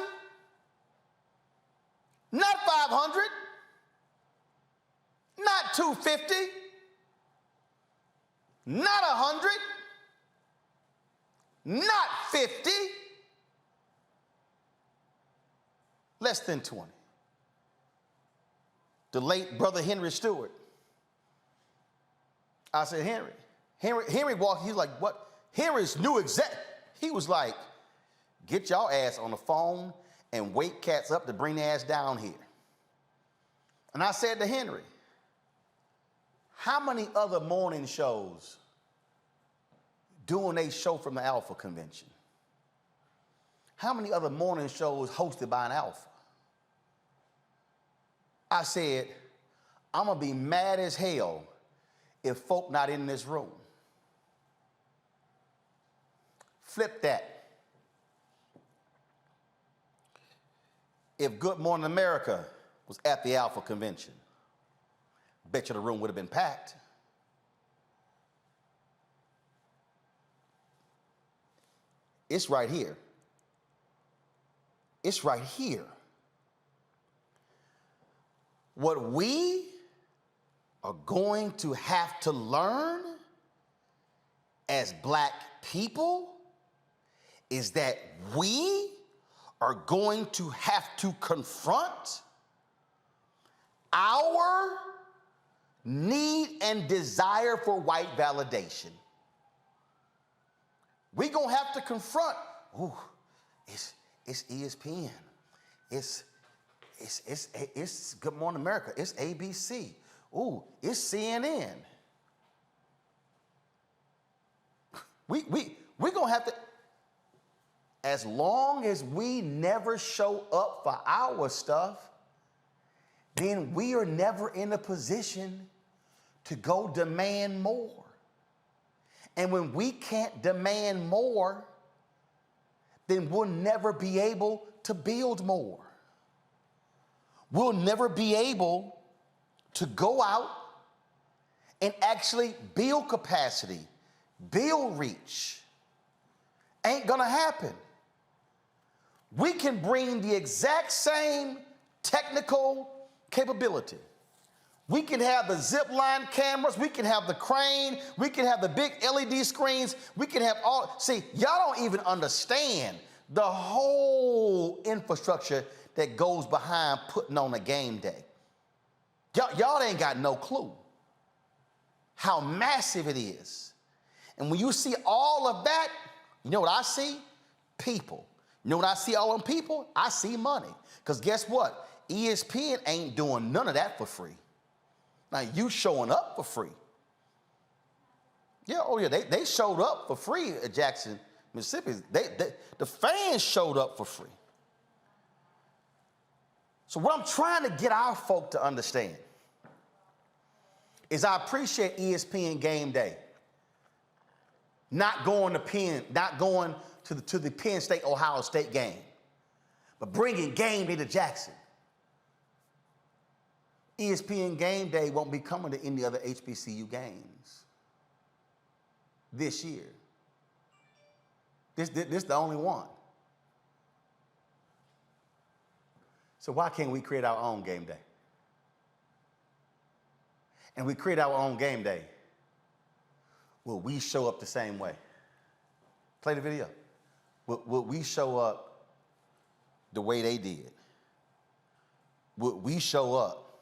Not 500. Not 250. Not 100. Not 50. Less than 20. The late brother Henry Stewart. I said, Henry walked, he's like, what? Henry's new exec. He was like, get y'all ass on the phone and wake cats up to bring their ass down here. And I said to Henry, how many other morning shows doing a show from the Alpha Convention? How many other morning shows hosted by an Alpha? I said, I'm gonna be mad as hell if folk not in this room. Flip that. If Good Morning America was at the Alpha Convention, bet you the room would have been packed. It's right here. It's right here. What we are going to have to learn as black people is that we are going to have to confront our need and desire for white validation. We're going to have to confront, it's ESPN, it's Good Morning America, it's ABC, it's CNN. We're going to have to, as long as we never show up for our stuff, then we are never in a position to go demand more. And when we can't demand more, then we'll never be able to build more. We'll never be able to go out and actually build capacity, build reach. Ain't gonna happen. We can bring the exact same technical capability. We can have the zip line cameras, we can have the crane, we can have the big LED screens, we can have all, see, y'all don't even understand the whole infrastructure that goes behind putting on a game day. Y'all ain't got no clue how massive it is. And when you see all of that, you know what I see? People. You know what I see all them people? I see money. Because guess what? ESPN ain't doing none of that for free. Now, you showing up for free. Yeah, they showed up for free at Jackson, Mississippi. The fans showed up for free. So what I'm trying to get our folk to understand is I appreciate ESPN Game Day. Not going to the Penn State, Ohio State game, but bringing Game Day to Jackson. ESPN Game Day won't be coming to any other HBCU games this year. This the only one. So why can't we create our own game day? And we create our own game day. Will we show up the same way? Play the video. Will we show up the way they did? Will we show up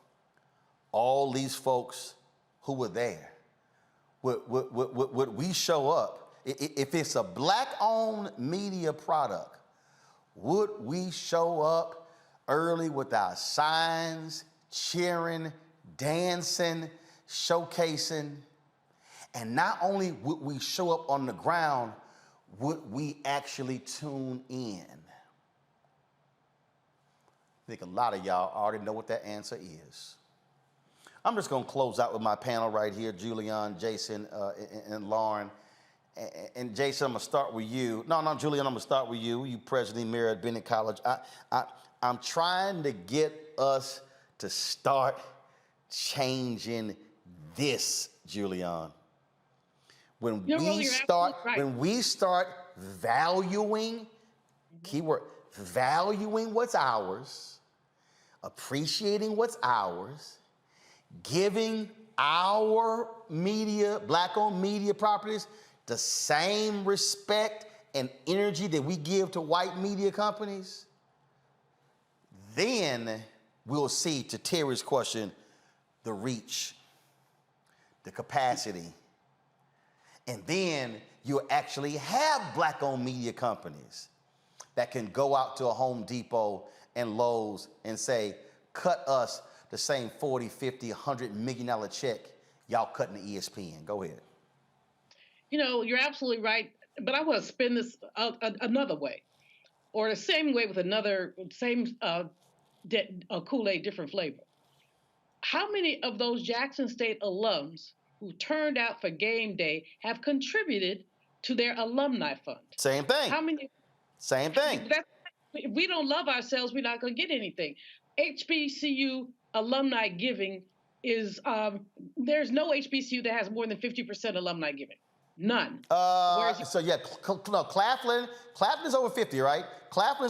all these folks who were there? Would we show up If it's a black-owned media product, would we show up early with our signs, cheering, dancing, showcasing? And not only would we show up on the ground, would we actually tune in? I think a lot of y'all already know what that answer is. I'm just going to close out with my panel right here, Julian, Jason, and Lauren. And Jason, I'm going to start with you. No, Julian, I'm going to start with you. You president emeritus at Bennett College. I'm trying to get us to start changing this, Julian. When we start valuing, keyword, valuing what's ours, appreciating what's ours, giving our media, black-owned media properties, the same respect and energy that we give to white media companies, then we'll see, to Terry's question, the reach, the capacity. And then you'll actually have black-owned media companies that can go out to a Home Depot and Lowe's and say, cut us the same $40, $50, $100 million check y'all cutting the ESPN. Go ahead. You know, you're absolutely right, but I want to spin this another way, or the same way with another, same Kool-Aid, different flavor. How many of those Jackson State alums who turned out for game day have contributed to their alumni fund? Same thing. How many? Same thing. If we don't love ourselves, we're not going to get anything. HBCU alumni giving is, there's no HBCU that has more than 50% alumni giving. None. So yeah, no, Claflin is over 50, right? Claflin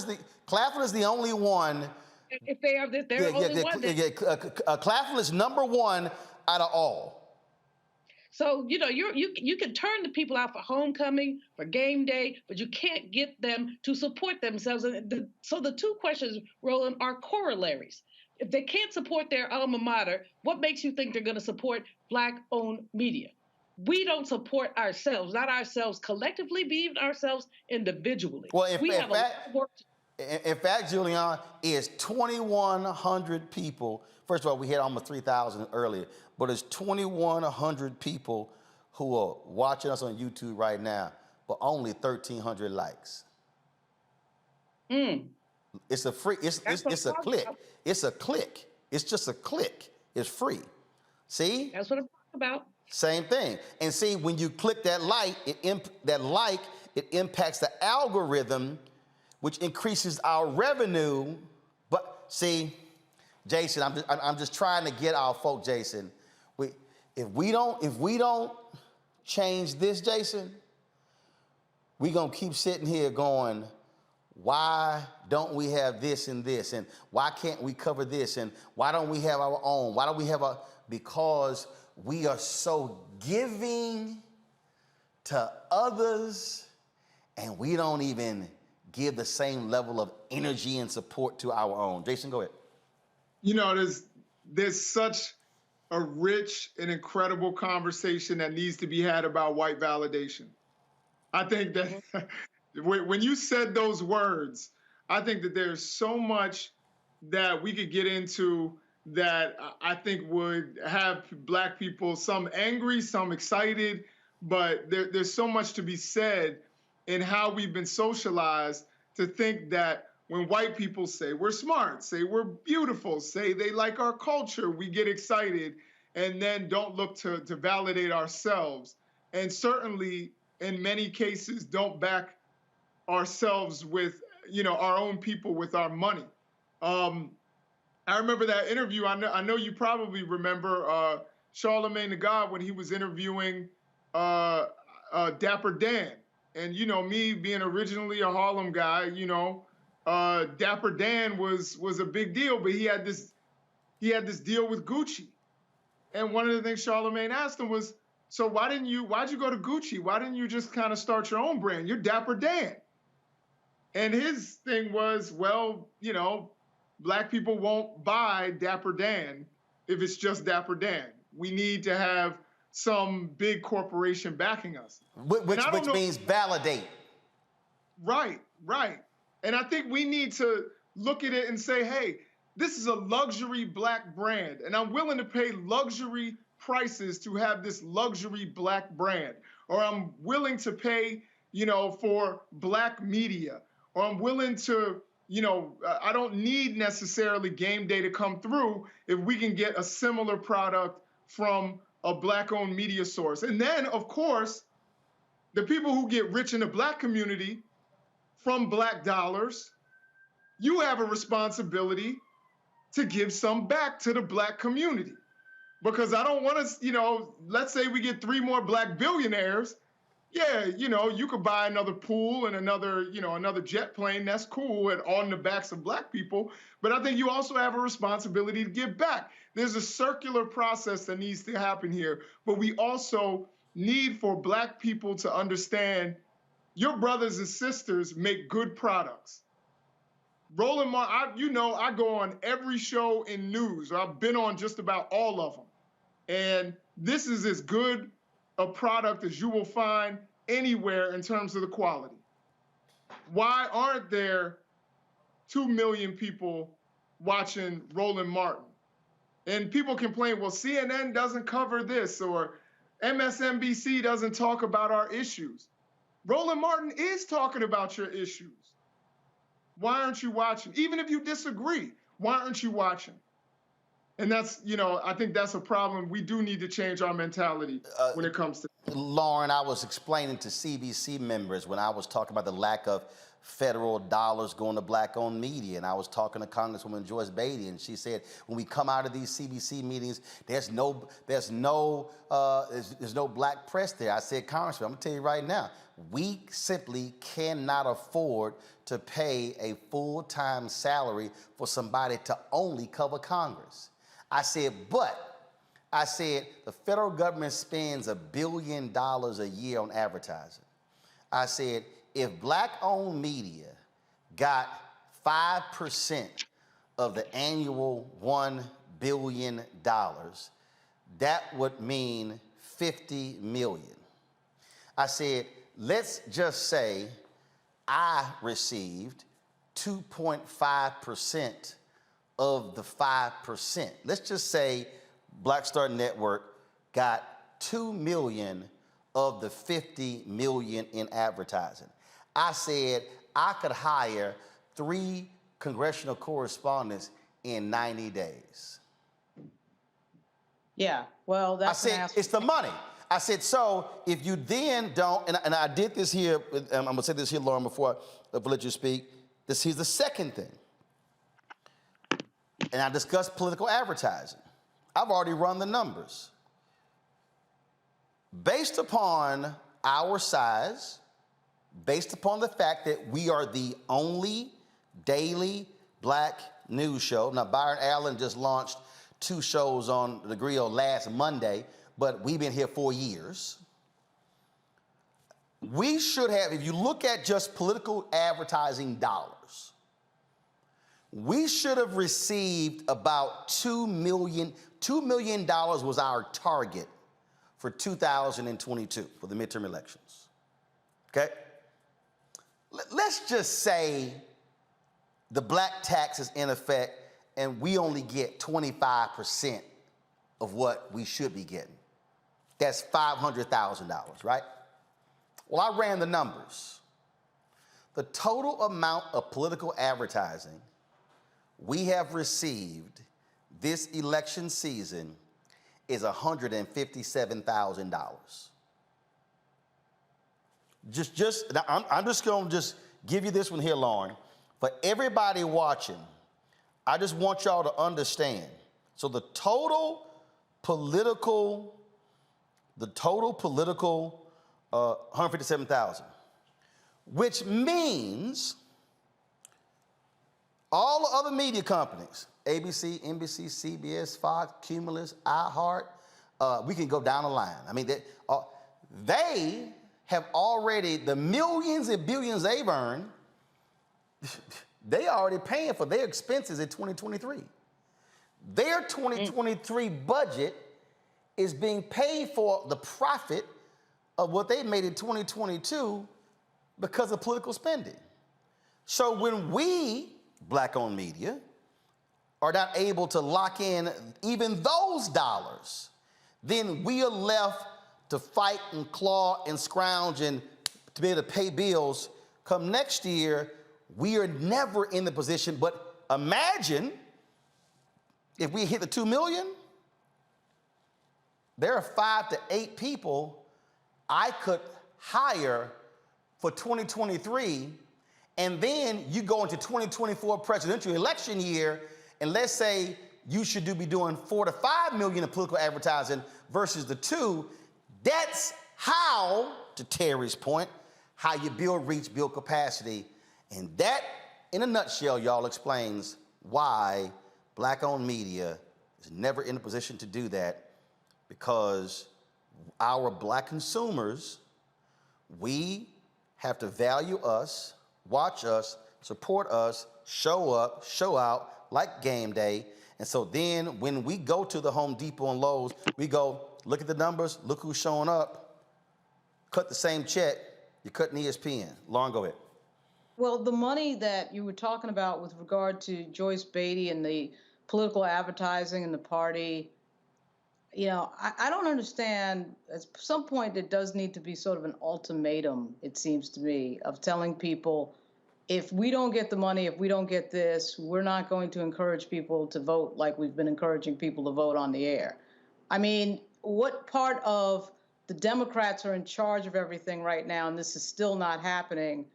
is the only one. If they are, they're only one. Claflin is number one out of all. So you know you can turn the people out for homecoming, for game day, but you can't get them to support themselves. And so the two questions, Roland, are corollaries. If they can't support their alma mater, what makes you think they're going to support black-owned media? We don't support ourselves, not ourselves collectively, but even ourselves individually. Well, in fact, Julian, is 2,100 people. First of all, we had almost 3,000 earlier, but it's 2,100 people who are watching us on YouTube right now, but only 1,300 likes. It's a free. It's a click. It's a click. It's just a click. It's free. See? That's what I'm talking about. Same thing. And see, when you click that like, it impacts the algorithm, which increases our revenue. But see, Jason, I'm just trying to get our folk, Jason. If we don't change this, Jason, we're gonna keep sitting here going, why don't we have this and this? And why can't we cover this? And why don't we have our own? Why don't we have because we are so giving to others, and we don't even give the same level of energy and support to our own. Jason, go ahead. You know, there's such a rich and incredible conversation that needs to be had about white validation. I think that when you said those words, I think that there's so much that we could get into that I think would have Black people, some angry, some excited, but there's so much to be said in how we've been socialized to think that when white people say we're smart, say we're beautiful, say they like our culture, we get excited and then don't look to validate ourselves. And certainly in many cases don't back ourselves with, our own people with our money. I remember that interview. I know you probably remember Charlamagne the God when he was interviewing Dapper Dan. And me being originally a Harlem guy, Dapper Dan was a big deal, but he had this deal with Gucci. And one of the things Charlamagne asked him was, so why'd you go to Gucci? Why didn't you just kind of start your own brand? You're Dapper Dan. And his thing was, well, Black people won't buy Dapper Dan if it's just Dapper Dan. We need to have some big corporation backing us. Which means validate. Right. And I think we need to look at it and say, hey, this is a luxury Black brand, and I'm willing to pay luxury prices to have this luxury Black brand. Or I'm willing to pay, for Black media. Or I'm willing to, I don't need necessarily game day to come through if we can get a similar product from a Black-owned media source. And then, of course, the people who get rich in the Black community from Black dollars, you have a responsibility to give some back to the Black community. Because I don't want to, let's say we get 3 more Black billionaires. Yeah, you could buy another pool and another jet plane. That's cool and on the backs of Black people. But I think you also have a responsibility to give back. There's a circular process that needs to happen here. But we also need for Black people to understand your brothers and sisters make good products. Roland Martin, I go on every show in news. I've been on just about all of them. And this is as good a product as you will find anywhere in terms of the quality. Why aren't there 2 million people watching Roland Martin? And people complain, well, CNN doesn't cover this or MSNBC doesn't talk about our issues. Roland Martin is talking about your issues. Why aren't you watching? Even if you disagree, why aren't you watching? And that's, I think that's a problem. We do need to change our mentality when it comes to. Lauren, I was explaining to CBC members when I was talking about the lack of federal dollars going to Black-owned media, and I was talking to Congresswoman Joyce Beatty, and she said, when we come out of these CBC meetings, there's no Black press there. I said, Congressman, I'm gonna tell you right now, we simply cannot afford to pay a full-time salary for somebody to only cover Congress. I said, the federal government spends $1 billion a year on advertising. I said, if Black-owned media got 5% of the annual $1 billion, that would mean $50 million. I said, let's just say I received 2.5% of the 5%. Let's just say Black Star Network got 2 million of the 50 million in advertising. I said I could hire 3 congressional correspondents in 90 days. Yeah, well, that's I said, it's the money. I said, so if you then don't, and I did this here, I'm gonna say this here, Lauren, before I let you speak. Here's the second thing. And I discussed political advertising. I've already run the numbers. Based upon our size, based upon the fact that we are the only daily Black news show. Now, Byron Allen just launched 2 shows on the grill last Monday, but we've been here 4 years. We should have, if you look at just political advertising dollars, we should have received about $2 million. $2 million was our target for 2022, for the midterm elections, okay? Let's just say the Black tax is in effect and we only get 25% of what we should be getting. That's $500,000, right? Well, I ran the numbers. The total amount of political advertising we have received this election season is $157,000. I'm just going to just give you this one here, Lauren. For everybody watching, I just want y'all to understand. So the total political, 157,000, which means all the other media companies, ABC, NBC, CBS, Fox, Cumulus, iHeart, we can go down the line. I mean, they have already, the millions and billions they've earned, they are already paying for their expenses in 2023. Their 2023 budget is being paid for the profit of what they made in 2022 because of political spending. So when we, Black-owned media, are not able to lock in even those dollars, then we are left to fight and claw and scrounge and to be able to pay bills. Come next year, we are never in the position, but imagine if we hit the 2 million, there are 5 to 8 people I could hire for 2023, and then you go into 2024 presidential election year, and let's say you should be doing 4 to 5 million in political advertising versus the 2. That's how, to Terry's point, how you build reach, build capacity. And that, in a nutshell, y'all, explains why Black-owned media is never in a position to do that, because our Black consumers, we have to value us, watch us, support us, show up, show out, like game day. And so then when we go to the Home Depot and Lowe's, we go, look at the numbers, look who's showing up, cut the same check, you're cutting ESPN. Lauren, go ahead. Well, the money that you were talking about with regard to Joyce Beatty and the political advertising and the party, you know, I don't understand. At some point, there does need to be sort of an ultimatum, it seems to me, of telling people, if we don't get the money, if we don't get this, we're not going to encourage people to vote like we've been encouraging people to vote on the air. I mean, what part of the Democrats are in charge of everything right now, and this is still not happening,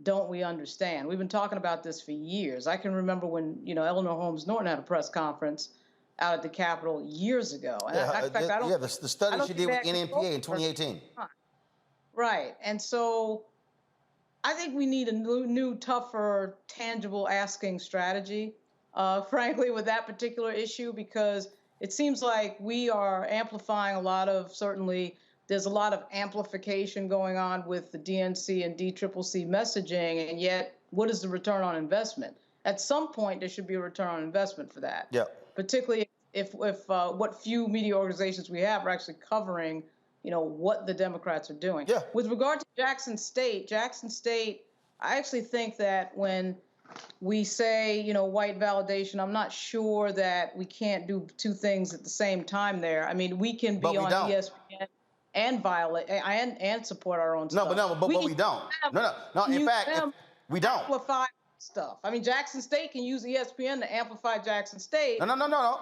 don't we understand? We've been talking about this for years. I can remember when, you know, Eleanor Holmes Norton had a press conference out at the Capitol years ago. And the study she did with NNPA in 2018. Right. And so I think we need a new, tougher, tangible asking strategy, frankly, with that particular issue, because it seems like we are amplifying a lot of, certainly, there's a lot of amplification going on with the DNC and DCCC messaging, and yet what is the return on investment? At some point, there should be a return on investment for that. Yeah. Particularly if what few media organizations we have are actually covering, you know, what the Democrats are doing. Yeah. With regard to Jackson State, I actually think that when we say, you know, white validation, I'm not sure that we can't do two things at the same time there. I mean, we can be on ESPN and violate and support our own stuff. But we don't. No. In fact, we don't. Amplify stuff. I mean, Jackson State can use ESPN to amplify Jackson State. No.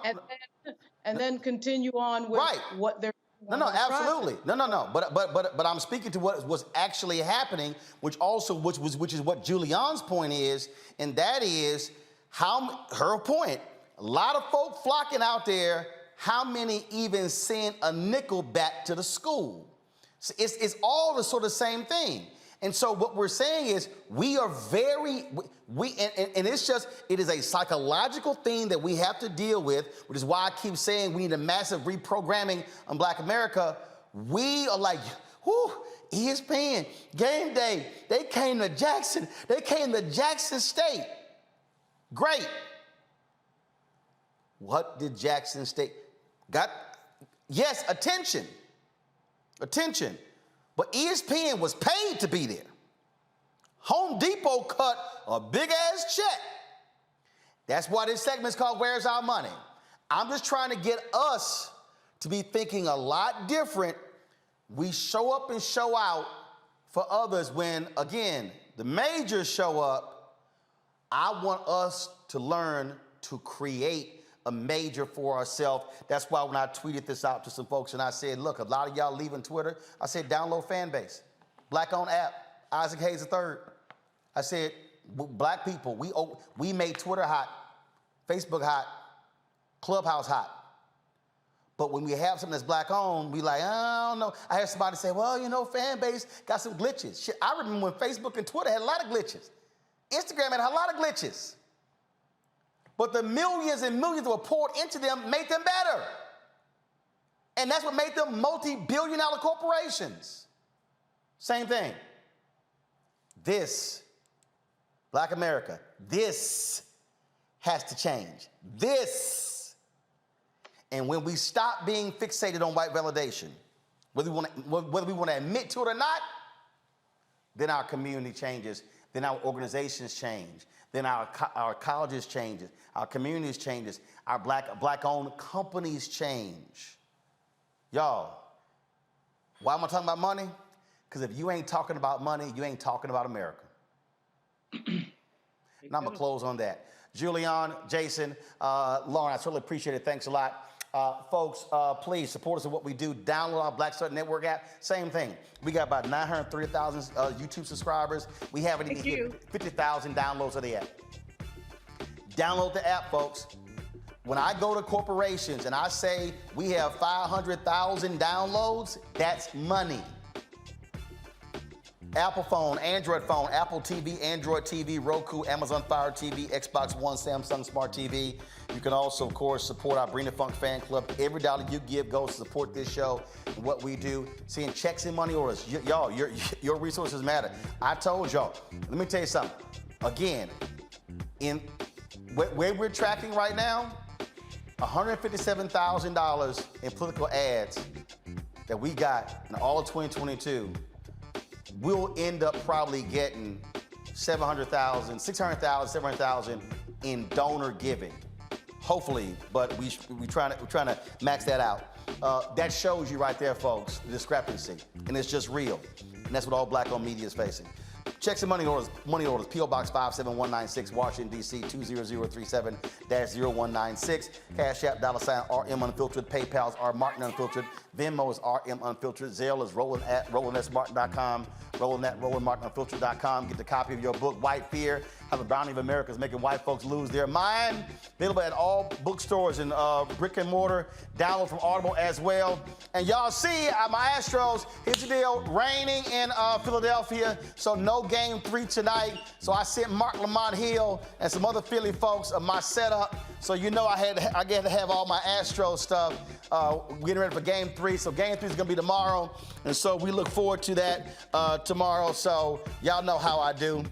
And then continue on with what they're. No, absolutely. No. But I'm speaking to what was actually happening, which is what Julianne's point is, and that is her point. A lot of folk flocking out there. How many even send a nickel back to the school? So it's all the sort of same thing. And so what we're saying is we are and it's just, it is a psychological thing that we have to deal with, which is why I keep saying we need a massive reprogramming on Black America. We are like, whoo, ESPN, game day, they came to Jackson State. Great. What did Jackson State got? Yes, attention. But ESPN was paid to be there. Home Depot cut a big-ass check. That's why this segment is called Where's Our Money? I'm just trying to get us to be thinking a lot different. We show up and show out for others when, again, the majors show up. I want us to learn to create a major for ourselves. That's why when I tweeted this out to some folks and I said, look, a lot of y'all leaving Twitter, I said, download Fanbase. Black-owned app, Isaac Hayes III. I said, Black people, we made Twitter hot, Facebook hot, Clubhouse hot. But when we have something that's Black-owned, we like, I don't know. I had somebody say, well, you know, Fanbase got some glitches. Shit, I remember when Facebook and Twitter had a lot of glitches. Instagram had a lot of glitches. But the millions and millions that were poured into them made them better. And that's what made them multi-billion-dollar corporations. Same thing. This, Black America, this has to change. This. And when we stop being fixated on white validation, whether we want to admit to it or not, then our community changes, then our organizations change, then our colleges changes, our communities changes, our black-owned companies change. Y'all, why am I talking about money? Because if you ain't talking about money, you ain't talking about America. Now I'm going to close on that. Julian, Jason, Lauren, I certainly appreciate it. Thanks a lot. Folks, please support us in what we do. Download our Black Star Network app. Same thing. We got about 930,000 YouTube subscribers. We haven't even hit 50,000 downloads of the app. Download the app, folks. When I go to corporations and I say we have 500,000 downloads, that's money. Apple phone, Android phone, Apple TV, Android TV, Roku, Amazon Fire TV, Xbox One, Samsung Smart TV. You can also, of course, support our Bring the Funk fan club. Every dollar you give goes to support this show and what we do. Seeing checks and money orders. Y'all, your resources matter. I told y'all. Let me tell you something. Again, in where we're tracking right now, $157,000 in political ads that we got in all of 2022, we'll end up probably getting $600,000, $700,000 in donor giving. Hopefully, but we're trying to max that out. That shows you right there, folks, the discrepancy, and it's just real. And that's what all black-owned media is facing. Checks and money orders, P.O. Box 57196, Washington, D.C. 20037-0196. Cash App, $RM Unfiltered. PayPal's R Martin Unfiltered. Venmo is RM Unfiltered. Zelle is roland@rolandsmartin.com. roland@rolandmartinunfiltered.com. Get the copy of your book, White Fear, How the Bounty of America is Making White Folks Lose Their Mind. Available at all bookstores and brick and mortar. Download from Audible as well. And y'all see my Astros, here's the deal, raining in Philadelphia, so no game 3 tonight. So I sent Mark Lamont Hill and some other Philly folks my setup. So you know I had to have all my Astros stuff getting ready for game 3. So game 3 is going to be tomorrow. And so we look forward to that tomorrow. So y'all know how I do.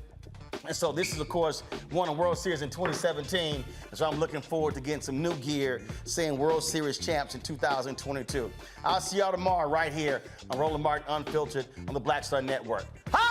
And so this is, of course, won a World Series in 2017. And so I'm looking forward to getting some new gear, seeing World Series champs in 2022. I'll see y'all tomorrow right here on Roland Martin Unfiltered on the Black Star Network. Hi!